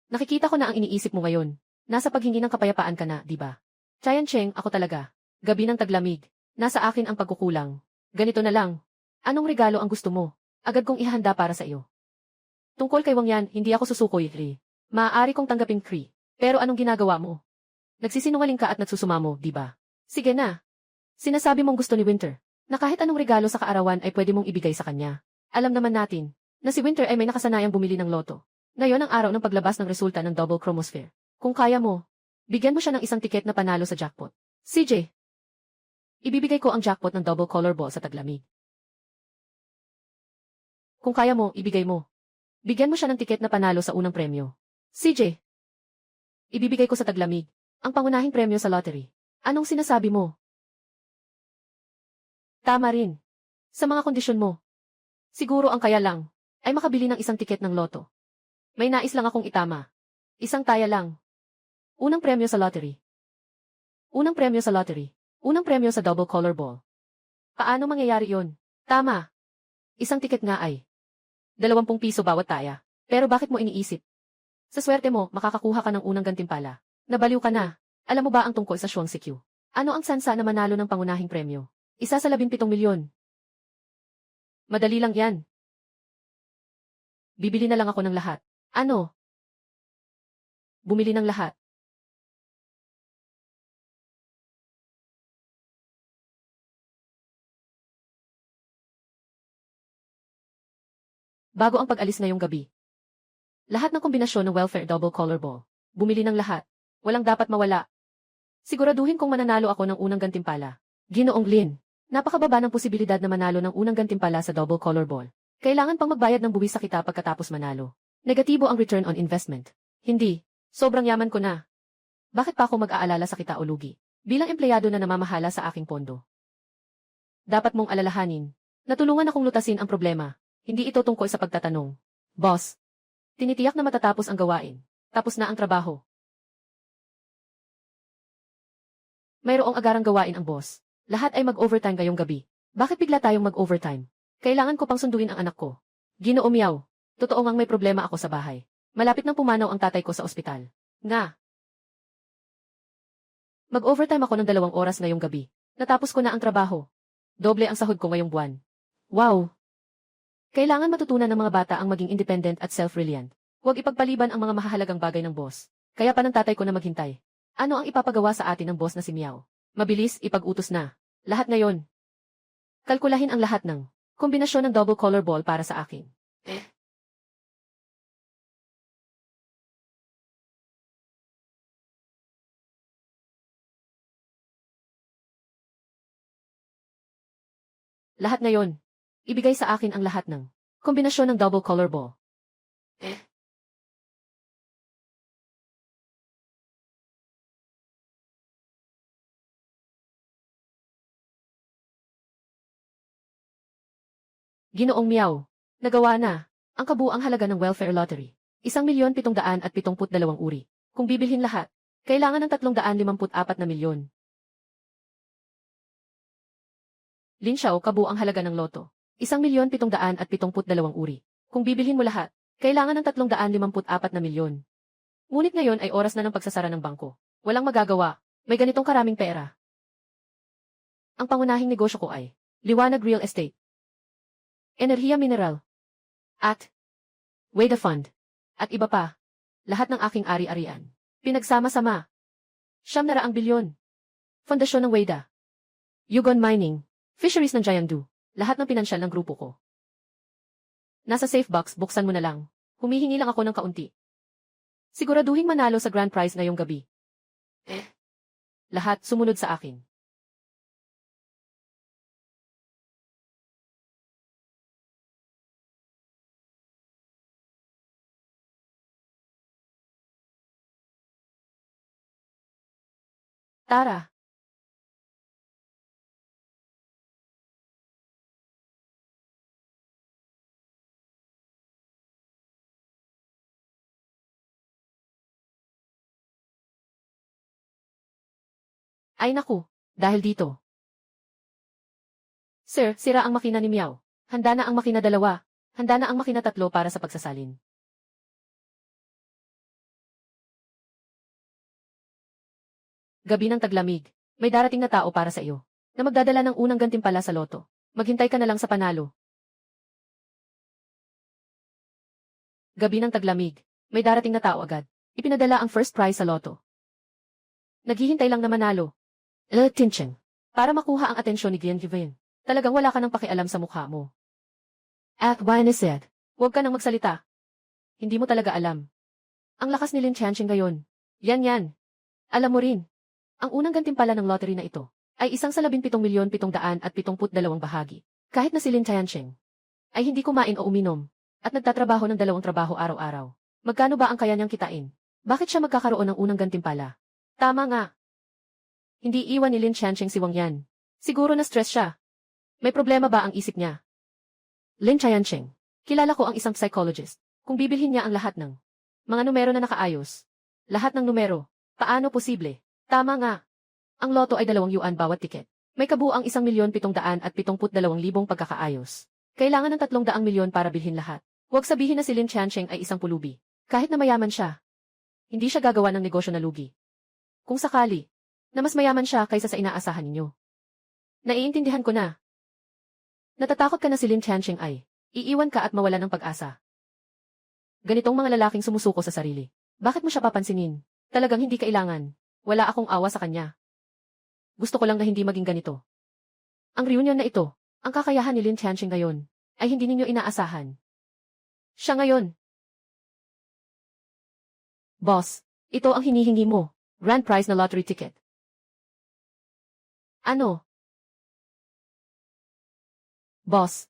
Nakikita ko na ang iniisip mo ngayon. Nasa paghingi ng kapayapaan ka na, di ba? Tianqing, ako talaga. Gabi ng taglamig. Nasa akin ang pagkukulang. Ganito na lang. Anong regalo ang gusto mo? Agad kong ihanda para sa iyo. Tungkol kay Wang Yan, hindi ako susukoy, Ri. Maaari kong tanggapin, Kri. Pero anong ginagawa mo? Nagsisinungaling ka at nagsusumamo, di ba? Sige na. Sinasabi mong gusto ni Winter, na kahit anong regalo sa kaarawan ay pwede mong ibigay sa kanya. Alam naman natin, na si Winter ay may nakasanayang bumili ng loto. Ngayon ang araw ng paglabas ng resulta ng Double Chromosphere. Kung kaya mo, bigyan mo siya ng isang tiket na panalo sa jackpot. CJ, ibibigay ko ang jackpot ng double color ball sa taglamig. Kung kaya mo, ibigay mo. Bigyan mo siya ng tiket na panalo sa unang premyo. CJ, ibibigay ko sa taglamig ang pangunahing premyo sa lottery. Anong sinasabi mo? Tama rin. Sa mga kondisyon mo. Siguro ang kaya lang ay makabili ng isang tiket ng loto. May nais lang akong itama. Isang taya lang. Unang premyo sa lottery. Unang premyo sa lottery. Unang premyo sa double color ball. Paano mangyayari yon? Tama. Isang tiket nga ay 20 piso bawat taya. Pero bakit mo iniisip? Sa swerte mo, makakakuha ka ng unang gantimpala. Nabaliw ka na. Alam mo ba ang tungkol sa Shuang Sikyu? Ano ang sansa na manalo ng pangunahing premyo? Isa sa 17 milyon. Madali lang yan. Bibili na lang ako ng lahat. Ano? Bumili ng lahat. Bago ang pag-alis ngayong gabi. Lahat ng kombinasyon ng welfare double color ball. Bumili ng lahat. Walang dapat mawala. Siguraduhin kung mananalo ako ng unang gantimpala. Ginoong Lin, napakababa ng posibilidad na manalo ng unang gantimpala sa double color ball. Kailangan pang magbayad ng buwis sa kita pagkatapos manalo. Negatibo ang return on investment. Hindi. Sobrang yaman ko na. Bakit pa ako mag-aalala sa kita o lugi? Bilang empleyado na namamahala sa aking pondo. Dapat mong alalahanin. Natulungan akong lutasin ang problema. Hindi ito tungkol sa pagtatanong. Boss, tinitiyak na matatapos ang gawain. Tapos na ang trabaho. Mayroong agarang gawain ang boss. Lahat ay mag-overtime ngayong gabi. Bakit bigla tayong mag-overtime? Kailangan ko pang sunduin ang anak ko. Ginoo Miao, totoo ngang may problema ako sa bahay. Malapit nang pumanaw ang tatay ko sa ospital. Nga. Mag-overtime ako ng 2 oras ngayong gabi. Natapos ko na ang trabaho. Doble ang sahod ko ngayong buwan. Wow! Kailangan matutunan ng mga bata ang maging independent at self-reliant. Huwag ipagpaliban ang mga mahahalagang bagay ng boss. Kaya pa ng tatay ko na maghintay. Ano ang ipapagawa sa atin ng boss na si Miao? Mabilis, ipag-utos na. Lahat ngayon. Kalkulahin ang lahat ng kombinasyon ng double color ball para sa akin. Lahat ngayon. Ibigay sa akin ang lahat ng kombinasyon ng double color ball. Ginoong Miao. Nagawa na. Ang kabuang halaga ng welfare lottery. 1,772,000 uri. Kung bibilhin lahat, kailangan ng 354 na milyon. Lin Xiao, kabuang halaga ng loto. 1,772,000 uri. Kung bibilhin mo lahat, kailangan ng 354 na milyon. Ngunit ngayon ay oras na ng pagsasara ng bangko. Walang magagawa. May ganitong karaming pera. Ang pangunahing negosyo ko ay Liwanag Real Estate, Enerhiya Mineral, at Weda Fund, at iba pa. Lahat ng aking ari-arian. Pinagsama-sama. 900 bilyon. Fondasyon ng Weda. Yugon Mining. Fisheries ng Jiangdu. Lahat ng pinansyal ng grupo ko. Nasa safe box, buksan mo na lang. Humihingi lang ako ng kaunti. Siguraduhin manalo sa grand prize ngayong gabi. Lahat sumunod sa akin. Tara. Ay naku, dahil dito. Sir, sira ang makina ni Miao. Handa na ang makina 2. Handa na ang makina 3 para sa pagsasalin. Gabi ng taglamig. May darating na tao para sa iyo. Na magdadala ng unang gantimpala sa loto. Maghintay ka na lang sa panalo. Gabi ng taglamig. May darating na tao agad. Ipinadala ang first prize sa loto. Naghihintay lang na manalo. Tincheng. Para makuha ang atensyon ni Gian Given. Talagang wala ka ng pakialam sa mukha mo. At Wine said, huwag ka nang magsalita. Hindi mo talaga alam. Ang lakas ni Lin Tianqing ngayon. Yan. Alam mo rin. Ang unang gantimpala ng lottery na ito ay 1,17,772,000 bahagi. Kahit na si Lin Tianqing ay hindi kumain o uminom at nagtatrabaho ng 2 trabaho araw-araw. Magkano ba ang kaya niyang kitain? Bakit siya magkakaroon ng unang gantimpala? Tama nga. Hindi iwan ni Lin Tianqing si Wang Yan. Siguro na stress siya. May problema ba ang isip niya? Lin Tianqing. Kilala ko ang isang psychologist. Kung bibilhin niya ang lahat ng mga numero na nakaayos. Lahat ng numero. Paano posible? Tama nga. Ang loto ay 2 yuan bawat tiket. May kabuuang 1,772,000 pagkakaayos. Kailangan ng 300 milyon para bilhin lahat. Huwag sabihin na si Lin Chancheng ay isang pulubi. Kahit na mayaman siya, hindi siya gagawa ng negosyo na lugi. Kung sakali, na mas mayaman siya kaysa sa inaasahan ninyo. Naiintindihan ko na. Natatakot ka na si Lin Chancheng ay iiwan ka at mawala ng pag-asa. Ganitong mga lalaking sumusuko sa sarili. Bakit mo siya papansinin? Talagang hindi kailangan. Wala akong awa sa kanya. Gusto ko lang na hindi maging ganito. Ang reunion na ito, ang kakayahan ni Lin Chancheng ngayon, ay hindi ninyo inaasahan. Siya ngayon. Boss, ito ang hinihingi mo. Grand prize na lottery ticket. Ano? Boss,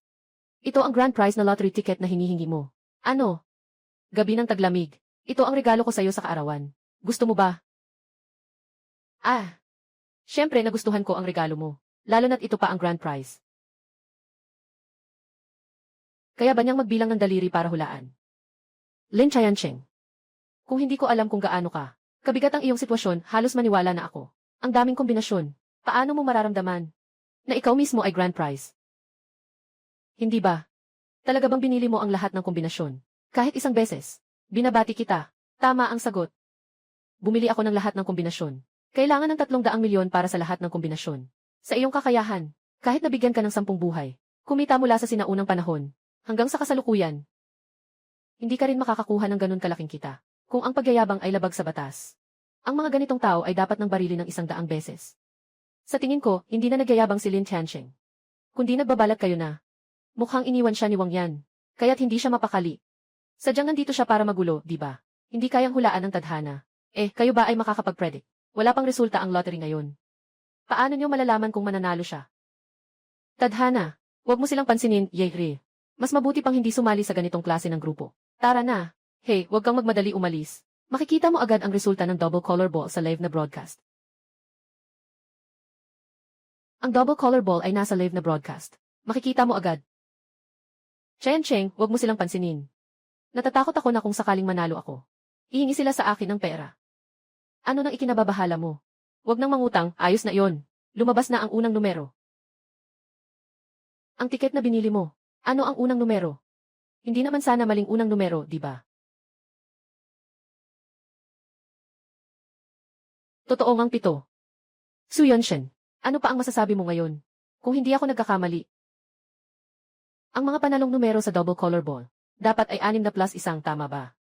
ito ang grand prize na lottery ticket na hinihingi mo. Ano? Gabi ng taglamig. Ito ang regalo ko sa iyo sa kaarawan. Gusto mo ba? Siyempre nagustuhan ko ang regalo mo. Lalo na't ito pa ang grand prize. Kaya ba niyang magbilang ng daliri para hulaan? Lin Chancheng. Kung hindi ko alam kung gaano ka kabigat ang iyong sitwasyon, halos maniwala na ako. Ang daming kombinasyon. Paano mo mararamdaman na ikaw mismo ay grand prize? Hindi ba? Talaga bang binili mo ang lahat ng kombinasyon? Kahit isang beses. Binabati kita. Tama ang sagot. Bumili ako ng lahat ng kombinasyon. Kailangan ng 300 milyon para sa lahat ng kombinasyon. Sa iyong kakayahan, kahit nabigyan ka ng 10 buhay, kumita mula sa sinaunang panahon, hanggang sa kasalukuyan. Hindi ka rin makakakuha ng ganun kalaking kita, kung ang pagyayabang ay labag sa batas. Ang mga ganitong tao ay dapat nang barili ng 100 beses. Sa tingin ko, hindi na nagyayabang si Lin Chancheng. Kundi nagbabalat kayo na. Mukhang iniwan siya ni Wang Yan, kaya't hindi siya mapakali. Sadyang nandito siya para magulo, di ba? Hindi kayang hulaan ng tadhana. Kayo ba ay makakapag-predict? Wala pang resulta ang lottery ngayon. Paano niyo malalaman kung mananalo siya? Tadhana, huwag mo silang pansinin, Yehri. Mas mabuti pang hindi sumali sa ganitong klase ng grupo. Tara na. Hey, huwag kang magmadali umalis. Makikita mo agad ang resulta ng double color ball sa live na broadcast. Ang double color ball ay nasa live na broadcast. Makikita mo agad. Chancheng, huwag mo silang pansinin. Natatakot ako na kung sakaling manalo ako. Ihingi sila sa akin ng pera. Ano nang ikinababahala mo? Huwag nang mangutang, ayos na iyon. Lumabas na ang unang numero. Ang tiket na binili mo, ano ang unang numero? Hindi naman sana maling unang numero, di ba? Totoo ngang 7. Su Yunshen, ano pa ang masasabi mo ngayon? Kung hindi ako nagkakamali. Ang mga panalong numero sa double color ball, dapat ay 6 na plus 1, tama ba?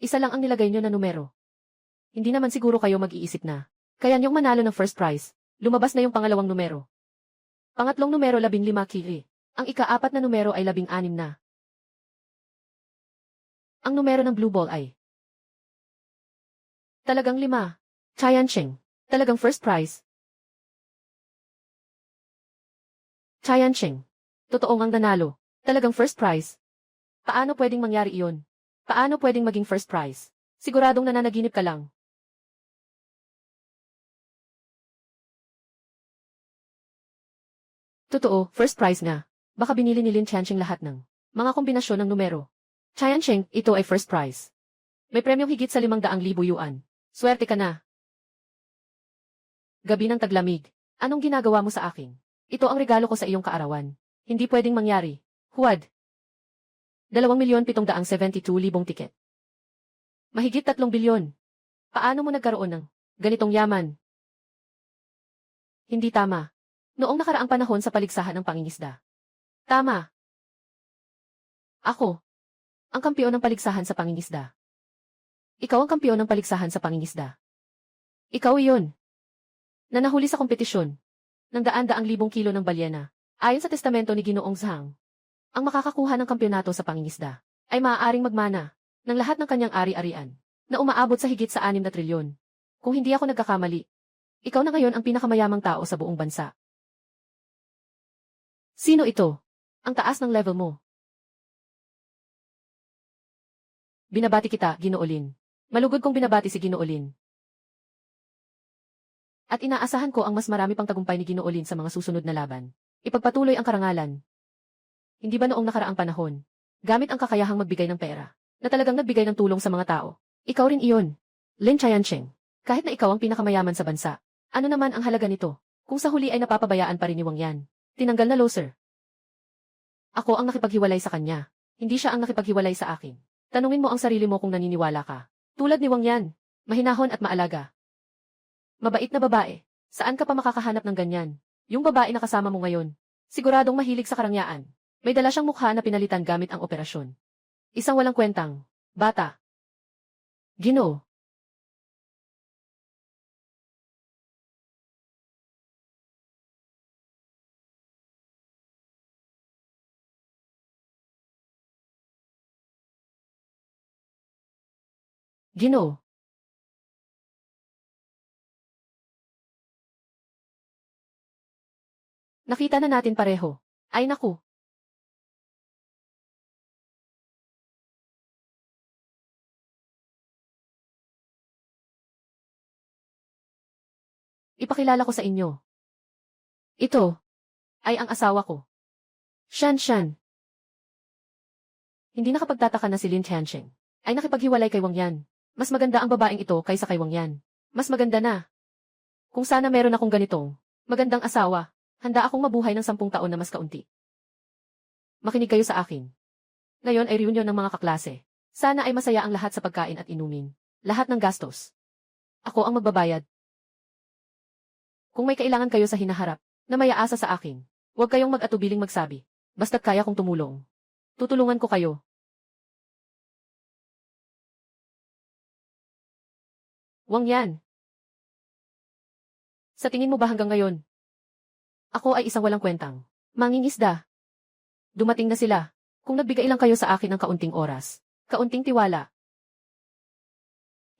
Isa lang ang nilagay nyo na numero. Hindi naman siguro kayo mag-iisip na. Kaya niyong manalo ng first prize, lumabas na yung pangalawang numero. Pangatlong numero 15 kili. Ang ika-4 na numero ay 16 na. Ang numero ng blue ball ay talagang 5. Chancheng, talagang first prize. Chancheng, totoo ngang nanalo. Talagang first prize. Paano pwedeng mangyari iyon? Paano pwedeng maging first prize? Siguradong nananaginip ka lang. Totoo, first prize nga. Baka binili ni Lin Chancheng lahat ng mga kombinasyon ng numero. Chancheng, ito ay first prize. May premyong higit sa 500,000 yuan. Swerte ka na. Gabi ng taglamig. Anong ginagawa mo sa akin? Ito ang regalo ko sa iyong kaarawan. Hindi pwedeng mangyari. Huwad. 2,772,000 tiket. Mahigit 3 bilyon. Paano mo nagkaroon ng ganitong yaman? Hindi tama. Noong nakaraang panahon sa paligsahan ng pangingisda. Tama. Ako. Ang kampiyon ng paligsahan sa pangingisda. Ikaw ang kampiyon ng paligsahan sa pangingisda. Ikaw iyon. Na nahuli sa kompetisyon. Ng daan-daang libong kilo ng balyena. Ayon sa testamento ni Ginoong Zhang. Ang makakakuha ng kampyonato sa pangingisda ay maaaring magmana ng lahat ng kanyang ari-arian na umaabot sa higit sa 6 na trilyon. Kung hindi ako nagkakamali, ikaw na ngayon ang pinakamayamang tao sa buong bansa. Sino ito? Ang taas ng level mo. Binabati kita, Ginoo Lin. Malugod kong binabati si Ginoo Lin. At inaasahan ko ang mas marami pang tagumpay ni Ginoo Lin sa mga susunod na laban. Ipagpatuloy ang karangalan. Hindi ba noong nakaraang panahon, gamit ang kakayahang magbigay ng pera, na talagang nagbigay ng tulong sa mga tao? Ikaw rin iyon, Lin Chancheng. Kahit na ikaw ang pinakamayaman sa bansa, Ano naman ang halaga nito? Kung sa huli ay napapabayaan pa rin ni Wang Yan. Tinanggal na loser. Ako ang nakipaghiwalay sa kanya. Hindi siya ang nakipaghiwalay sa akin. Tanungin mo ang sarili mo kung naniniwala ka. Tulad ni Wang Yan. Mahinahon at maalaga. Mabait na babae. Saan ka pa makakahanap ng ganyan? Yung babae na kasama mo ngayon. Siguradong mahilig sa karangyaan. May dala siyang mukha na pinalitan gamit ang operasyon. Isang walang kwentang bata. Ginoo. Ginoo. Nakita na natin pareho. Ay naku. Ipakilala ko sa inyo. Ito ay ang asawa ko. Shan Shan. Hindi nakapagtataka na si Lin Tiancheng ay nakipaghiwalay kay Wang Yan. Mas maganda ang babaeng ito kaysa kay Wang Yan. Mas maganda na. Kung sana meron akong ganitong magandang asawa, handa akong mabuhay ng 10 taon na mas kaunti. Makinig kayo sa akin. Ngayon ay reunion ng mga kaklase. Sana ay masaya ang lahat sa pagkain at inumin. Lahat ng gastos. Ako ang magbabayad. Kung may kailangan kayo sa hinaharap, na may aasa sa akin, huwag kayong mag-atubiling magsabi. Basta't kaya kong tumulong. Tutulungan ko kayo. Wang Yan. Sa tingin mo ba hanggang ngayon? Ako ay isang walang kwentang mangingisda. Dumating na sila. Kung nagbigay lang kayo sa akin ng kaunting oras, kaunting tiwala.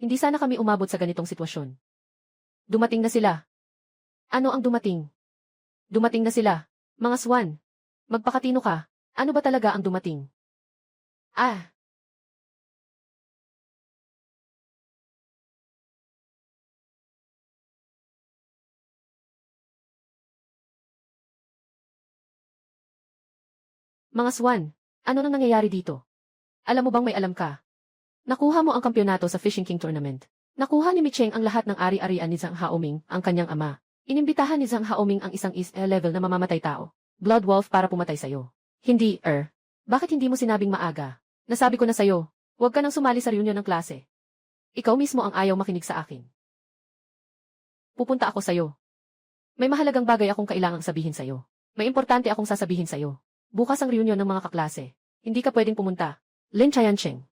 Hindi sana kami umabot sa ganitong sitwasyon. Dumating na sila. Ano ang dumating? Dumating na sila. Mga swan. Magpakatino ka. Ano ba talaga ang dumating? Ah. Mga swan. Ano nang nangyayari dito? Alam mo bang may alam ka? Nakuha mo ang kampyonato sa Fishing King Tournament. Nakuha ni Micheng ang lahat ng ari-arian ni Zhang Haoming, ang kanyang ama. Inimbitahan ni Zhang Haoming ang isang level na mamamatay tao. Blood Wolf para pumatay sa'yo. Hindi, Bakit hindi mo sinabing maaga? Nasabi ko na sa'yo, huwag ka nang sumali sa reunion ng klase. Ikaw mismo ang ayaw makinig sa akin. Pupunta ako sa'yo. May mahalagang bagay akong kailangang sabihin sa'yo. May importante akong sasabihin sa'yo. Bukas ang reunion ng mga kaklase. Hindi ka pwedeng pumunta. Lin Chayancheng.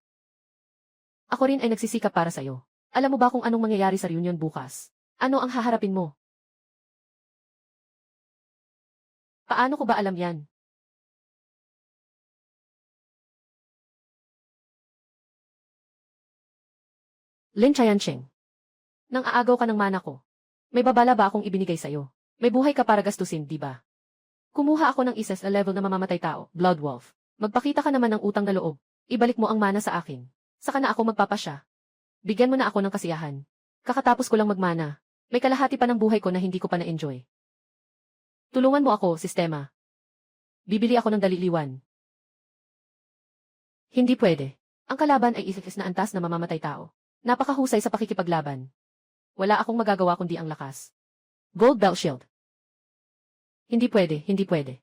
Ako rin ay nagsisikap para sa'yo. Alam mo ba kung anong mangyayari sa reunion bukas? Ano ang haharapin mo? Paano ko ba alam yan? Lin Chayancheng. Nang aagaw ka ng mana ko. May babala ba akong ibinigay sa'yo? May buhay ka para gastusin, di ba? Kumuha ako ng isa sa level na mamamatay tao, Blood Wolf. Magpakita ka naman ng utang na loob. Ibalik mo ang mana sa akin. Saka na ako magpapasya. Bigyan mo na ako ng kasiyahan. Kakatapos ko lang magmana. May kalahati pa ng buhay ko na hindi ko pa na-enjoy. Tulungan mo ako, sistema. Bibili ako ng daliliwan. Hindi pwede. Ang kalaban ay isipis na antas na mamamatay tao. Napakahusay sa pakikipaglaban. Wala akong magagawa kundi ang lakas. Gold Belt Shield. Hindi pwede, hindi pwede.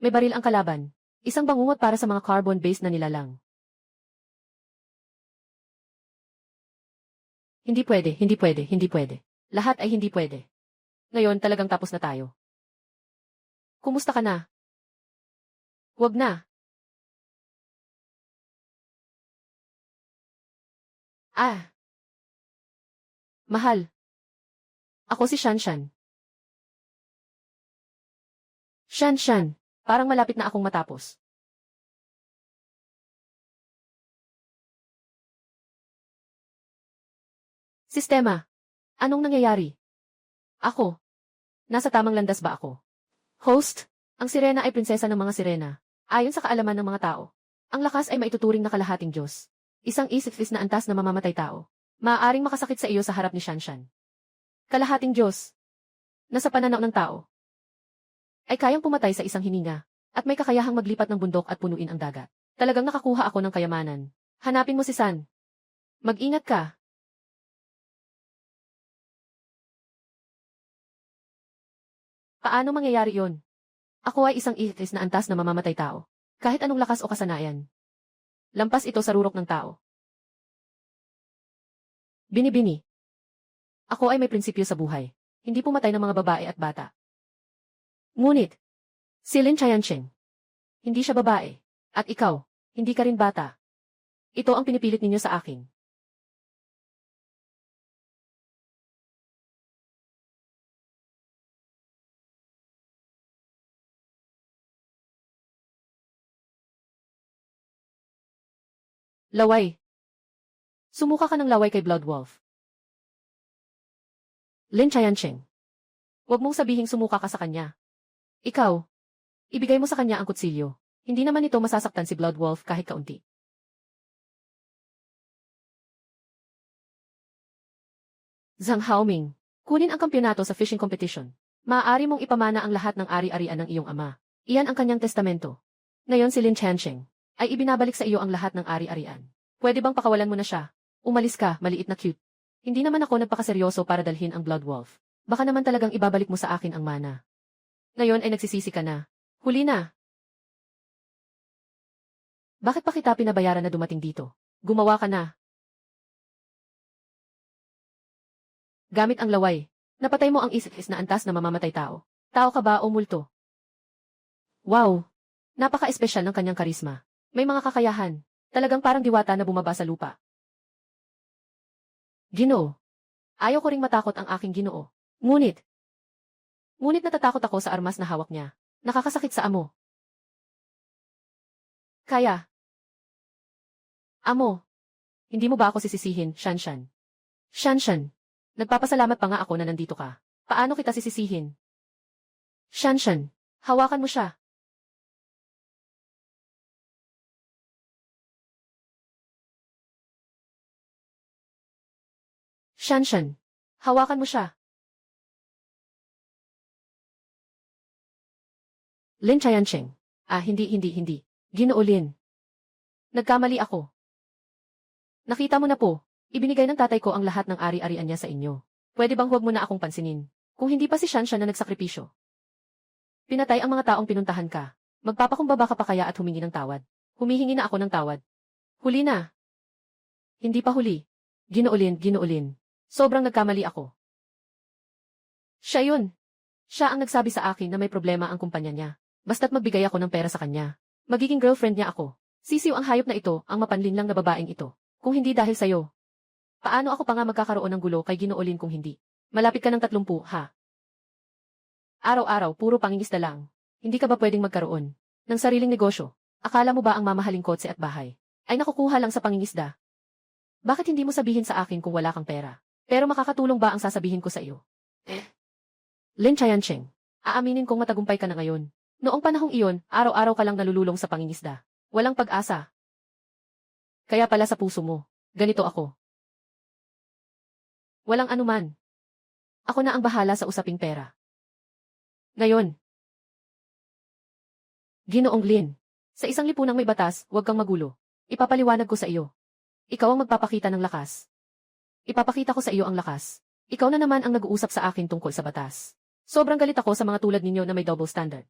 May baril ang kalaban. Isang bangungot para sa mga carbon-based na nilalang. Hindi pwede, hindi pwede, hindi pwede. Lahat ay hindi pwede. Ngayon talagang tapos na tayo. Kumusta ka na? Huwag na. Ah. Mahal. Ako si Shanshan. Shanshan. Parang malapit na akong matapos. Sistema. Anong nangyayari? Ako. Nasa tamang landas ba ako? Host. Ang sirena ay prinsesa ng mga sirena. Ayon sa kaalaman ng mga tao. Ang lakas ay maituturing na kalahating Diyos. Isang isipis na antas na mamamatay tao. Maaaring makasakit sa iyo sa harap ni Shanshan. Kalahating Diyos. Nasa pananaw ng tao. Ay kayang pumatay sa isang hininga. At may kakayahang maglipat ng bundok at punuin ang dagat. Talagang nakakuha ako ng kayamanan. Hanapin mo si San. Mag-ingat ka. Paano mangyayari yon? Ako ay isang ihtis na antas na mamamatay tao. Kahit anong lakas o kasanayan. Lampas ito sa rurok ng tao. Binibini. Ako ay may prinsipyo sa buhay. Hindi pumatay ng mga babae at bata. Ngunit, si Lin Qianqing, hindi siya babae. At ikaw, hindi ka rin bata. Ito ang pinipilit ninyo sa akin. Laway. Sumuka ka ng laway kay Blood Wolf. Lin Qianqing. Huwag mong sabihing sumuka ka sa kanya. Ikaw, ibigay mo sa kanya ang kutsilyo. Hindi naman ito masasaktan si Blood Wolf kahit kaunti. Zhang Haoming, kunin ang kampyonato sa fishing competition. Maaari mong ipamana ang lahat ng ari-arian ng iyong ama. Iyan ang kanyang testamento. Ngayon si Lin Qianqing ay ibinabalik sa iyo ang lahat ng ari-arian. Pwede bang pakawalan mo na siya? Umalis ka, maliit na cute. Hindi naman ako nagpakaseryoso para dalhin ang Blood Wolf. Baka naman talagang ibabalik mo sa akin ang mana. Ngayon ay nagsisisi ka na. Huli na. Bakit pa kita pinabayaran na dumating dito? Gumawa ka na. Gamit ang laway. Napatay mo ang is na antas na mamamatay tao. Tao ka ba o multo? Wow! Napaka-espesyal ng kanyang karisma. May mga kakayahan. Talagang parang diwata na bumaba sa lupa. Ginoo. Ayaw ko ring matakot ang aking Ginoo. Ngunit natatakot ako sa armas na hawak niya. Nakakasakit sa amo. Kaya. Amo. Hindi mo ba ako sisisihin, Shanshan? Shanshan. Nagpapasalamat pa nga ako na nandito ka. Paano kita sisisihin? Shanshan. Hawakan mo siya. Shanshan. Hawakan mo siya. Lin Qianqing. Hindi. Ginoo Lin. Nagkamali ako. Nakita mo na po, ibinigay ng tatay ko ang lahat ng ari-arian niya sa inyo. Pwede bang huwag mo na akong pansinin? Kung hindi pa si Shanshan na nagsakripisyo. Pinatay ang mga taong pinuntahan ka. Magpapakumbaba ka pa kaya at humingi ng tawad. Humihingi na ako ng tawad. Huli na. Hindi pa huli. Ginoo Lin. Sobrang nagkamali ako. Siya yun. Siya ang nagsabi sa akin na may problema ang kumpanya niya. Basta't magbigay ako ng pera sa kanya. Magiging girlfriend niya ako. Sisiw ang hayop na ito, ang mapanlinlang na babaeng ito. Kung hindi dahil sa'yo. Paano ako pa nga magkakaroon ng gulo kay Ginoo Lin kung hindi? Malapit ka ng 30, ha? Araw-araw, puro pangingisda lang. Hindi ka ba pwedeng magkaroon ng sariling negosyo? Akala mo ba ang mamahaling kotse at bahay ay nakukuha lang sa pangingisda? Bakit hindi mo sabihin sa akin kung wala kang pera? Pero makakatulong ba ang sasabihin ko sa iyo? Lin Qianqing, aaminin kong matagumpay ka na ngayon. Noong panahong iyon, araw-araw ka lang nalululong sa pangingisda. Walang pag-asa. Kaya pala sa puso mo, ganito ako. Walang anuman. Ako na ang bahala sa usaping pera. Ngayon, Ginoong Lin, sa isang lipunang may batas, huwag kang magulo. Ipapaliwanag ko sa iyo. Ikaw ang magpapakita ng lakas. Ipapakita ko sa iyo ang lakas. Ikaw na naman ang nag-uusap sa akin tungkol sa batas. Sobrang galit ako sa mga tulad ninyo na may double standard.